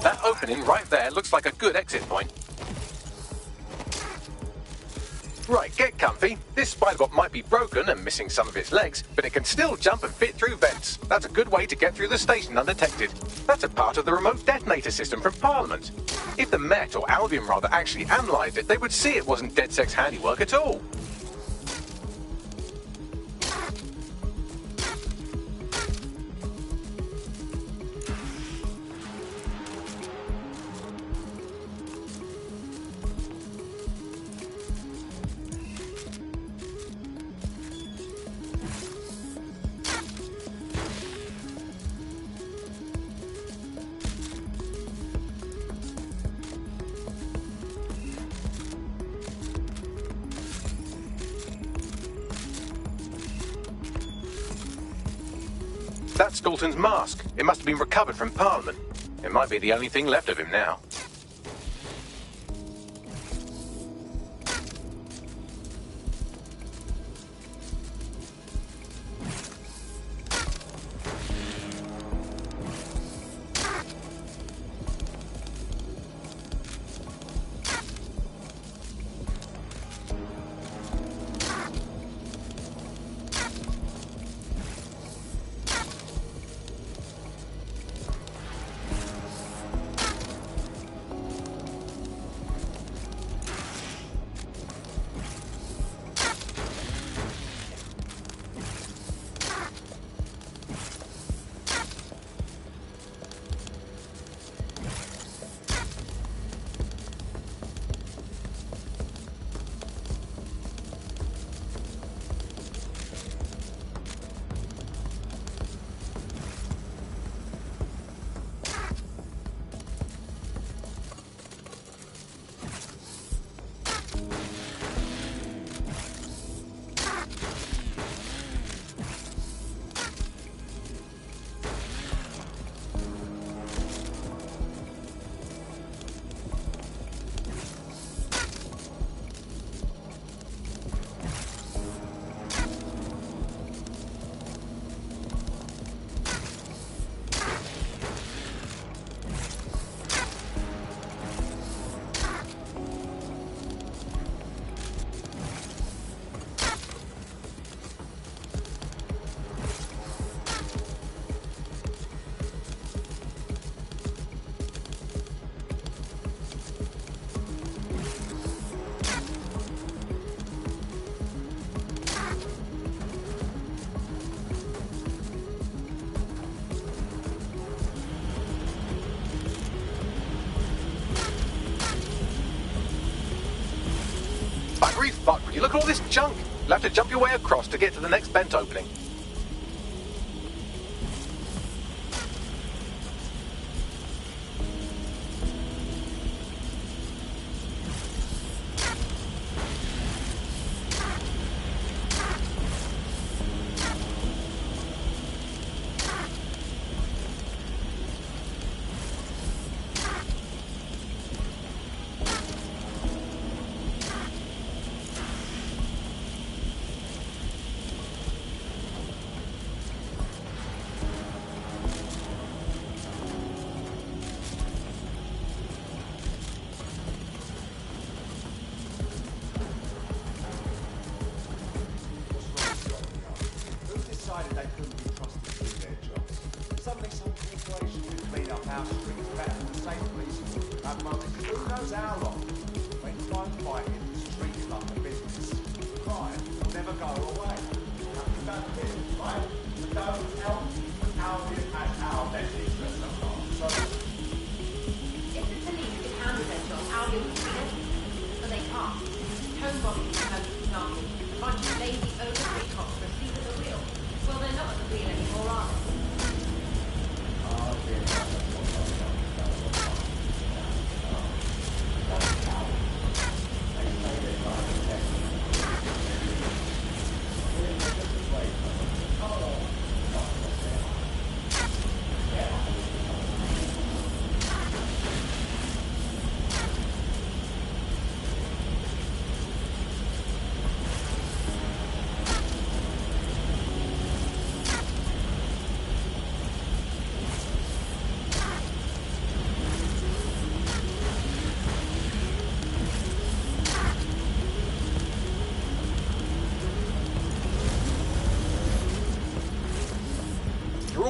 That opening right there looks like a good exit point. Right, get comfy. This spider-bot might be broken and missing some of its legs, but it can still jump and fit through vents. That's a good way to get through the station undetected. That's a part of the remote detonator system from Parliament. If the Met, or Albion rather, actually analysed it, they would see it wasn't DedSec's handiwork at all. That's Dalton's mask. It must have been recovered from Parliament. It might be the only thing left of him now. Fuck, would you look at all this junk? You'll have to jump your way across to get to the next vent opening.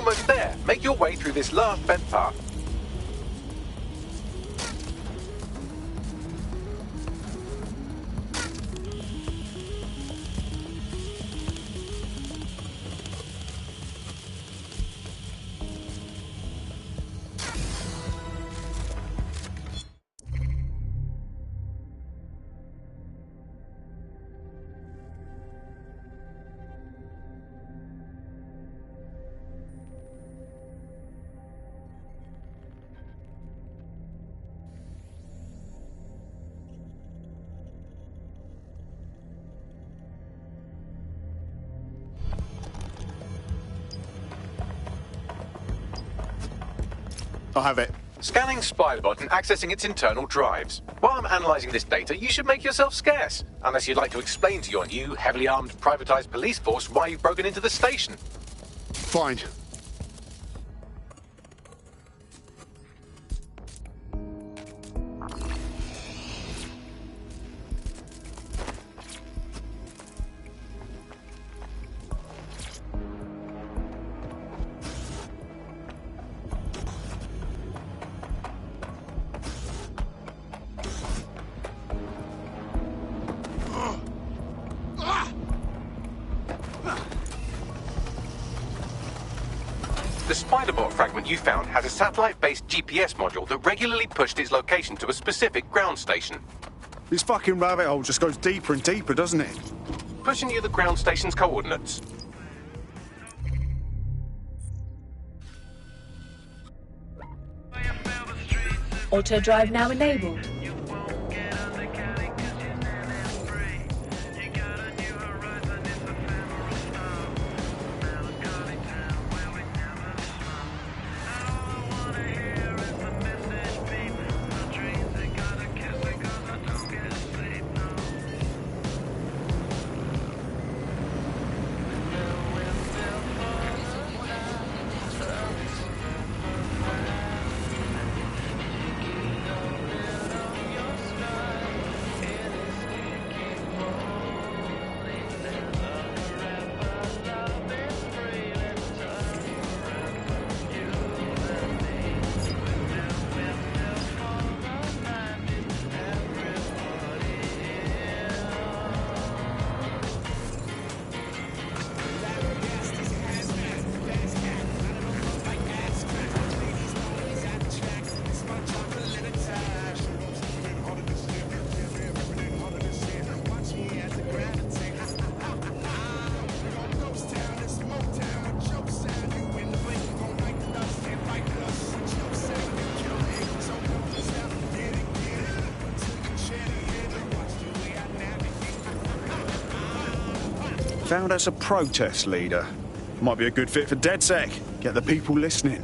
almost there. Make your way through this last bent path. I have it. Scanning Spiderbot and accessing its internal drives. While I'm analysing this data, you should make yourself scarce. Unless you'd like to explain to your new, heavily armed, privatised police force why you've broken into the station. Fine. The Spiderbot fragment you found has a satellite-based GPS module that regularly pushed its location to a specific ground station. This fucking rabbit hole just goes deeper and deeper, doesn't it? Pushing you the ground station's coordinates. Auto drive now enabled. Found us a protest leader. Might be a good fit for DedSec. Get the people listening.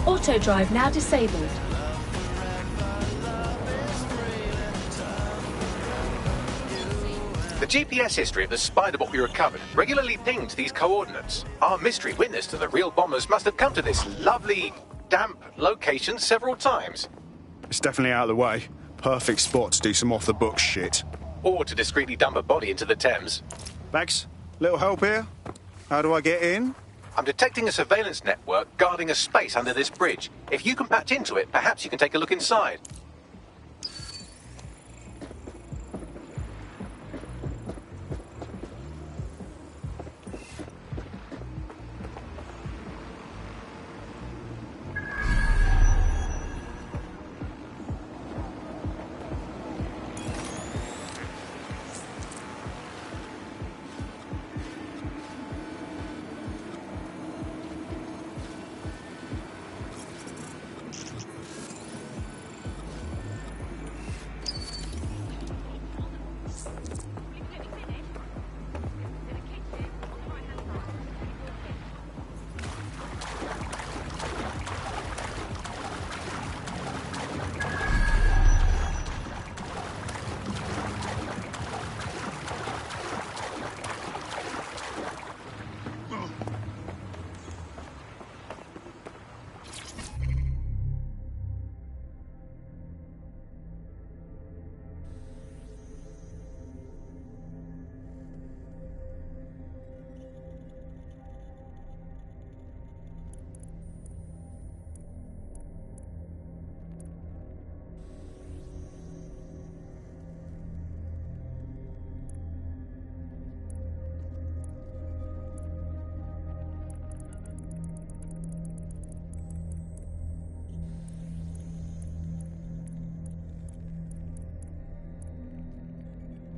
Auto drive now disabled. The GPS history of the Spiderbot we recovered regularly pinged these coordinates. Our mystery witness to the real bombers must have come to this lovely, damp location several times. It's definitely out of the way. Perfect spot to do some off-the-books shit. Or to discreetly dump a body into the Thames. Max, little help here? How do I get in? I'm detecting a surveillance network guarding a space under this bridge. If you can patch into it, perhaps you can take a look inside.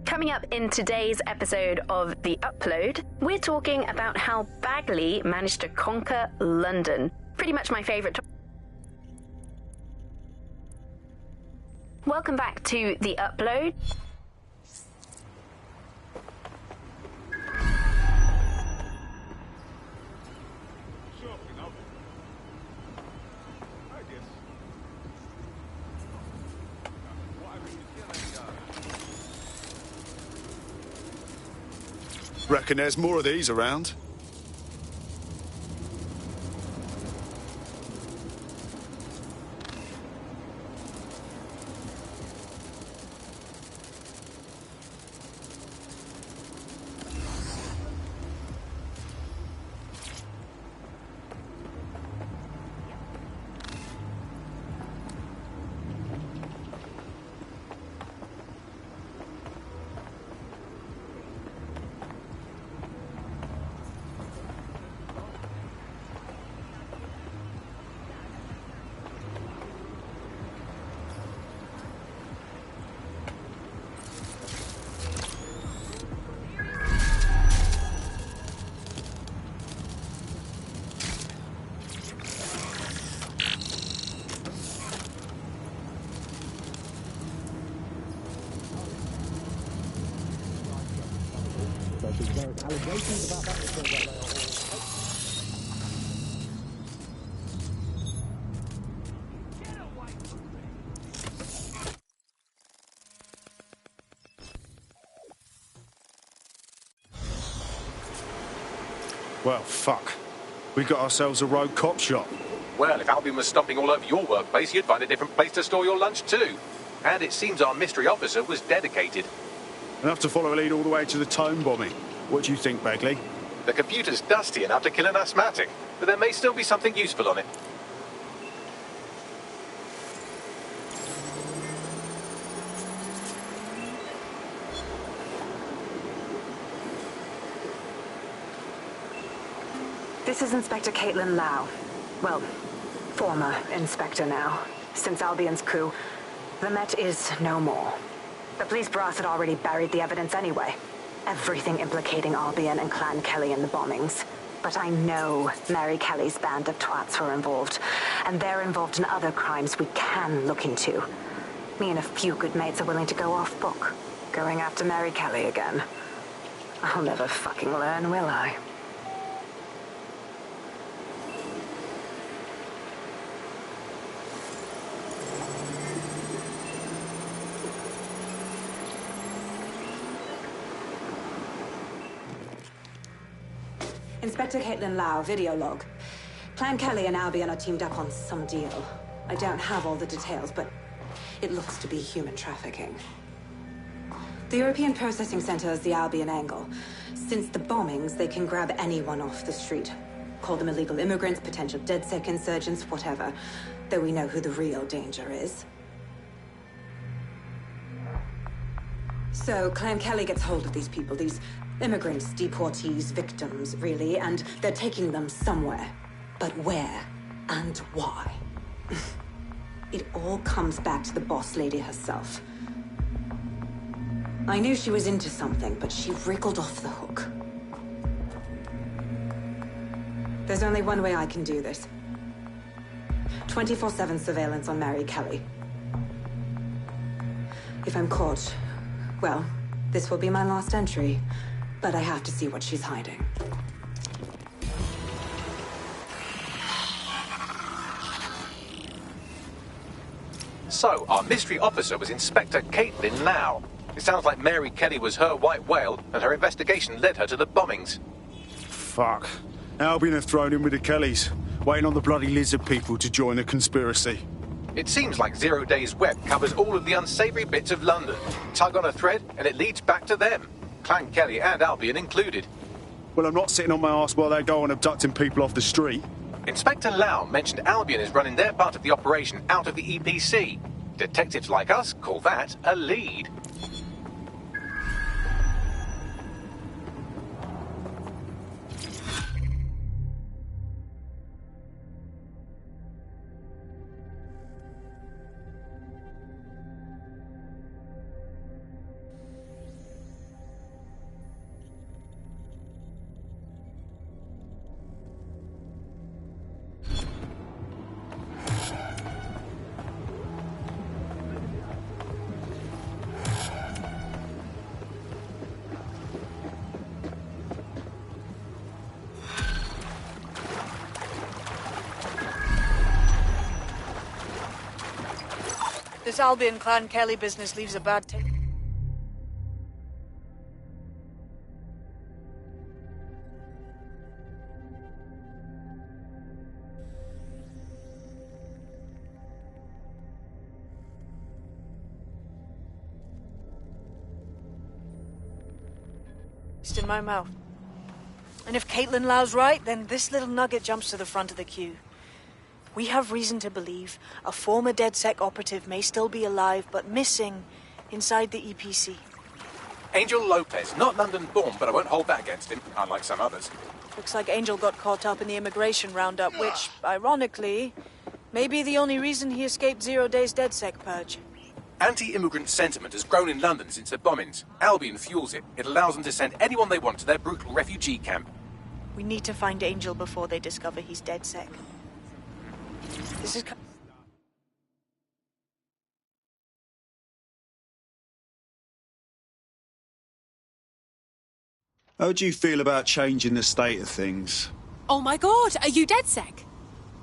Coming up in today's episode of The Upload, we're talking about how Bagley managed to conquer London. Pretty much my favourite topic. Welcome back to The Upload. Reckon there's more of these around. Well, fuck. We got ourselves a rogue cop shop. Well, if Albion was stomping all over your workplace, you'd find a different place to store your lunch too. And it seems our mystery officer was dedicated. Enough to follow a lead all the way to the Tome bombing. What do you think, Bagley? The computer's dusty enough to kill an asthmatic, but there may still be something useful on it. This is Inspector Caitlin Lau. Well, former inspector now. Since Albion's coup, the Met is no more. The police brass had already buried the evidence anyway. Everything implicating Albion and Clan Kelly in the bombings. But I know Mary Kelly's band of twats were involved, and they're involved in other crimes we can look into. Me and a few good mates are willing to go off book, going after Mary Kelly again. I'll never fucking learn, will I? Inspector Caitlin Lau, video log. Clan Kelly and Albion are teamed up on some deal. I don't have all the details, but it looks to be human trafficking. The European Processing Center is the Albion angle. Since the bombings, they can grab anyone off the street. Call them illegal immigrants, potential DedSec insurgents, whatever. Though we know who the real danger is. So, Clan Kelly gets hold of these people, these immigrants, deportees, victims, really, and they're taking them somewhere. But where and why? It all comes back to the boss lady herself. I knew she was into something, but she wriggled off the hook. There's only one way I can do this. 24/7 surveillance on Mary Kelly. If I'm caught, well, this will be my last entry. But I have to see what she's hiding. So, our mystery officer was Inspector Caitlin Lau. It sounds like Mary Kelly was her white whale, and her investigation led her to the bombings. Fuck. Albion have thrown in with the Kellys, waiting on the bloody lizard people to join the conspiracy. It seems like 0 Days Web covers all of the unsavoury bits of London. Tug on a thread, and it leads back to them. Clan Kelly and Albion included. Well, I'm not sitting on my arse while they go on abducting people off the street. Inspector Lau mentioned Albion is running their part of the operation out of the EPC. Detectives like us call that a lead. This Albion Clan Kelly business leaves a bad taste. In my mouth. And if Caitlin Lau's right, then this little nugget jumps to the front of the queue. We have reason to believe a former DedSec operative may still be alive, but missing inside the EPC. Angel Lopez, not London-born, but I won't hold that against him, unlike some others. Looks like Angel got caught up in the immigration roundup, which, ironically, may be the only reason he escaped 0 days DedSec purge. Anti-immigrant sentiment has grown in London since the bombings. Albion fuels it. It allows them to send anyone they want to their brutal refugee camp. We need to find Angel before they discover he's DedSec. This is... How do you feel about changing the state of things? Oh my god, are you DedSec?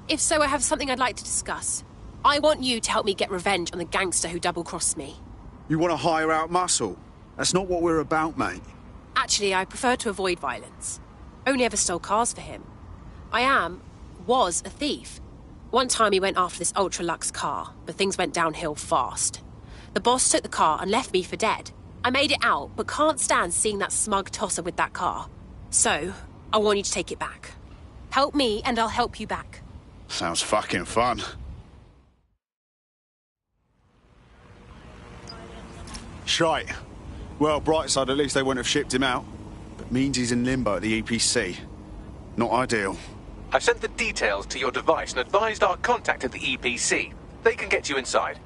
If so, I have something I'd like to discuss. I want you to help me get revenge on the gangster who double-crossed me. You want to hire out muscle? That's not what we're about, mate. Actually, I prefer to avoid violence. Only ever stole cars for him. Was a thief. One time he went after this ultra-luxe car, but things went downhill fast. The boss took the car and left me for dead. I made it out, but can't stand seeing that smug tosser with that car. So, I want you to take it back. Help me, and I'll help you back. Sounds fucking fun. Shite. Well, bright side, at least they wouldn't have shipped him out. But means he's in limbo at the EPC. Not ideal. I've sent the details to your device and advised our contact at the EPC. They can get you inside.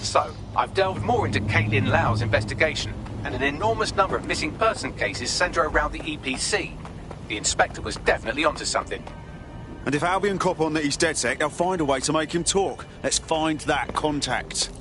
So, I've delved more into Caitlin Lau's investigation, and an enormous number of missing person cases centre around the EPC. The inspector was definitely onto something. And if Albion cop on that he's DedSec, they'll find a way to make him talk. Let's find that contact.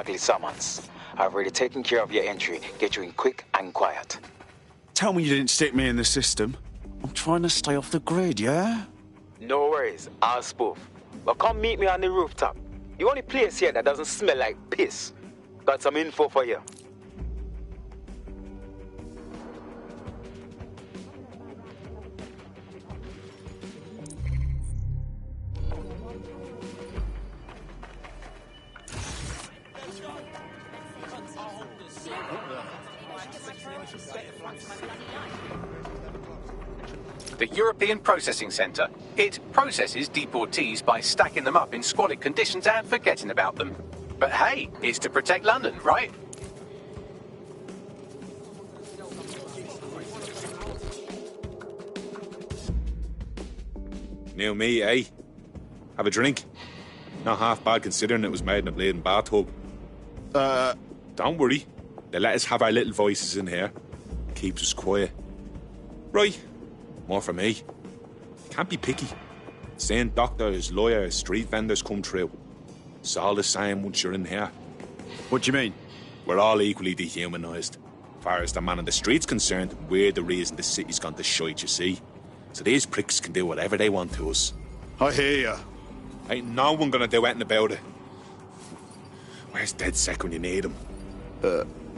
Exactly, Summons. I've already taken care of your entry. Get you in quick and quiet. Tell me you didn't stick me in the system. I'm trying to stay off the grid, yeah? No worries, I'll spoof. But come meet me on the rooftop. The only place here that doesn't smell like piss. Got some info for you. The European Processing Centre. It processes deportees by stacking them up in squalid conditions and forgetting about them. But hey, it's to protect London, right? New me, eh? Have a drink. Not half bad considering it was made in a bleeding bathtub. Don't worry. They let us have our little voices in here. Keeps us quiet. Right. More for me. Can't be picky. Seeing doctors, lawyers, street vendors come through. It's all the same once you're in here. What do you mean? We're all equally dehumanised. As far as the man on the street's concerned, we're the reason the city's gone to shite, you see. So these pricks can do whatever they want to us. I hear ya. Ain't no one gonna do anything about it. Where's DedSec when you need him?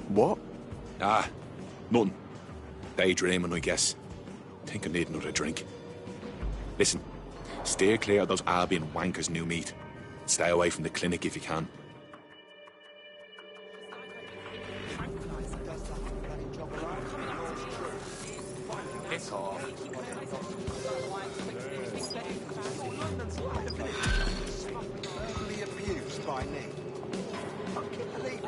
What? Ah, nothing. Daydreaming, I guess. Think I need another drink. Listen, steer clear of those Albion wankers, new meat. Stay away from the clinic if you can. Piss off. Verbally abused by me. I can't believe it.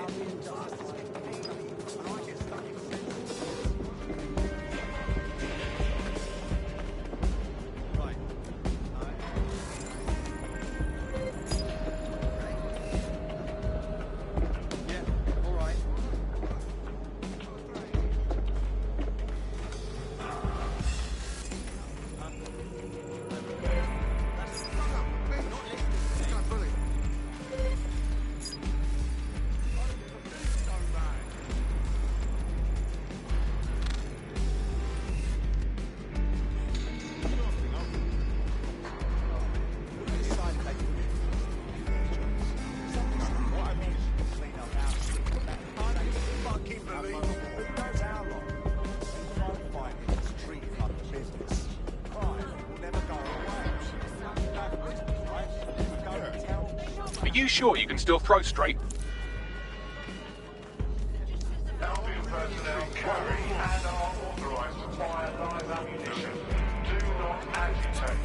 Are you sure you can still throw straight? Albion personnel carry and are authorized to fire live ammunition. Do not agitate.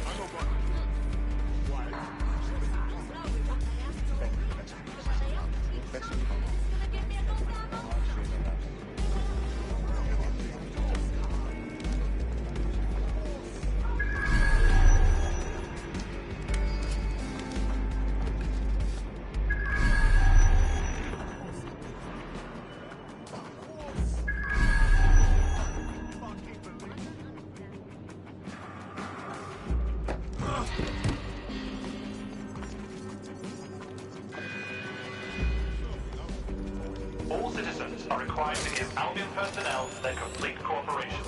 All citizens are required to give Albion personnel their complete cooperation.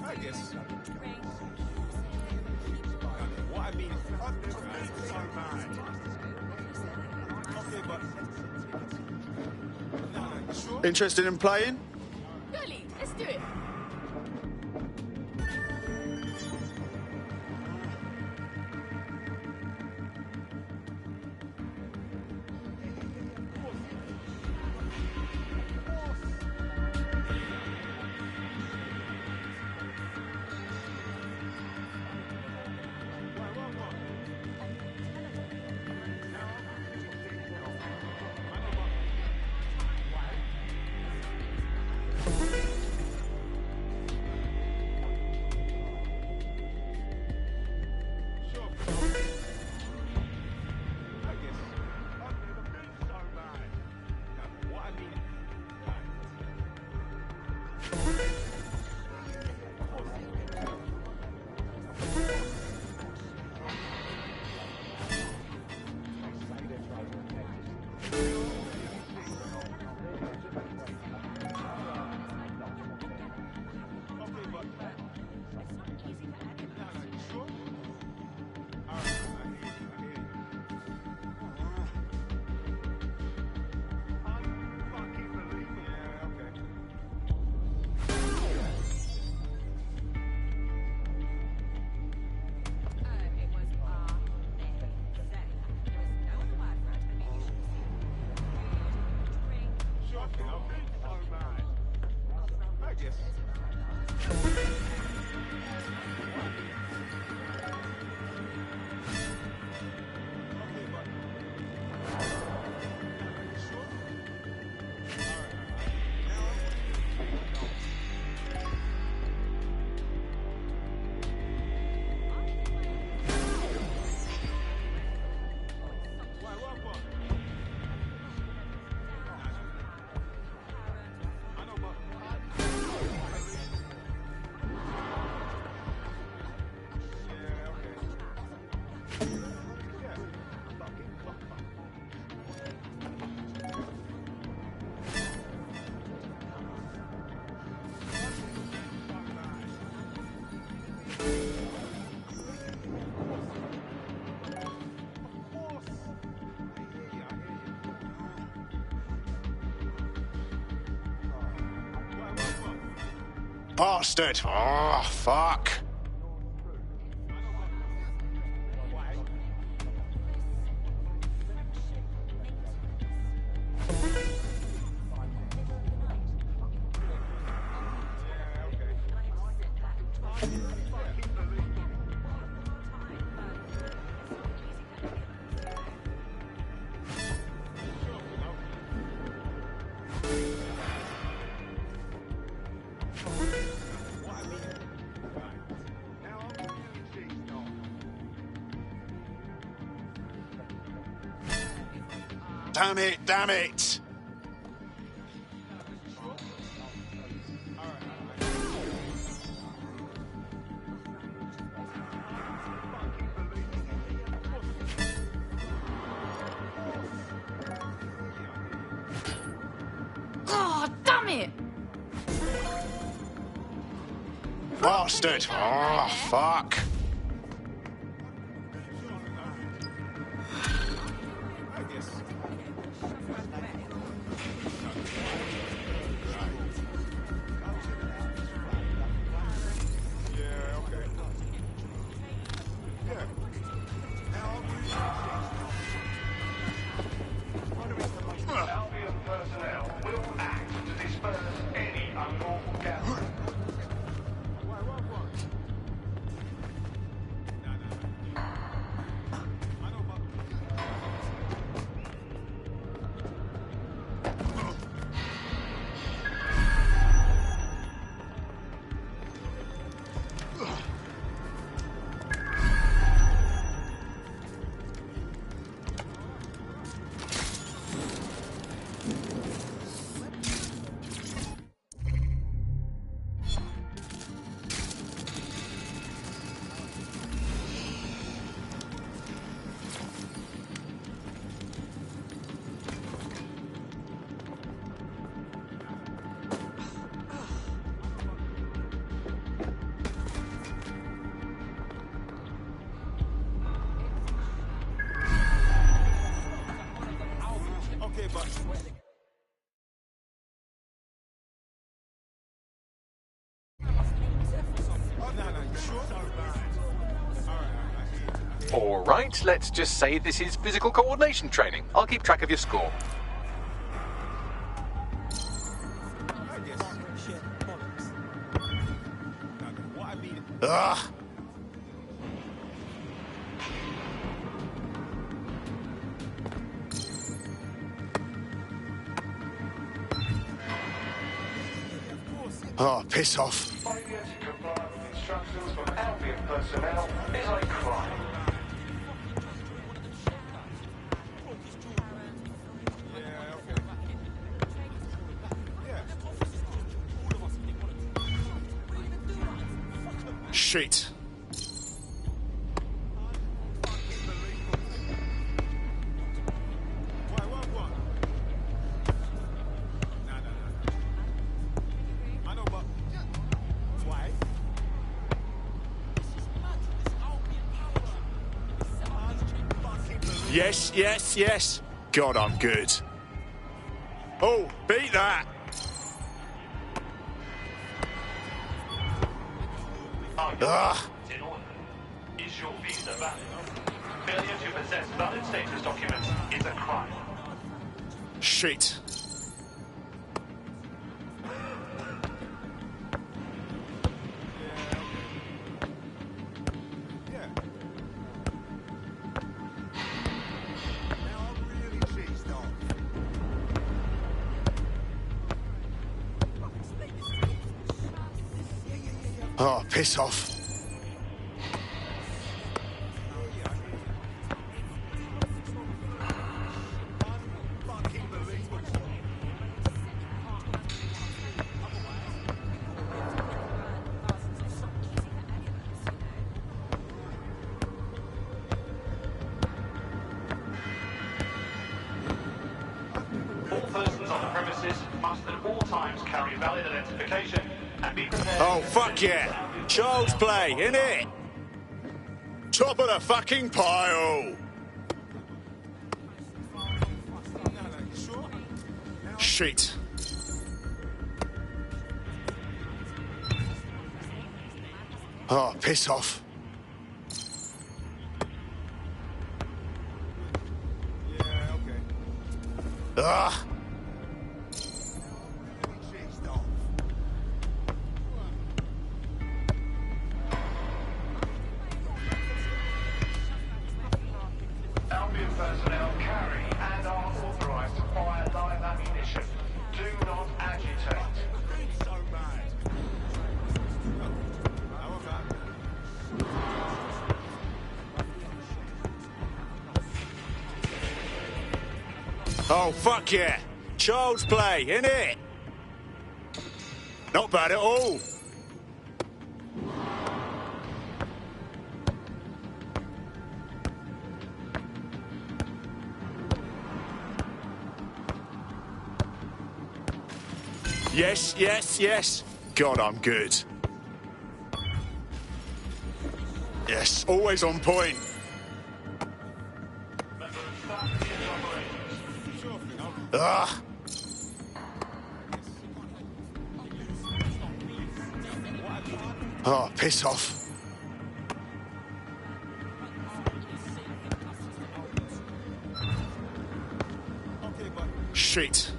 I guess. What I mean, I've never been so mad. Okay, but... No, you sure? Interested in playing? Gully, let's do it. Bastard! Oh, fuck. Damn it, damn it! Oh, damn it! Bastard! Oh, fuck. All right, let's just say this is physical coordination training. I'll keep track of your score. Ugh. Oh, piss off. Failure to comply with instructions from Albion personnel is a crime. Shit. Yes, yes, yes. God, I'm good. Oh, beat that. Ah. Is your visa valid? Failure to possess valid status documents is a crime. Shit. Oh, piss off. All persons on the premises must at all times carry valid identification and be prepared. Oh, fuck yeah. Child's play, innit? Top of the fucking pile. Shit. Oh, piss off. Ah. Albion personnel carry and are authorized to fire live ammunition. Do not agitate. Oh, fuck yeah. Child's play, innit? Not bad at all. Yes, yes, yes. God, I'm good. Yes, always on point. Ah. Oh, piss off. Shit.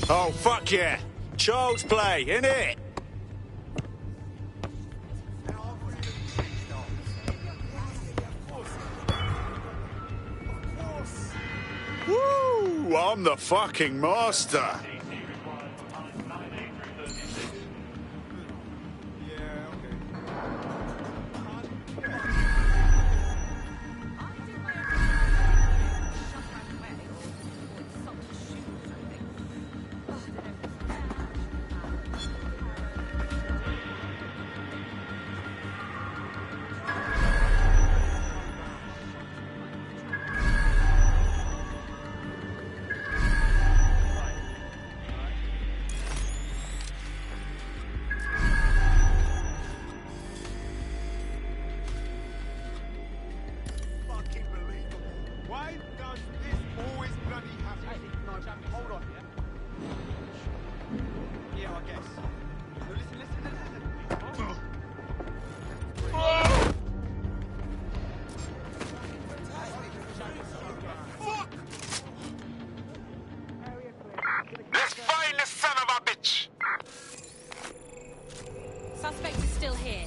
Oh, fuck yeah. Child's play, innit? Woo! I'm the fucking master. does this always bloody happen? No, hold on. Yeah, I guess. No, listen. Let's find the son of a bitch! Suspect is still here.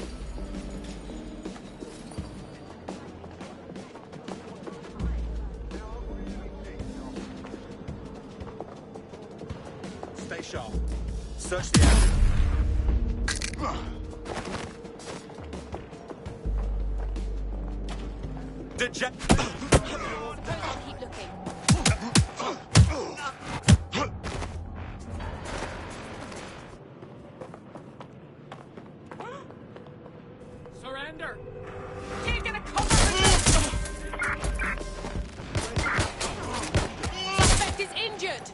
Stay sharp. Search the area. Keep looking. Surrender! You're gonna cover us! Suspect is injured!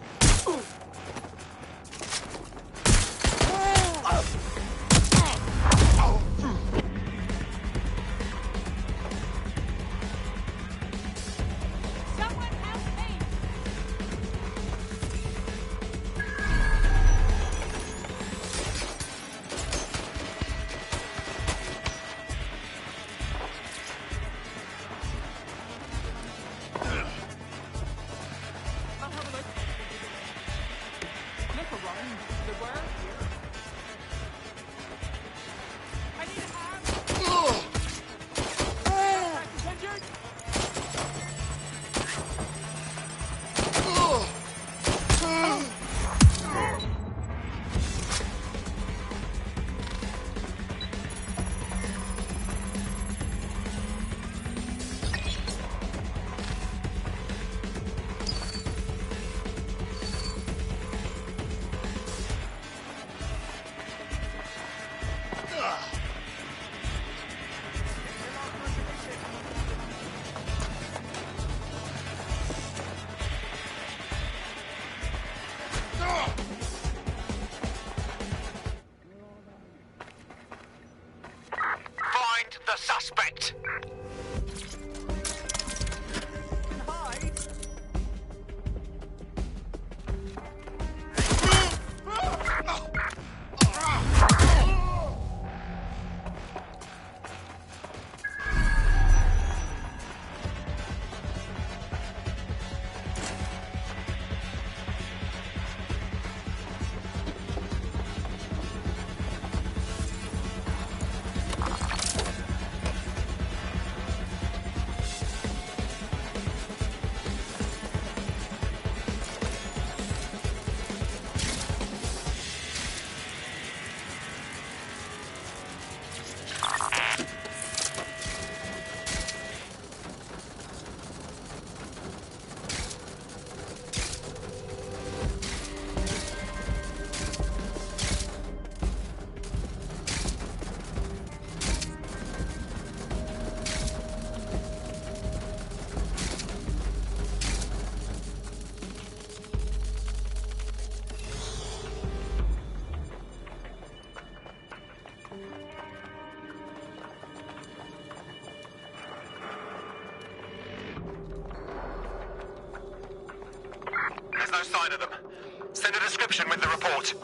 Someone help me! I'll have a look. Look around. There were here. I need a hand. Injured. Find the suspect. There's no sign of them. Send a description with the report.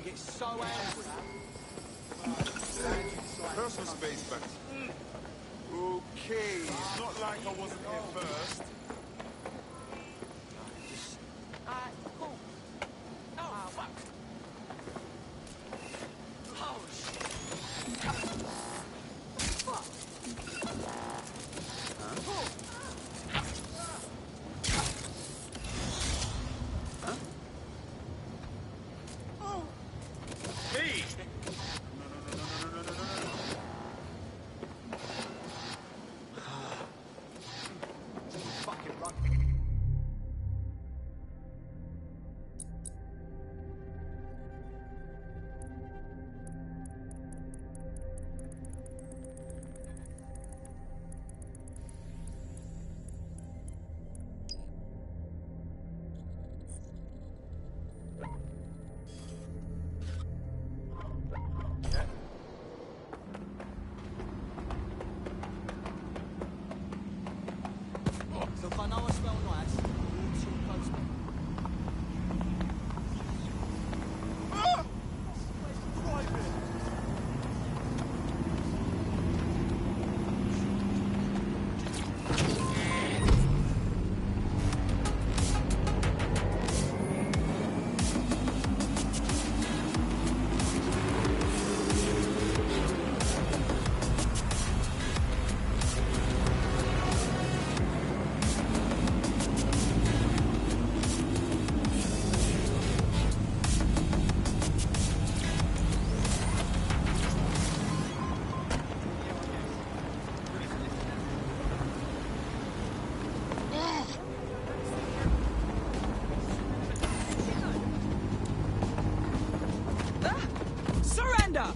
get so angry. Personal space back. Okay, it's not like I wasn't here first. Cool. Oh, fuck. Oh, shit. Fuck. Hey! Fucking run. Look, I know I smell nice. You're too close. Surrender!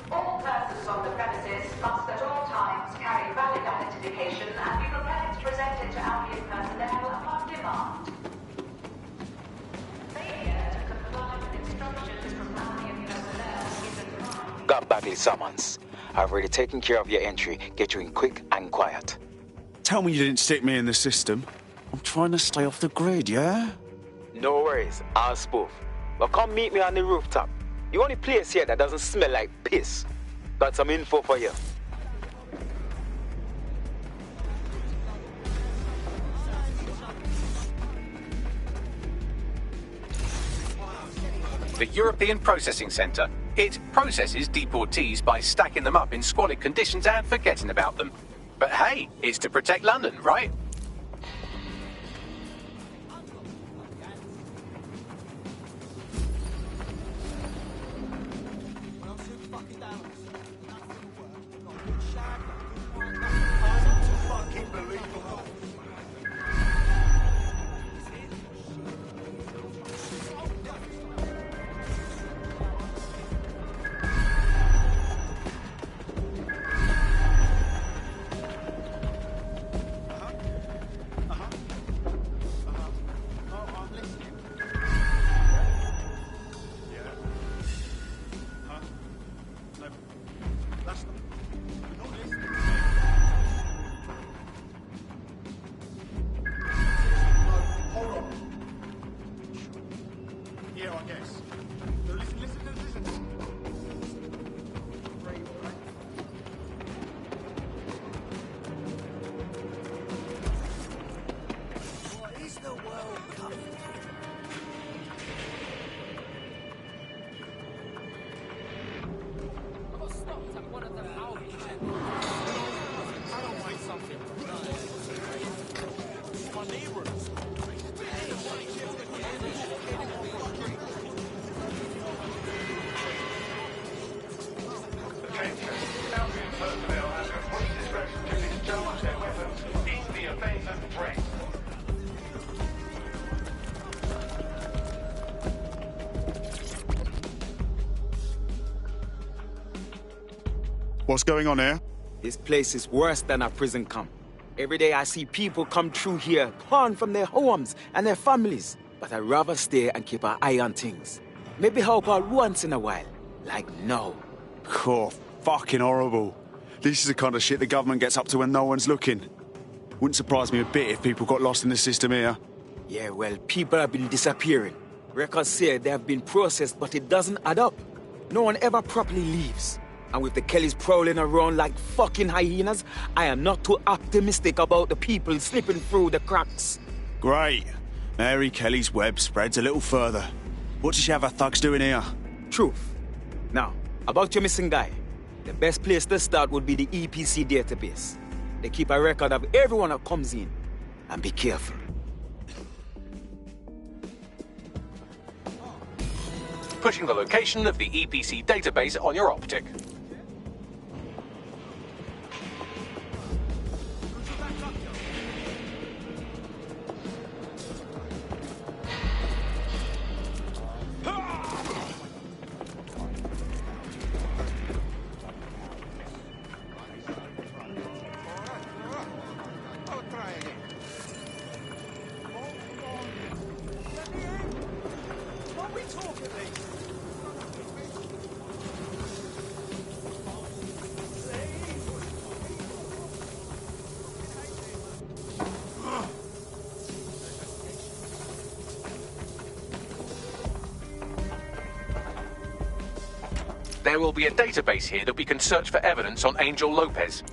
All persons on the premises must at all times carry valid identification and be prepared to present it to Albion personnel upon demand. Failure to comply with instructions from Albion personnel is a crime. Got Bagley summons. I've already taken care of your entry. Get you in quick and quiet. Tell me you didn't stick me in the system. I'm trying to stay off the grid, yeah? No worries, I'll spoof. But come meet me on the rooftop. The only place here that doesn't smell like piss. Got some info for you. The European Processing Centre. It processes deportees by stacking them up in squalid conditions and forgetting about them. But hey, it's to protect London, right? What's going on here? This place is worse than a prison camp. Every day I see people come through here, torn from their homes and their families. but I'd rather stay and keep an eye on things. Maybe help out once in a while, like now. Cool. Fucking horrible. This is the kind of shit the government gets up to when no one's looking. Wouldn't surprise me a bit if people got lost in the system here. Yeah, well, people have been disappearing. Records say they have been processed, but it doesn't add up. No one ever properly leaves. And with the Kellys prowling around like fucking hyenas, I am not too optimistic about the people slipping through the cracks. Great. Mary Kelly's web spreads a little further. What does she have her thugs doing here? Truth. Now, about your missing guy. The best place to start would be the EPC database. They keep a record of everyone that comes in. And be careful. Pushing the location of the EPC database on your optic. There will be a database here that we can search for evidence on Angel Lopez.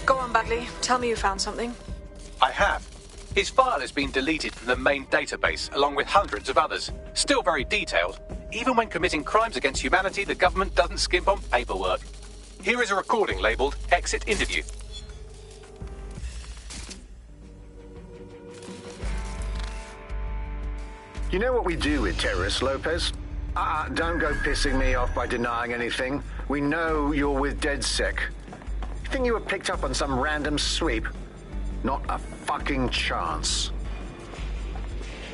Go on, Bagley. Tell me you found something. I have. His file has been deleted from the main database, along with hundreds of others. Still very detailed. Even when committing crimes against humanity, the government doesn't skimp on paperwork. Here is a recording labelled Exit Interview. You know what we do with terrorists, Lopez? Don't go pissing me off by denying anything. We know you're with DedSec. You think you were picked up on some random sweep? Not a fucking chance.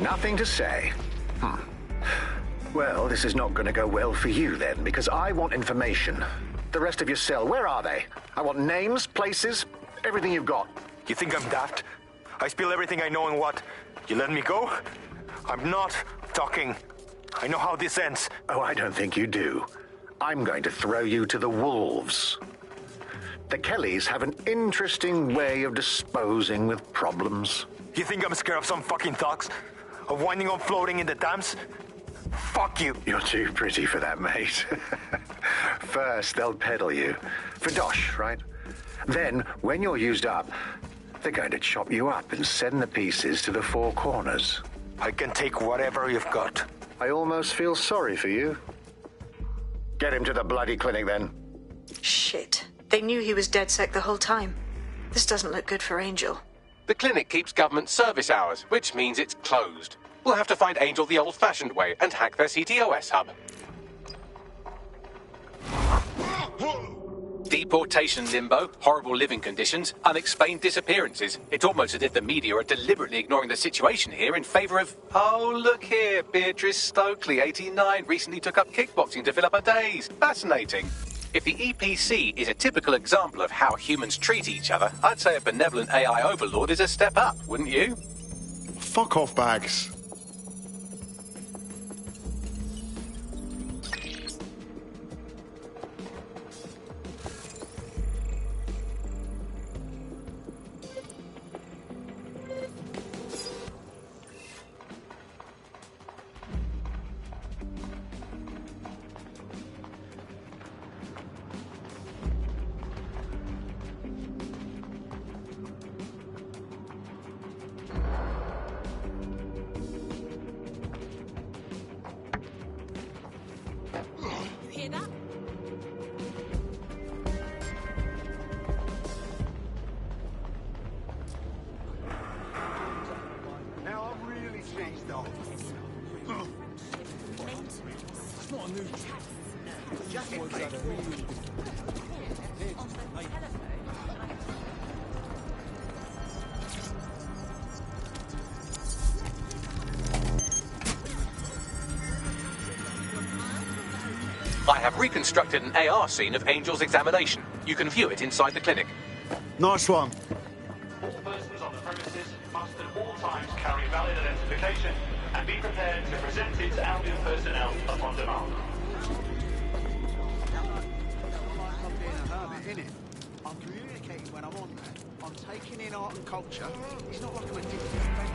Nothing to say. Well, this is not going to go well for you then, because I want information. The rest of your cell, where are they? I want names, places, everything you've got. You think I'm daft? I spill everything I know and what? You let me go? I'm not talking. I know how this ends. Oh, I don't think you do. I'm going to throw you to the wolves. The Kellys have an interesting way of disposing with problems. You think I'm scared of some fucking thugs? Of winding up floating in the dams? Fuck you. You're too pretty for that, mate. First, they'll peddle you. For dosh, right? Then, when you're used up, they're going to chop you up and send the pieces to the four corners. I can take whatever you've got. I almost feel sorry for you. Get him to the bloody clinic, then. Shit. They knew he was DedSec the whole time. This doesn't look good for Angel. The clinic keeps government service hours, which means it's closed. We'll have to find Angel the old-fashioned way and hack their CTOS hub. Deportation limbo, horrible living conditions, unexplained disappearances. It's almost as if the media are deliberately ignoring the situation here in favour of... Oh, look here, Beatrice Stokely, 89, recently took up kickboxing to fill up her days. Fascinating. If the EPC is a typical example of how humans treat each other, I'd say a benevolent AI overlord is a step up, wouldn't you? Fuck off, Bags. I have reconstructed an AR scene of Angel's examination. You can view it inside the clinic. Nice one. All persons on the premises must at all times carry valid identification and be prepared to present it to ambient personnel upon demand. I'm being a hermit, innit? I'm communicating when I'm on there. I'm taking in art and culture. It's not like I'm addicted to spending.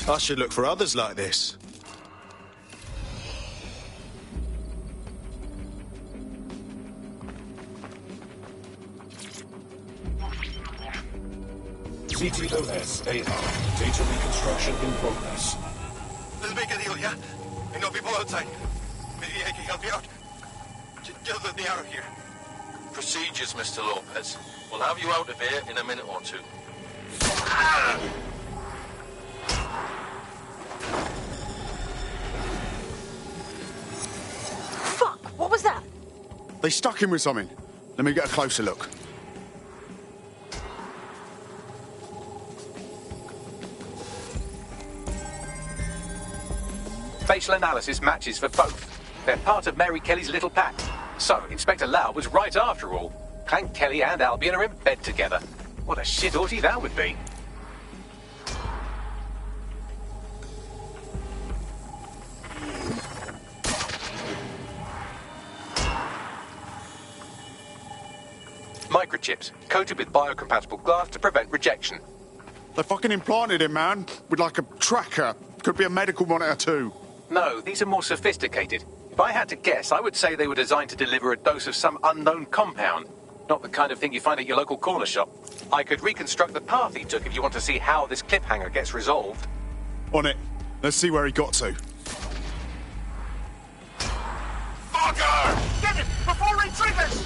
I should look for others like this. CTOS AR. Data reconstruction in progress. Let's make a deal, yeah? I know people outside. Maybe I can help you out. Just let me out of here. Procedures, Mr. Lopez. We'll have you out of here in a minute or two. Fuck! What was that? They stuck him with something. Let me get a closer look. Facial analysis matches for both. They're part of Mary Kelly's little pack. So, Inspector Lau was right after all. Clank Kelly and Albion are in bed together. What a shit orgy that would be. Microchips, coated with biocompatible glass to prevent rejection. They fucking implanted him, man. With like a tracker. Could be a medical monitor too. No, these are more sophisticated. If I had to guess, I would say they were designed to deliver a dose of some unknown compound. Not the kind of thing you find at your local corner shop. I could reconstruct the path he took if you want to see how this cliffhanger gets resolved. On it. Let's see where he got to. Fucker! Get it before he triggers!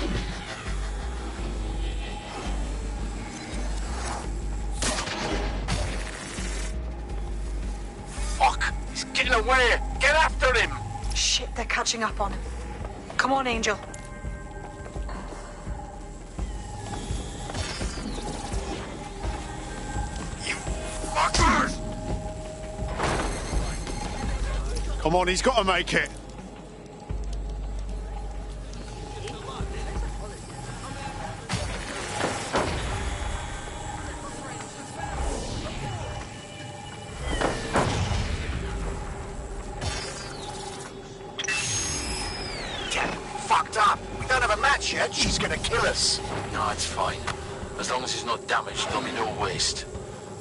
Fuck! He's getting away! Get after him! Shit, they're catching up on him. Come on, Angel. You fuckers! Come on, he's got to make it. Yet she's gonna kill us. No, it's fine. As long as it's not damaged, there'll be no waste.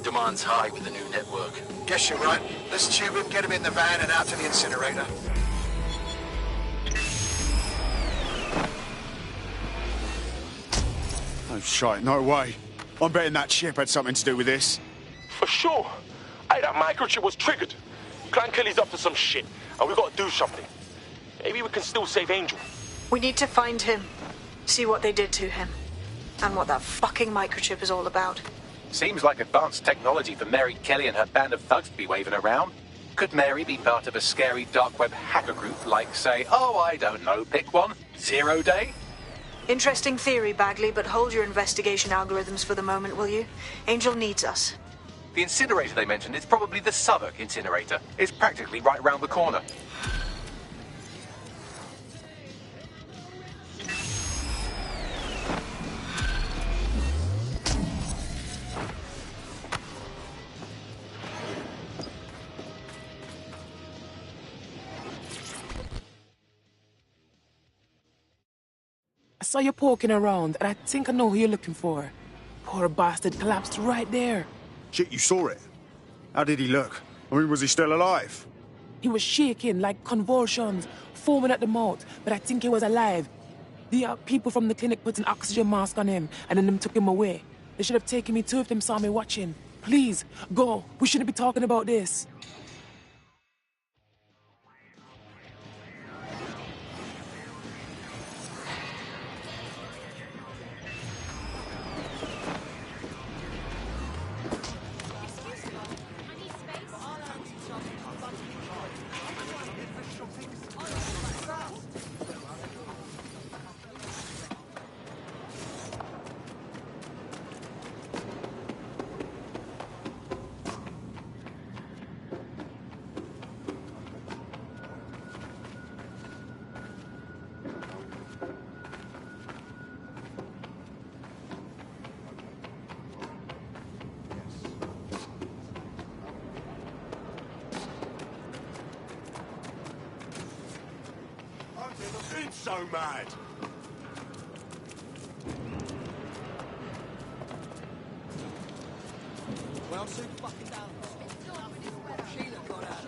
Demand's high with the new network. Guess you're right. Let's tube him, get him in the van and out to the incinerator. Oh, shite, no way. I'm betting that chip had something to do with this. For sure. Hey, that microchip was triggered. Clan Kelly's up to some shit, and we gotta do something. Maybe we can still save Angel. We need to find him. See what they did to him. And what that fucking microchip is all about. Seems like advanced technology for Mary Kelly and her band of thugs to be waving around. Could Mary be part of a scary dark web hacker group like, say, oh, I don't know, pick one, 0 Day? Interesting theory, Bagley, but hold your investigation algorithms for the moment, will you? Angel needs us. The incinerator they mentioned is probably the Southwark incinerator. It's practically right round the corner. I saw you poking around, and I think I know who you're looking for. Poor bastard collapsed right there. Shit, you saw it? How did he look? I mean, was he still alive? He was shaking like convulsions, foaming at the mouth, but I think he was alive. The people from the clinic put an oxygen mask on him, and then them took him away. They should have taken me too if them saw me watching. Please, go. We shouldn't be talking about this. So mad. Well, I'm soon fucking down. Sheila got out.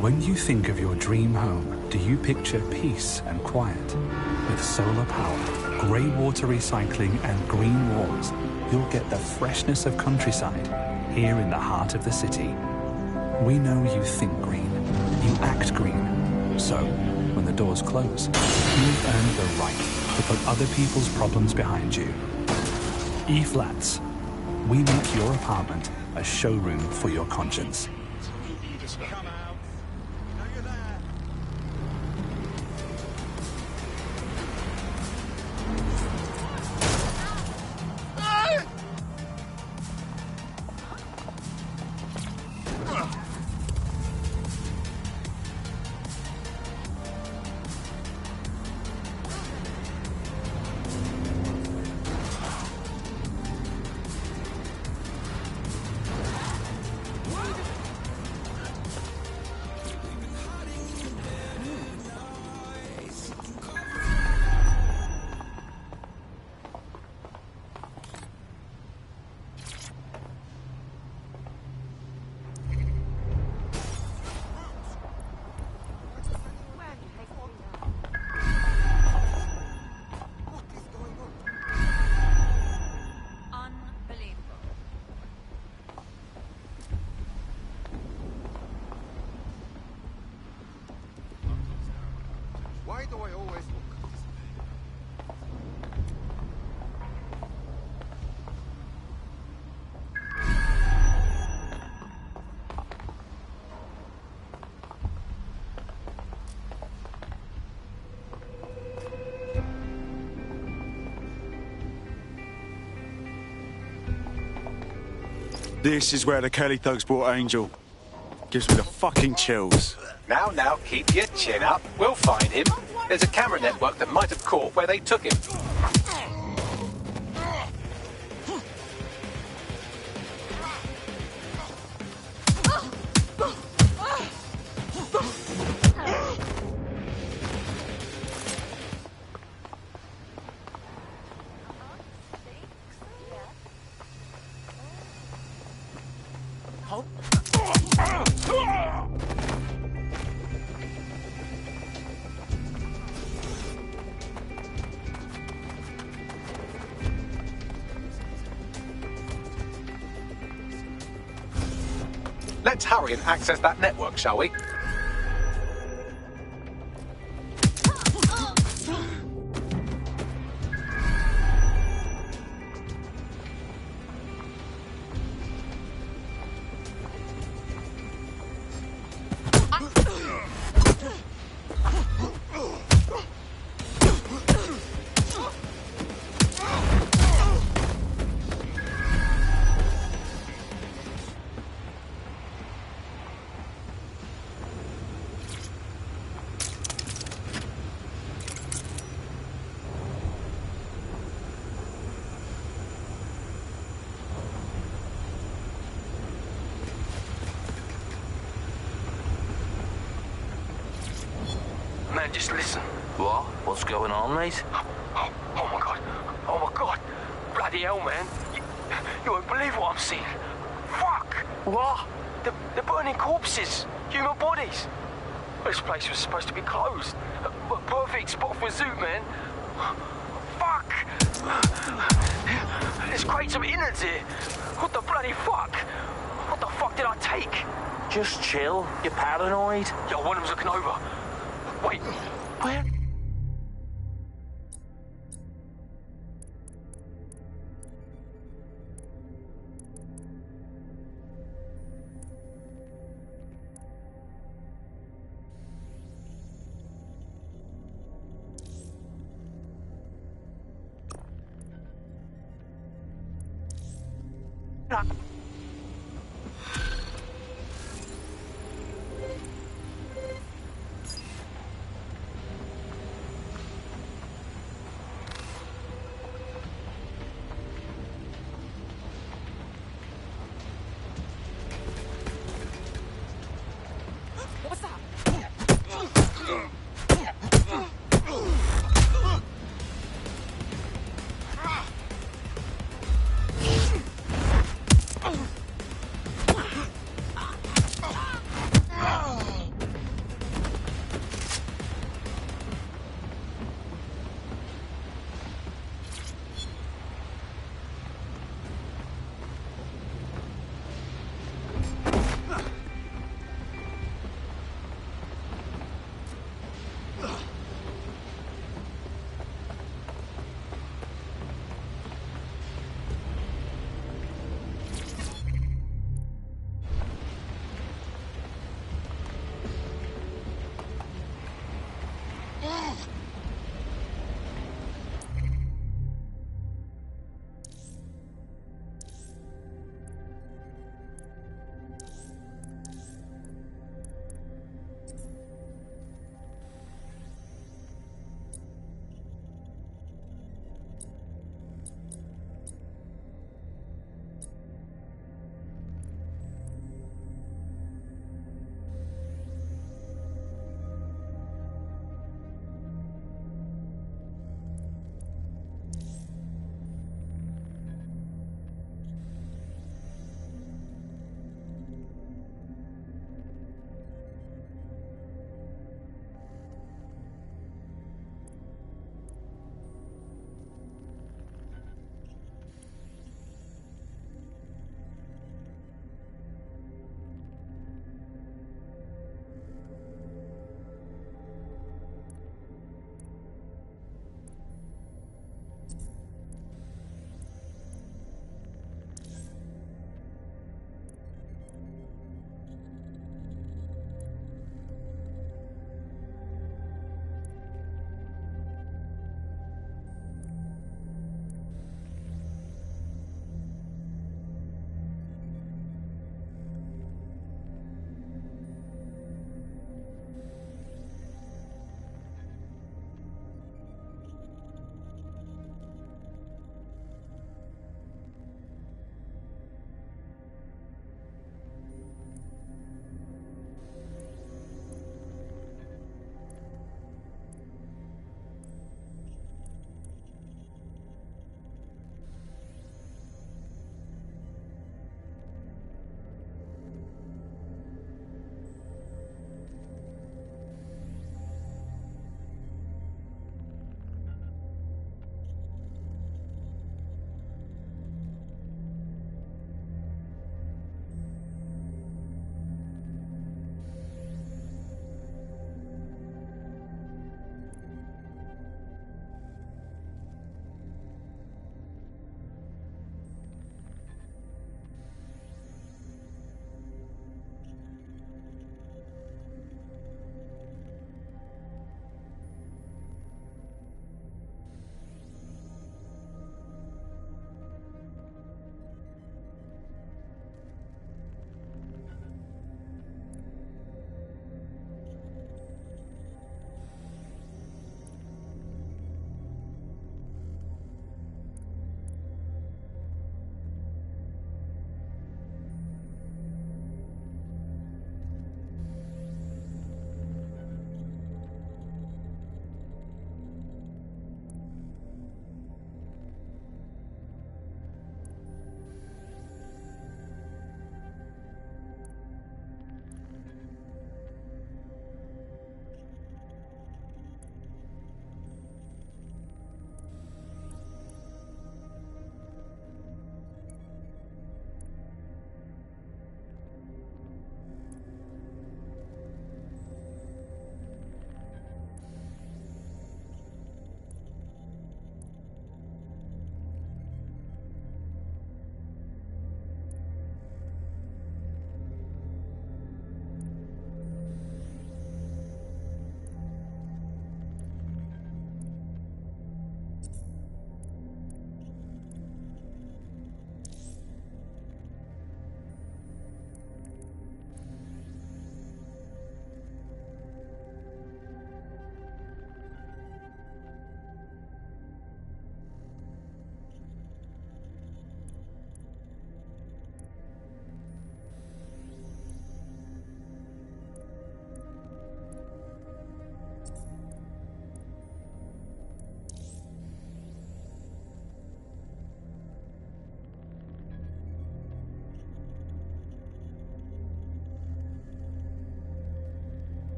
When you think of your dream home, do you picture peace and quiet? With solar power, grey water recycling and green walls, you'll get the freshness of countryside here in the heart of the city. We know you think green, you act green. So, when the doors close, you've earned the right to put other people's problems behind you. E-Flats. We make your apartment a showroom for your conscience. Why do I always look? This is where the Kelly thugs brought Angel. Gives me the fucking chills. Now, keep your chin up. We'll find him. There's a camera network that might have caught where they took him. Let's hurry and access that network, shall we? Man, just listen. What? What's going on, mate? Oh my god. Oh my god. Bloody hell, man. You won't believe what I'm seeing. Fuck! What? The burning corpses. Human bodies. This place was supposed to be closed. A perfect spot for a zoo, man. Fuck! There's crates of innards here. What the bloody fuck? What the fuck did I take? Just chill. You're paranoid. Yo, one of them's looking over. Wait, where?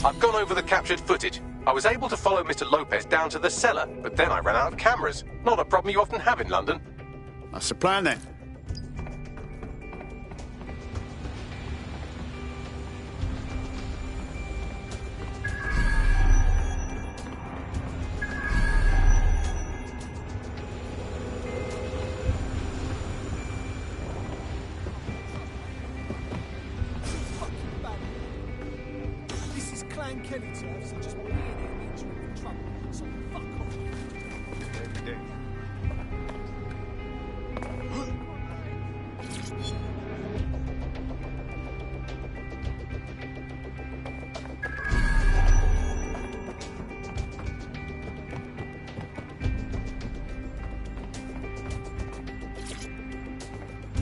I've gone over the captured footage. I was able to follow Mr. Lopez down to the cellar, but then I ran out of cameras. Not a problem you often have in London. That's the plan then. This is Clan Kelly turf, so just being here means you're in trouble. So fuck off.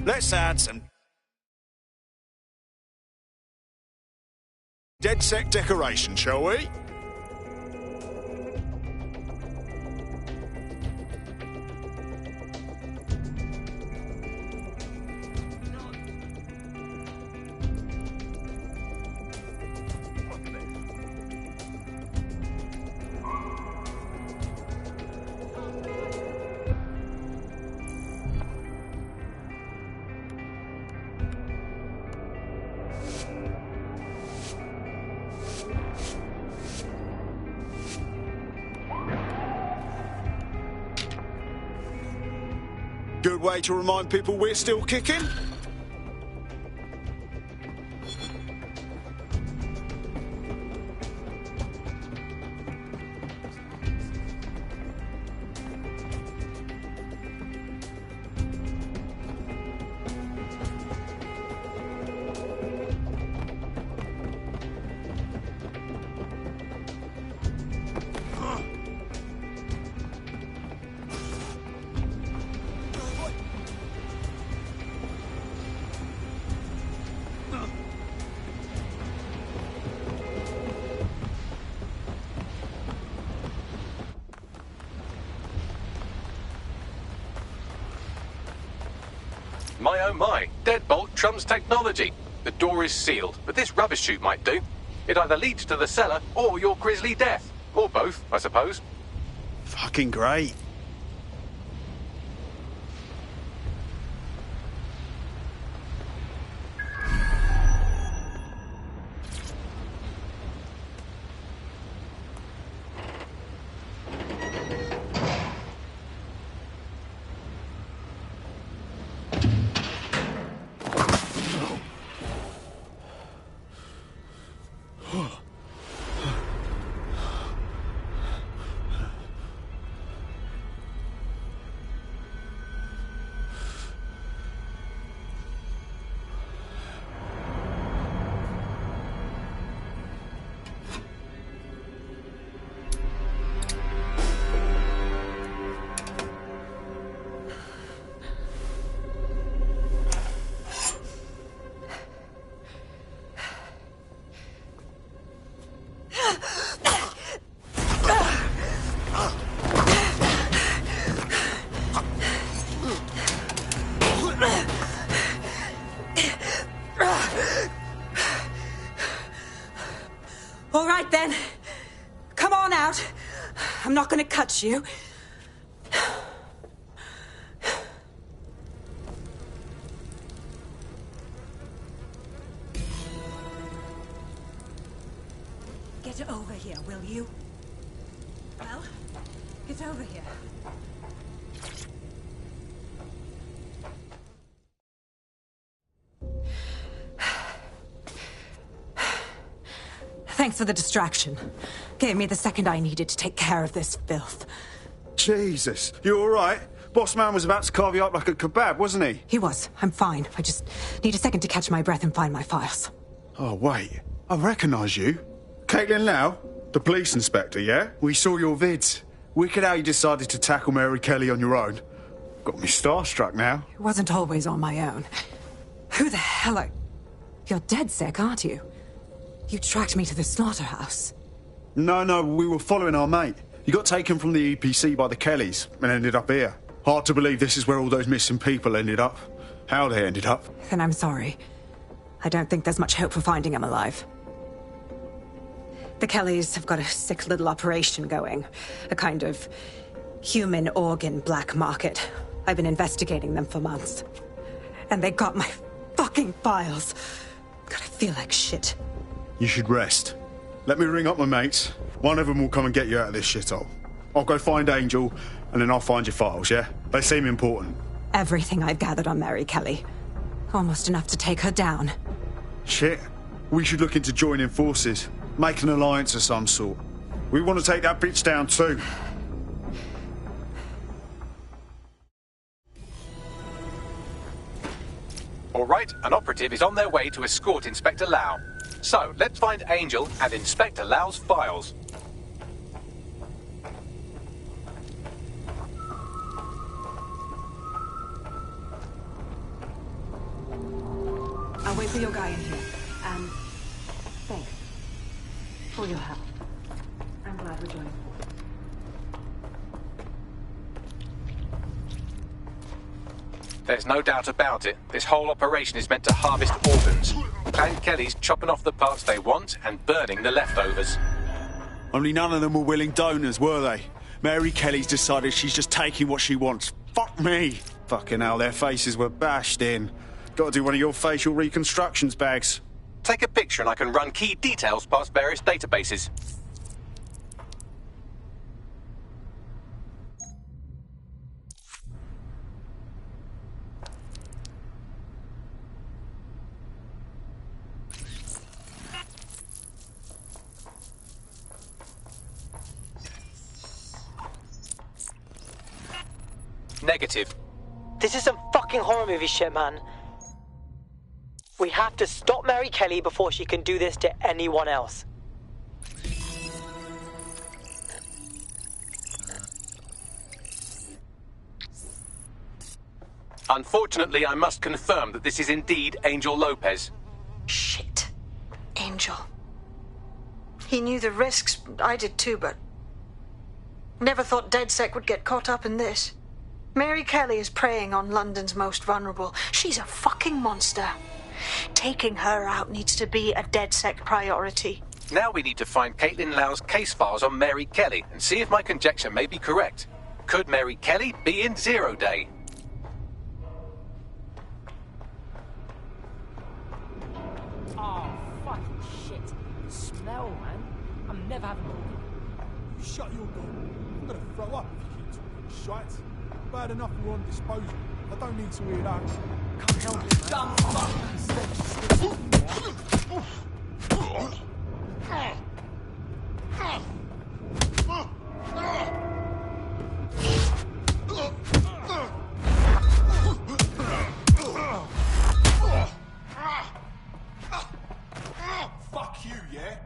Let's add some DedSec decoration, shall we? Good way to remind people we're still kicking. My oh my, deadbolt trumps technology. The door is sealed, but this rubbish chute might do. It either leads to the cellar or your grisly death. Or both, I suppose. Fucking great. All right, then. Come on out. I'm not going to cut you. Get over here, will you? Well, get over here. Thanks for the distraction. Gave me the second I needed to take care of this filth. Jesus, you all right? Boss man was about to carve you up like a kebab, wasn't he? He was. I'm fine. I just need a second to catch my breath and find my files. Oh, wait. I recognise you. Caitlin Lau, the police inspector, yeah? We saw your vids. Wicked how you decided to tackle Mary Kelly on your own. Got me starstruck now. It wasn't always on my own. Who the hell are... You're DedSec, aren't you? You tracked me to the slaughterhouse. No, we were following our mate. He got taken from the EPC by the Kellys and ended up here. Hard to believe this is where all those missing people ended up. How they ended up. Then I'm sorry. I don't think there's much hope for finding him alive. The Kellys have got a sick little operation going. A kind of human organ black market. I've been investigating them for months. And they got my fucking files. God, I feel like shit. You should rest. Let me ring up my mates. One of them will come and get you out of this shithole. I'll go find Angel, and then I'll find your files, yeah? They seem important. Everything I've gathered on Mary Kelly. Almost enough to take her down. Shit. We should look into joining forces. Make an alliance of some sort. We want to take that bitch down too. All right, an operative is on their way to escort Inspector Lau. So, let's find Angel and Inspector Lau's files. I'll wait for your guy in here. And thanks for your help. I'm glad we're joining. There's no doubt about it. This whole operation is meant to harvest organs. Clan Kelly's chopping off the parts they want and burning the leftovers. Only none of them were willing donors, were they? Mary Kelly's decided she's just taking what she wants. Fuck me! Fucking hell, their faces were bashed in. Gotta do one of your facial reconstructions, Bags. Take a picture and I can run key details past various databases. Negative. This is some fucking horror movie shit, man. We have to stop Mary Kelly before she can do this to anyone else. Unfortunately, I must confirm that this is indeed Angel Lopez. Shit. Angel. He knew the risks. I did too, but... never thought DedSec would get caught up in this. Mary Kelly is preying on London's most vulnerable. She's a fucking monster. Taking her out needs to be a DedSec priority. Now we need to find Caitlin Lau's case files on Mary Kelly and see if my conjecture may be correct. Could Mary Kelly be in Zero Day? Oh, fucking shit. The smell, man. I'm never having organ. You shut your door. I'm gonna throw up if you keep talking shite. Bad enough we're on disposal. I don't need to hear that. Can't help it, man. Dumb Fuck you, yeah?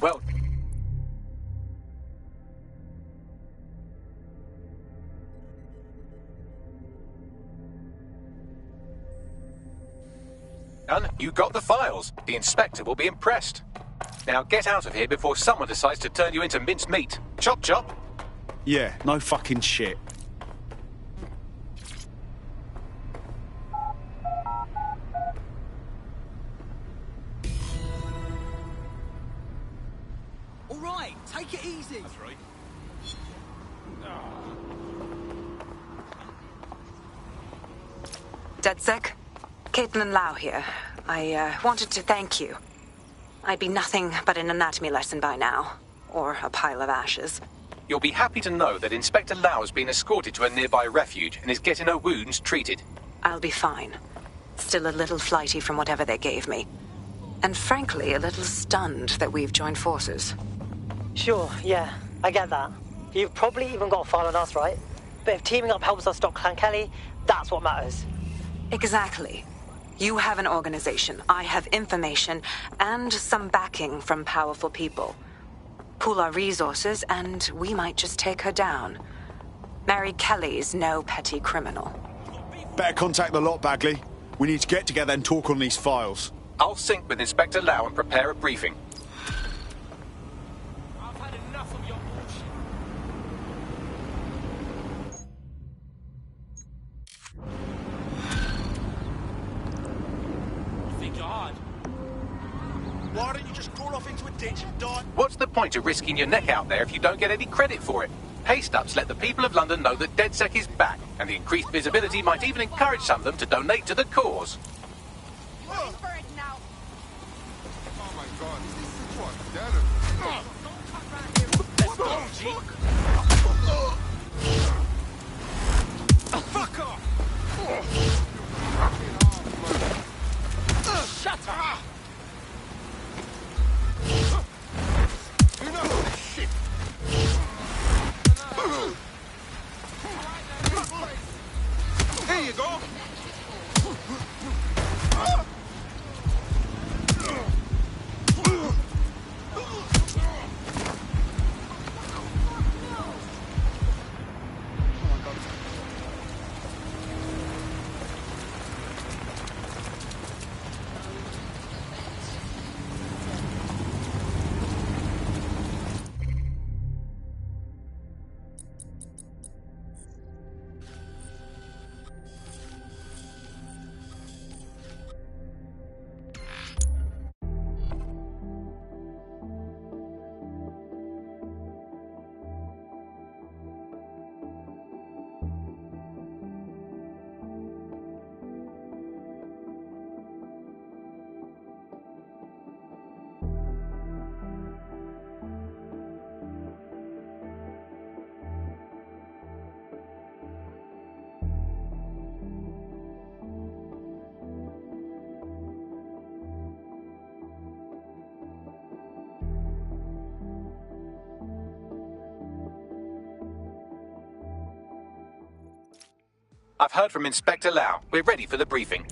Well, done. You got the files. The inspector will be impressed. Now get out of here before someone decides to turn you into minced meat. Chop chop. Yeah, no fucking shit. All right, take it easy. That's right. DedSec? Caitlin Lau here. I wanted to thank you. I'd be nothing but an anatomy lesson by now. Or a pile of ashes. You'll be happy to know that Inspector Lau has been escorted to a nearby refuge and is getting her wounds treated. I'll be fine. Still a little flighty from whatever they gave me. And frankly, a little stunned that we've joined forces. Sure, yeah, I get that. You've probably even got a file on us, right? But if teaming up helps us stop Clan Kelly, that's what matters. Exactly. You have an organization, I have information, and some backing from powerful people. Pool our resources, and we might just take her down. Mary Kelly's no petty criminal. Better contact the lot, Bagley. We need to get together and talk on these files. I'll sync with Inspector Lau and prepare a briefing. I've had enough of your bullshit. You think you're hard? Why don't you just crawl off into a ditch and die? What's the point of risking your neck out there if you don't get any credit for it? Paste-ups let the people of London know that DedSec is back, and the increased visibility might even encourage some of them to donate to the cause. Oh my god, this is what? Let's go, G! Fuck off! Shut up! Enough of this shit! Here you go! I've heard from Inspector Lau. We're ready for the briefing.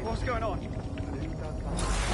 What's going on?